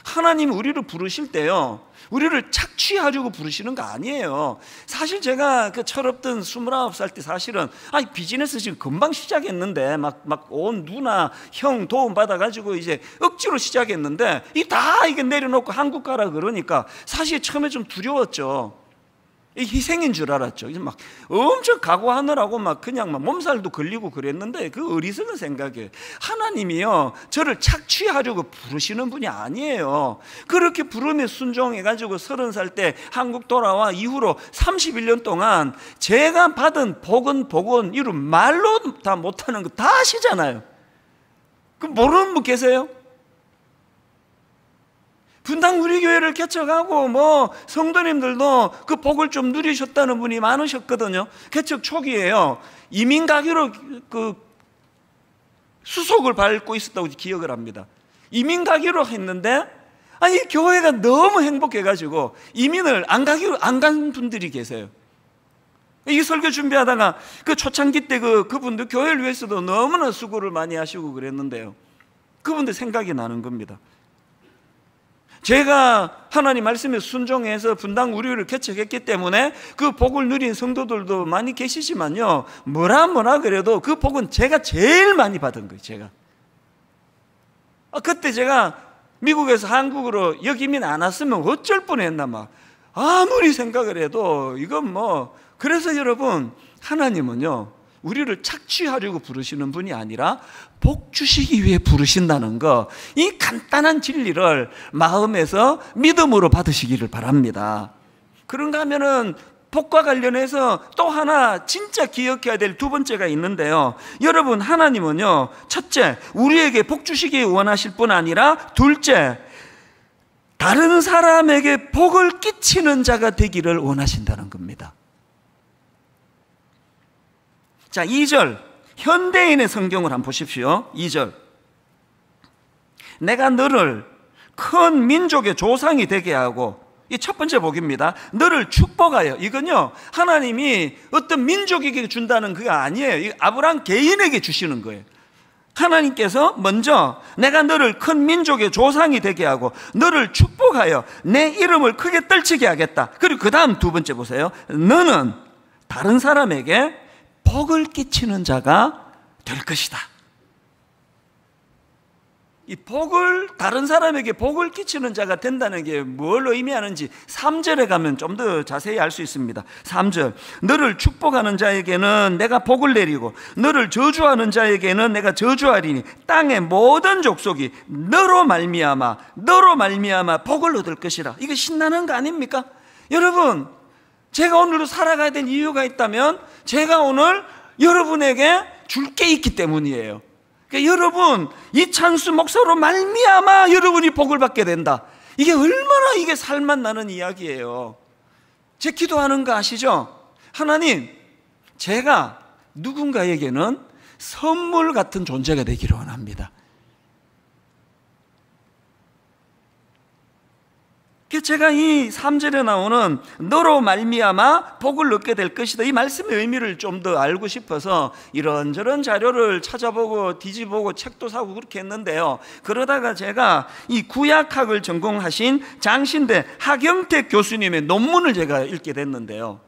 하나님 우리를 부르실 때요, 우리를 착취하려고 부르시는 거 아니에요. 사실 제가 그 철없던 29살 때 사실은 비즈니스 지금 금방 시작했는데 막 온 누나 형 도움 받아가지고 이제 억지로 시작했는데 이게 내려놓고 한국 가라 그러니까 사실 처음에 좀 두려웠죠. 희생인 줄 알았죠. 막 엄청 각오하느라고 그냥 몸살도 걸리고 그랬는데 그 어리석은 생각이에요. 하나님이요, 저를 착취하려고 부르시는 분이 아니에요. 그렇게 부름에 순종해가지고 30살 때 한국 돌아와 이후로 31년 동안 제가 받은 복은 이런 말로 다 못하는 거 다 아시잖아요. 그 모르는 분 계세요? 분당 우리 교회를 개척하고 성도님들도 그 복을 좀 누리셨다는 분이 많으셨거든요. 개척 초기에요, 이민 가기로 그 수속을 밟고 있었다고 기억을 합니다. 이민 가기로 했는데 이 교회가 너무 행복해가지고 이민을 안 간 분들이 계세요. 이 설교 준비하다가 그 초창기 때 그분들 교회를 위해서도 너무나 수고를 많이 하시고 그랬는데요, 그분들 생각이 나는 겁니다. 제가 하나님 말씀에 순종해서 분당 우리를 개척했기 때문에 그 복을 누린 성도들도 많이 계시지만요, 뭐라 그래도 그 복은 제가 제일 많이 받은 거예요. 제가 그때 제가 미국에서 한국으로 여기민 안 왔으면 어쩔 뻔했나 아무리 생각을 해도 이건 그래서 여러분, 하나님은요 우리를 착취하려고 부르시는 분이 아니라 복 주시기 위해 부르신다는 거, 이 간단한 진리를 마음에서 믿음으로 받으시기를 바랍니다. 그런가 하면은 복과 관련해서 또 하나 진짜 기억해야 될 두 번째가 있는데요, 여러분, 하나님은요, 첫째, 우리에게 복 주시기 원하실 뿐 아니라 둘째, 다른 사람에게 복을 끼치는 자가 되기를 원하신다는 겁니다. 자, 2절 현대인의 성경을 한번 보십시오. 2절, 내가 너를 큰 민족의 조상이 되게 하고, 이 첫 번째 복입니다. 너를 축복하여. 이건요, 하나님이 어떤 민족에게 준다는 그게 아니에요. 아브라함 개인에게 주시는 거예요. 하나님께서 먼저 내가 너를 큰 민족의 조상이 되게 하고 너를 축복하여 내 이름을 크게 떨치게 하겠다. 그리고 그 다음 두 번째 보세요. 너는 다른 사람에게 복을 끼치는 자가 될 것이다. 이 다른 사람에게 복을 끼치는 자가 된다는 게 뭘 의미하는지 3절에 가면 좀 더 자세히 알 수 있습니다. 3절, 너를 축복하는 자에게는 내가 복을 내리고 너를 저주하는 자에게는 내가 저주하리니 땅의 모든 족속이 너로 말미암아 복을 얻을 것이라. 이거 신나는 거 아닙니까? 여러분, 제가 오늘도 살아가야 될 이유가 있다면 제가 오늘 여러분에게 줄 게 있기 때문이에요. 그러니까 여러분, 이찬수 목사로 말미암아 여러분이 복을 받게 된다. 이게 얼마나 이게 살맛 나는 이야기예요. 제 기도하는 거 아시죠? 하나님, 제가 누군가에게는 선물 같은 존재가 되기를 원합니다. 제가 이 3절에 나오는 너로 말미암아 복을 얻게 될 것이다, 이 말씀의 의미를 좀 더 알고 싶어서 이런저런 자료를 찾아보고 뒤집어보고 책도 사고 그렇게 했는데요, 그러다가 제가 이 구약학을 전공하신 장신대 하경택 교수님의 논문을 제가 읽게 됐는데요,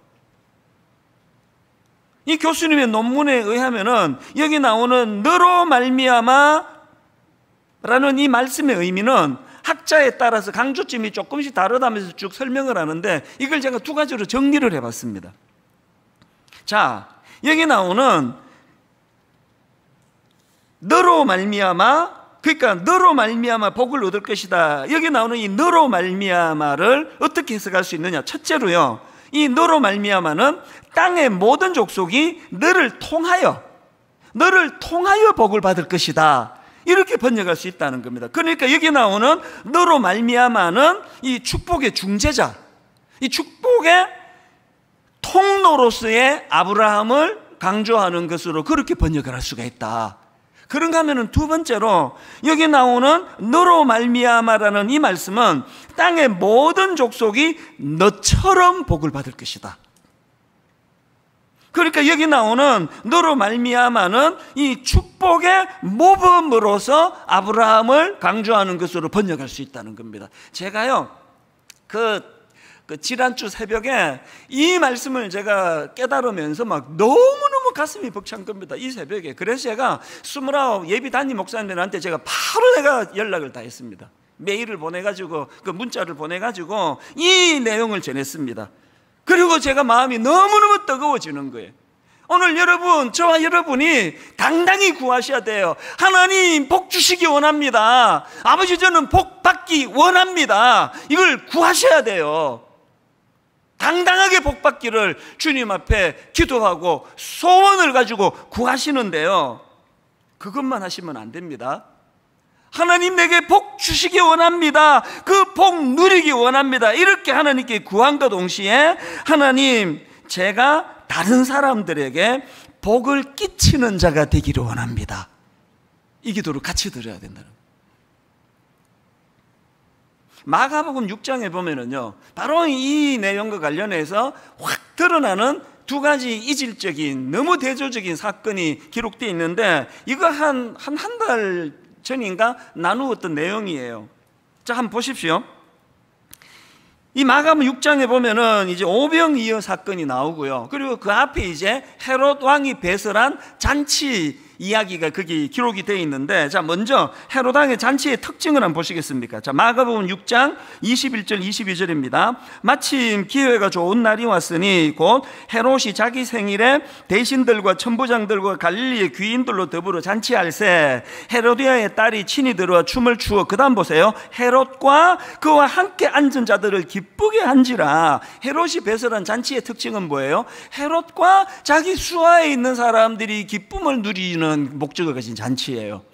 이 교수님의 논문에 의하면은 여기 나오는 너로 말미암아 라는 이 말씀의 의미는 학자에 따라서 강조점이 조금씩 다르다면서 쭉 설명을 하는데, 이걸 제가 두 가지로 정리를 해봤습니다. 자, 여기 나오는 너로 말미암아, 그러니까 너로 말미암아 복을 얻을 것이다, 여기 나오는 이 너로 말미암아를 어떻게 해석할 수 있느냐. 첫째로요, 이 너로 말미암아는 땅의 모든 족속이 너를 통하여 복을 받을 것이다, 이렇게 번역할 수 있다는 겁니다. 그러니까 여기 나오는 너로 말미암아는 이 축복의 중재자, 이 축복의 통로로서의 아브라함을 강조하는 것으로 그렇게 번역을 할 수가 있다. 그런가 하면은 두 번째로 여기 나오는 너로 말미암아라는 이 말씀은 땅의 모든 족속이 너처럼 복을 받을 것이다. 그러니까 여기 나오는 너로 말미암아는 이 축복의 모범으로서 아브라함을 강조하는 것으로 번역할 수 있다는 겁니다. 제가요 그 지난주 새벽에 이 말씀을 제가 깨달으면서 막 너무너무 가슴이 벅찬 겁니다. 이 새벽에. 그래서 제가 29 예비 담임 목사님들한테 제가 바로 내가 연락을 다 했습니다. 메일을 보내가지고 그 문자를 보내가지고 이 내용을 전했습니다. 그리고 제가 마음이 너무너무 뜨거워지는 거예요. 오늘 여러분, 저와 여러분이 당당히 구하셔야 돼요. 하나님 복 주시기 원합니다. 아버지 저는 복 받기 원합니다. 이걸 구하셔야 돼요. 당당하게 복 받기를 주님 앞에 기도하고 소원을 가지고 구하시는데요, 그것만 하시면 안 됩니다. 하나님 내게 복 주시기 원합니다. 그 복 누리기 원합니다. 이렇게 하나님께 구함과 동시에 하나님 제가 다른 사람들에게 복을 끼치는 자가 되기를 원합니다. 이 기도를 같이 드려야 된다는 거예요. 마가복음 6장에 보면은요, 바로 이 내용과 관련해서 확 드러나는 두 가지 이질적인 너무 대조적인 사건이 기록되어 있는데, 이거 한 달 전인가 나누었던 내용이에요. 자, 한번 보십시오. 이 마가복음 6장에 보면은 이제 오병이어 사건이 나오고요. 그리고 그 앞에 이제 헤롯 왕이 배설한 잔치 이야기가 거기 기록이 되어 있는데, 자, 먼저 헤롯 왕의 잔치의 특징을 한번 보시겠습니까? 자, 마가복음 6장 21절 22절입니다. 마침 기회가 좋은 날이 왔으니 곧 헤롯이 자기 생일에 대신들과 천부장들과 갈릴리의 귀인들로 더불어 잔치할세 헤로디아의 딸이 친히 들어와 춤을 추어, 그 다음 보세요. 헤롯과 그와 함께 앉은 자들을 기쁘게 한지라. 헤롯이 배설한 잔치의 특징은 뭐예요? 헤롯과 자기 수하에 있는 사람들이 기쁨을 누리는 목적을 가진 잔치예요.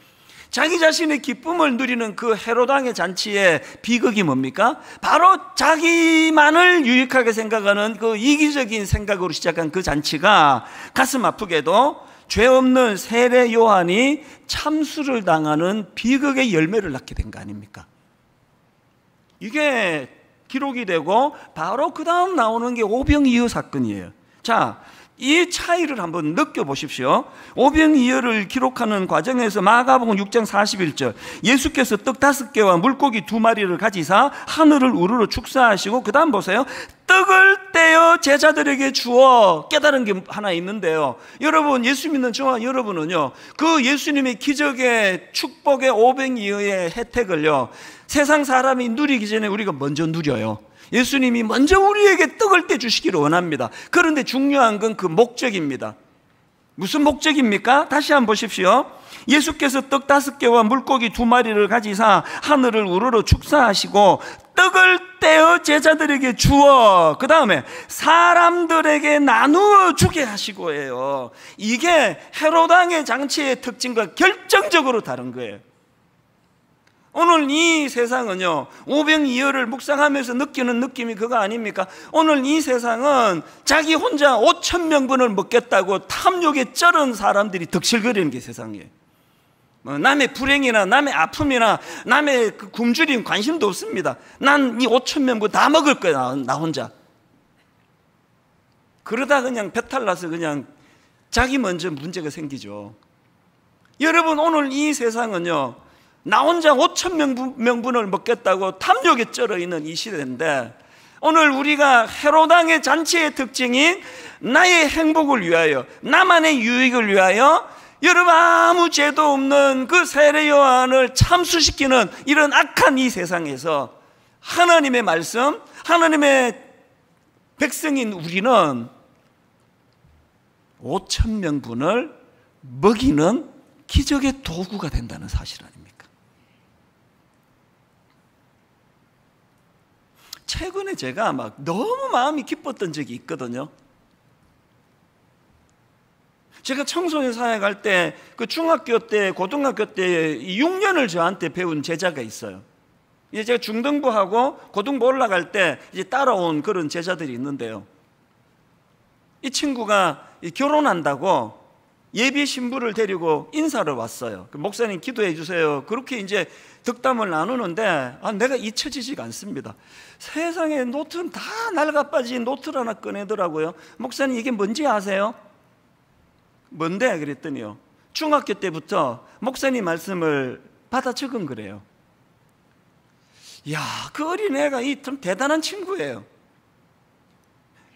자기 자신의 기쁨을 누리는 그 헤롯 왕의 잔치의 비극이 뭡니까? 바로 자기만을 유익하게 생각하는 그 이기적인 생각으로 시작한 그 잔치가 가슴 아프게도 죄 없는 세례 요한이 참수를 당하는 비극의 열매를 낳게 된 거 아닙니까? 이게 기록이 되고 바로 그 다음 나오는 게 오병이어 사건이에요. 자, 이 차이를 한번 느껴보십시오. 오병이어를 기록하는 과정에서 마가복음 6장 41절, 예수께서 떡 5개와 물고기 2마리를 가지사 하늘을 우러러 축사하시고, 그 다음 보세요. 떡을 떼어 제자들에게 주어. 깨달은 게 하나 있는데요, 여러분, 예수 믿는 저와 여러분은요, 그 예수님의 기적의 축복의 오병이어의 혜택을요, 세상 사람이 누리기 전에 우리가 먼저 누려요. 예수님이 먼저 우리에게 떡을 떼주시기를 원합니다. 그런데 중요한 건 그 목적입니다. 무슨 목적입니까? 다시 한번 보십시오. 예수께서 떡 5개와 물고기 2마리를 가지사 하늘을 우러러 축사하시고 떡을 떼어 제자들에게 주어, 그 다음에 사람들에게 나누어 주게 하시고예요. 이게 헤롯 왕의 잔치의 특징과 결정적으로 다른 거예요. 오늘 이 세상은요, 오병이어를 묵상하면서 느끼는 느낌이 그거 아닙니까? 오늘 이 세상은 자기 혼자 5,000명분을 먹겠다고 탐욕에 쩔은 사람들이 덕실거리는 게 세상이에요. 남의 불행이나 남의 아픔이나 남의 그 굶주림 관심도 없습니다. 난 이 5,000명분 다 먹을 거야, 나 혼자. 그러다 그냥 배탈 나서 그냥 자기 먼저 문제가 생기죠. 여러분, 오늘 이 세상은요, 나 혼자 5,000명분을 먹겠다고 탐욕에 쩔어 있는 이 시대인데, 오늘 우리가 헤롯 왕의 잔치의 특징인 나의 행복을 위하여, 나만의 유익을 위하여, 여러분 아무 죄도 없는 그 세례 요한을 참수시키는 이런 악한 이 세상에서 하나님의 말씀, 하나님의 백성인 우리는 5,000명분을 먹이는 기적의 도구가 된다는 사실 아닙니까? 최근에 제가 막 너무 마음이 기뻤던 적이 있거든요. 제가 청소년 사역할 때, 그 중학교 때, 고등학교 때 6년을 저한테 배운 제자가 있어요. 이제 제가 중등부하고 고등부 올라갈 때 이제 따라온 그런 제자들이 있는데요, 이 친구가 결혼한다고 예비 신부를 데리고 인사를 왔어요. 목사님 기도해 주세요. 그렇게 이제 덕담을 나누는데 내가 잊혀지지가 않습니다. 세상에 노트는 다 낡아빠진 노트를 하나 꺼내더라고요. 목사님 이게 뭔지 아세요? 뭔데? 그랬더니요, 중학교 때부터 목사님 말씀을 받아 적은 거래요. 이야, 그 어린애가 참 대단한 친구예요.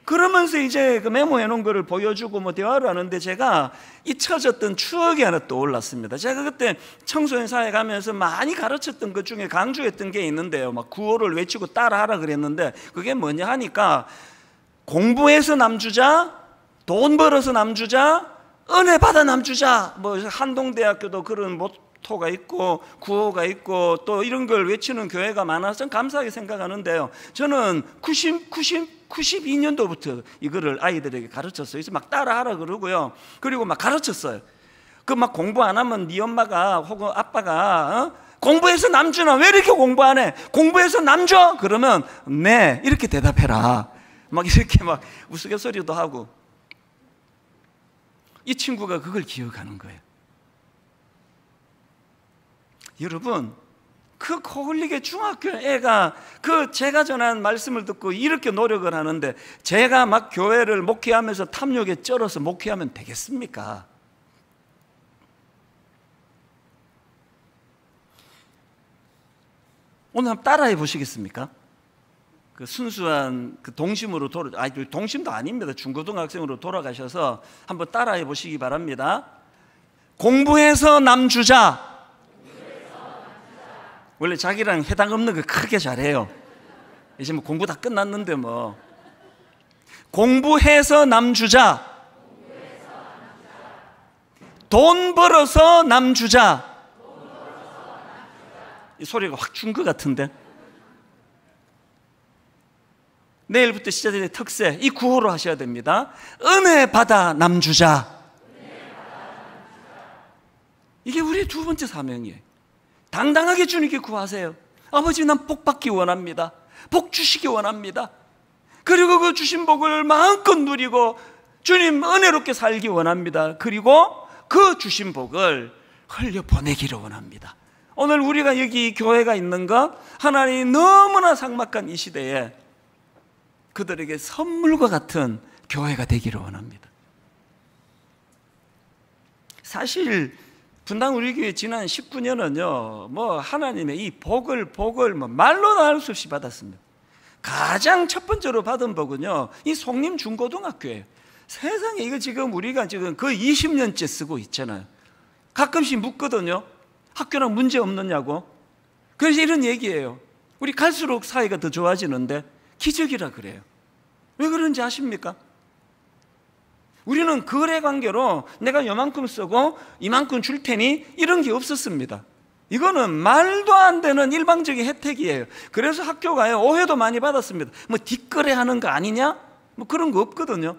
그러면서 이제 그 메모해 놓은 거를 보여주고 뭐 대화를 하는데 제가 잊혀졌던 추억이 하나 떠올랐습니다. 제가 그때 청소년 사회 가면서 많이 가르쳤던 것 중에 강조했던 게 있는데요, 막 구호를 외치고 따라하라 그랬는데, 그게 뭐냐 하니까 공부해서 남주자, 돈 벌어서 남주자, 은혜 받아 남주자. 뭐 한동대학교도 그런 모토가 있고 구호가 있고 또 이런 걸 외치는 교회가 많아서 좀 감사하게 생각하는데요, 저는 92년도부터 이거를 아이들에게 가르쳤어요. 그래서 막 따라하라 그러고요, 그리고 막 가르쳤어요. 그 막 공부 안 하면 네 엄마가 혹은 아빠가 공부해서 남주나 왜 이렇게 공부 안 해? 공부해서 남줘? 그러면 네 이렇게 대답해라. 막 이렇게 막 우스갯소리도 하고. 이 친구가 그걸 기억하는 거예요. 여러분, 그 코흘리게 중학교 애가 그 제가 전한 말씀을 듣고 이렇게 노력을 하는데, 제가 막 교회를 목회하면서 탐욕에 쩔어서 목회하면 되겠습니까? 오늘 한번 따라해 보시겠습니까? 그 순수한 그 동심으로 동심도 아닙니다. 중고등학생으로 돌아가셔서 한번 따라해 보시기 바랍니다. 공부해서 남주자. 원래 자기랑 해당 없는 거 크게 잘해요. 이제 뭐 공부 다 끝났는데 뭐. 공부해서 남주자. 돈 벌어서 남주자. 이 소리가 확 준 것 같은데. 내일부터 시작될 특세, 이 구호로 하셔야 됩니다. 은혜 받아 남주자. 이게 우리의 두 번째 사명이에요. 당당하게 주님께 구하세요. 아버지, 난 복 받기 원합니다. 복 주시기 원합니다. 그리고 그 주신 복을 마음껏 누리고 주님 은혜롭게 살기 원합니다. 그리고 그 주신 복을 흘려보내기를 원합니다. 오늘 우리가 여기 교회가 있는 것, 하나님 너무나 삭막한 이 시대에 그들에게 선물과 같은 교회가 되기를 원합니다. 사실 분당 우리 교회 지난 19년은요, 뭐 하나님의 이 복을 뭐 말로 할 수 없이 받았습니다. 가장 첫 번째로 받은 복은요, 이 송림 중고등학교예요. 세상에, 이거 지금 우리가 지금 거의 20년째 쓰고 있잖아요. 가끔씩 묻거든요. 학교랑 문제 없느냐고. 그래서 이런 얘기예요. 우리 갈수록 사이가 더 좋아지는데 기적이라 그래요. 왜 그런지 아십니까? 우리는 거래 관계로 내가 요만큼 쓰고 이만큼 줄 테니 이런 게 없었습니다. 이거는 말도 안 되는 일방적인 혜택이에요. 그래서 학교가요, 오해도 많이 받았습니다. 뭐 뒷거래 하는 거 아니냐? 뭐 그런 거 없거든요.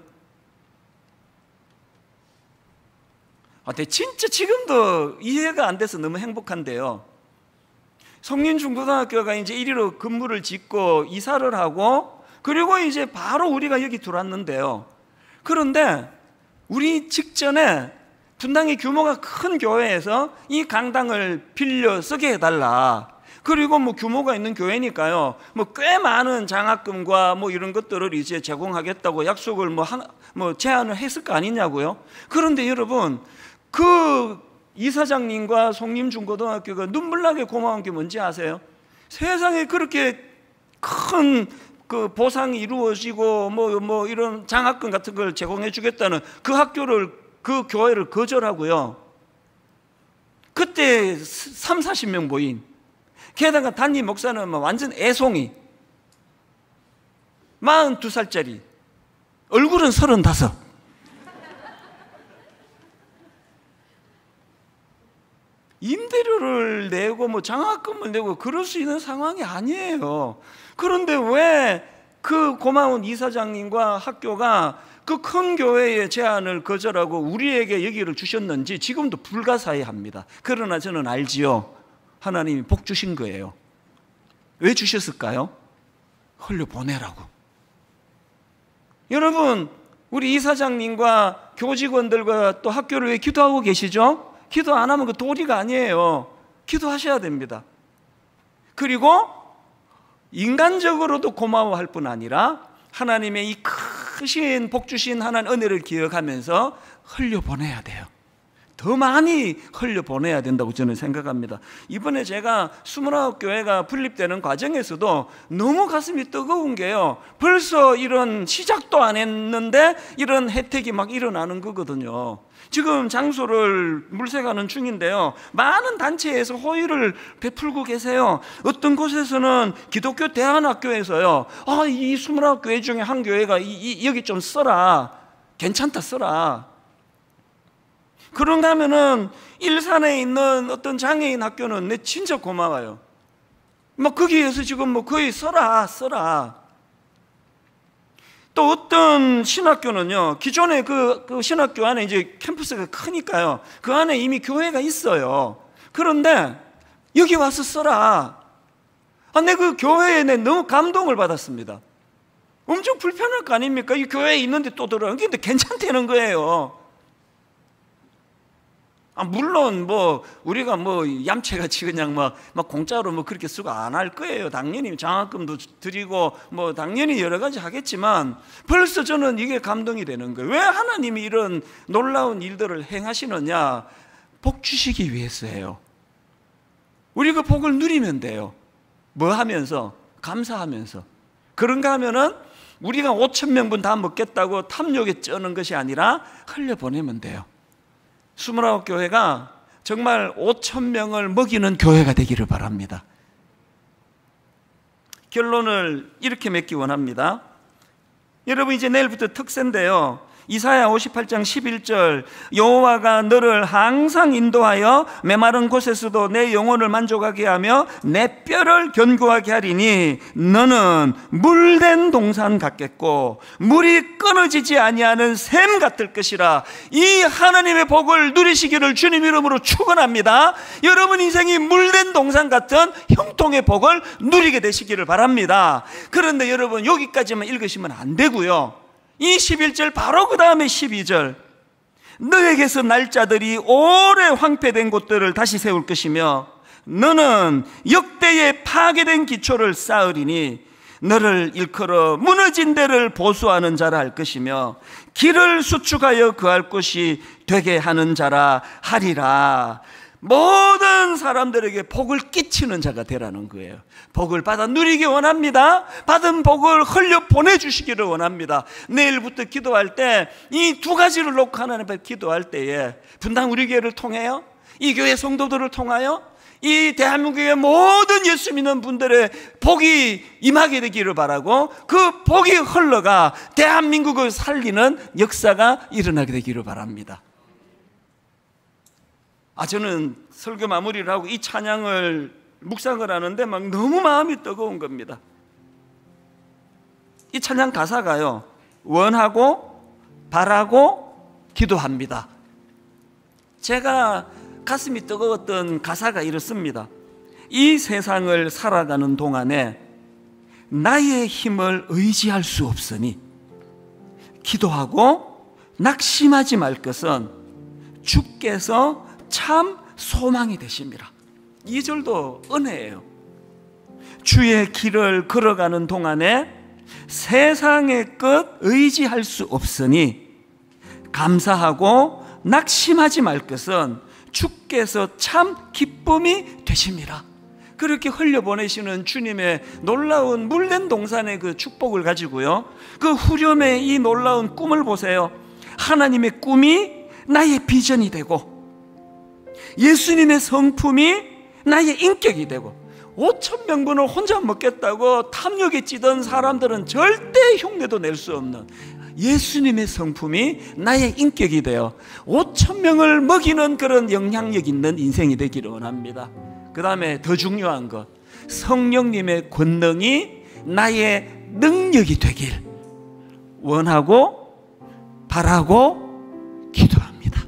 근데 진짜 지금도 이해가 안 돼서 너무 행복한데요, 성린중고등학교가 이제 이리로 건물을 짓고 이사를 하고, 그리고 이제 바로 우리가 여기 들어왔는데요, 그런데 우리 직전에 분당의 규모가 큰 교회에서 이 강당을 빌려 쓰게 해달라. 그리고 뭐 규모가 있는 교회니까요, 뭐 꽤 많은 장학금과 뭐 이런 것들을 이제 제공하겠다고 약속을 뭐 제안을 했을 거 아니냐고요. 그런데 여러분, 그 이사장님과 송림중고등학교가 눈물나게 고마운 게 뭔지 아세요? 세상에 그렇게 큰 그 보상이 이루어지고 뭐 이런 장학금 같은 걸 제공해 주겠다는 그 학교를, 그 교회를 거절하고요, 그때 30-40명 모인, 게다가 담임 목사는 완전 애송이, 42살짜리, 얼굴은 35. 임대료를 내고 뭐 장학금을 내고 그럴 수 있는 상황이 아니에요. 그런데 왜 그 고마운 이사장님과 학교가 그 큰 교회의 제안을 거절하고 우리에게 여기를 주셨는지 지금도 불가사의합니다. 그러나 저는 알지요, 하나님이 복 주신 거예요. 왜 주셨을까요? 흘려보내라고. 여러분, 우리 이사장님과 교직원들과 또 학교를 왜 기도하고 계시죠? 기도 안 하면 그 도리가 아니에요. 기도하셔야 됩니다. 그리고 인간적으로도 고마워할 뿐 아니라 하나님의 이 크신 복 주신 하나님 은혜를 기억하면서 흘려보내야 돼요. 더 많이 흘려보내야 된다고 저는 생각합니다. 이번에 제가 29교회가 분립되는 과정에서도 너무 가슴이 뜨거운 게요, 벌써 이런 시작도 안 했는데 이런 혜택이 막 일어나는 거거든요. 지금 장소를 물색하는 중인데요, 많은 단체에서 호의를 베풀고 계세요. 어떤 곳에서는 기독교 대안학교에서요, 이 29교회 중에 한 교회가 여기 좀 써라, 괜찮다 써라. 그런가 하면은 일산에 있는 어떤 장애인 학교는 내 진짜 고마워요. 막 거기에서 지금 뭐 거의 써라. 또 어떤 신학교는요, 기존에 그 신학교 안에 이제 캠퍼스가 크니까요, 그 안에 이미 교회가 있어요. 그런데 여기 와서 써라. 내 그 교회에 너무 감동을 받았습니다. 엄청 불편할 거 아닙니까? 이 교회에 있는데 또 들어가. 근데 괜찮다는 거예요. 물론 뭐 우리가 뭐 얌체같이 그냥 막 공짜로 뭐 그렇게 쓰고 안 할 거예요. 당연히 장학금도 드리고 뭐 당연히 여러 가지 하겠지만, 벌써 저는 이게 감동이 되는 거예요. 왜 하나님이 이런 놀라운 일들을 행하시느냐? 복 주시기 위해서예요. 우리 그 복을 누리면 돼요. 뭐 하면서? 감사하면서. 그런가 하면은 우리가 5,000명분 다 먹겠다고 탐욕에 쩌는 것이 아니라 흘려보내면 돼요. 29교회가 정말 5,000명을 먹이는 교회가 되기를 바랍니다. 결론을 이렇게 맺기 원합니다. 여러분, 이제 내일부터 특세인데요, 이사야 58장 11절, 여호와가 너를 항상 인도하여 메마른 곳에서도 내 영혼을 만족하게 하며 내 뼈를 견고하게 하리니 너는 물된 동산 같겠고 물이 끊어지지 아니하는 샘 같을 것이라. 이 하나님의 복을 누리시기를 주님 이름으로 축원합니다. 여러분 인생이 물된 동산 같은 형통의 복을 누리게 되시기를 바랍니다. 그런데 여러분, 여기까지만 읽으시면 안 되고요, 이 11절 바로 그 다음에 12절, 너에게서 날짜들이 오래 황폐된 곳들을 다시 세울 것이며 너는 역대의 파괴된 기초를 쌓으리니 너를 일컬어 무너진 데를 보수하는 자라 할 것이며 길을 수축하여 거할 곳이 되게 하는 자라 하리라. 모든 사람들에게 복을 끼치는 자가 되라는 거예요. 복을 받아 누리기 원합니다. 받은 복을 흘려 보내주시기를 원합니다. 내일부터 기도할 때 이 두 가지를 놓고 하나님 앞에 기도할 때에, 분당 우리 교회를 통해요, 이 교회 성도들을 통하여 이 대한민국의 모든 예수 믿는 분들의 복이 임하게 되기를 바라고, 그 복이 흘러가 대한민국을 살리는 역사가 일어나게 되기를 바랍니다. 저는 설교 마무리를 하고 이 찬양을 묵상을 하는데 막 너무 마음이 뜨거운 겁니다. 이 찬양 가사가요, 원하고 바라고 기도합니다. 제가 가슴이 뜨거웠던 가사가 이렇습니다. 이 세상을 살아가는 동안에 나의 힘을 의지할 수 없으니 기도하고 낙심하지 말 것은 주께서 참 소망이 되십니다. 2절도 은혜예요. 주의 길을 걸어가는 동안에 세상의 것 의지할 수 없으니 감사하고 낙심하지 말 것은 주께서 참 기쁨이 되십니다. 그렇게 흘려보내시는 주님의 놀라운 물된 동산의 그 축복을 가지고요, 그 후렴의 이 놀라운 꿈을 보세요. 하나님의 꿈이 나의 비전이 되고 예수님의 성품이 나의 인격이 되고 5,000명분을 혼자 먹겠다고 탐욕에 찌던 사람들은 절대 흉내도 낼 수 없는 예수님의 성품이 나의 인격이 되어 5,000명을 먹이는 그런 영향력 있는 인생이 되기를 원합니다. 그 다음에 더 중요한 것, 성령님의 권능이 나의 능력이 되길 원하고 바라고 기도합니다.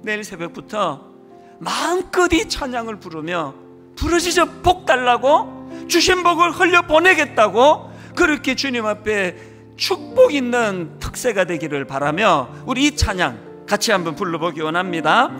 내일 새벽부터 마음껏 이 찬양을 부르며 부르짖어 복 달라고, 주신 복을 흘려보내겠다고 그렇게 주님 앞에 축복 있는 특세가 되기를 바라며 우리 이 찬양 같이 한번 불러보기 원합니다.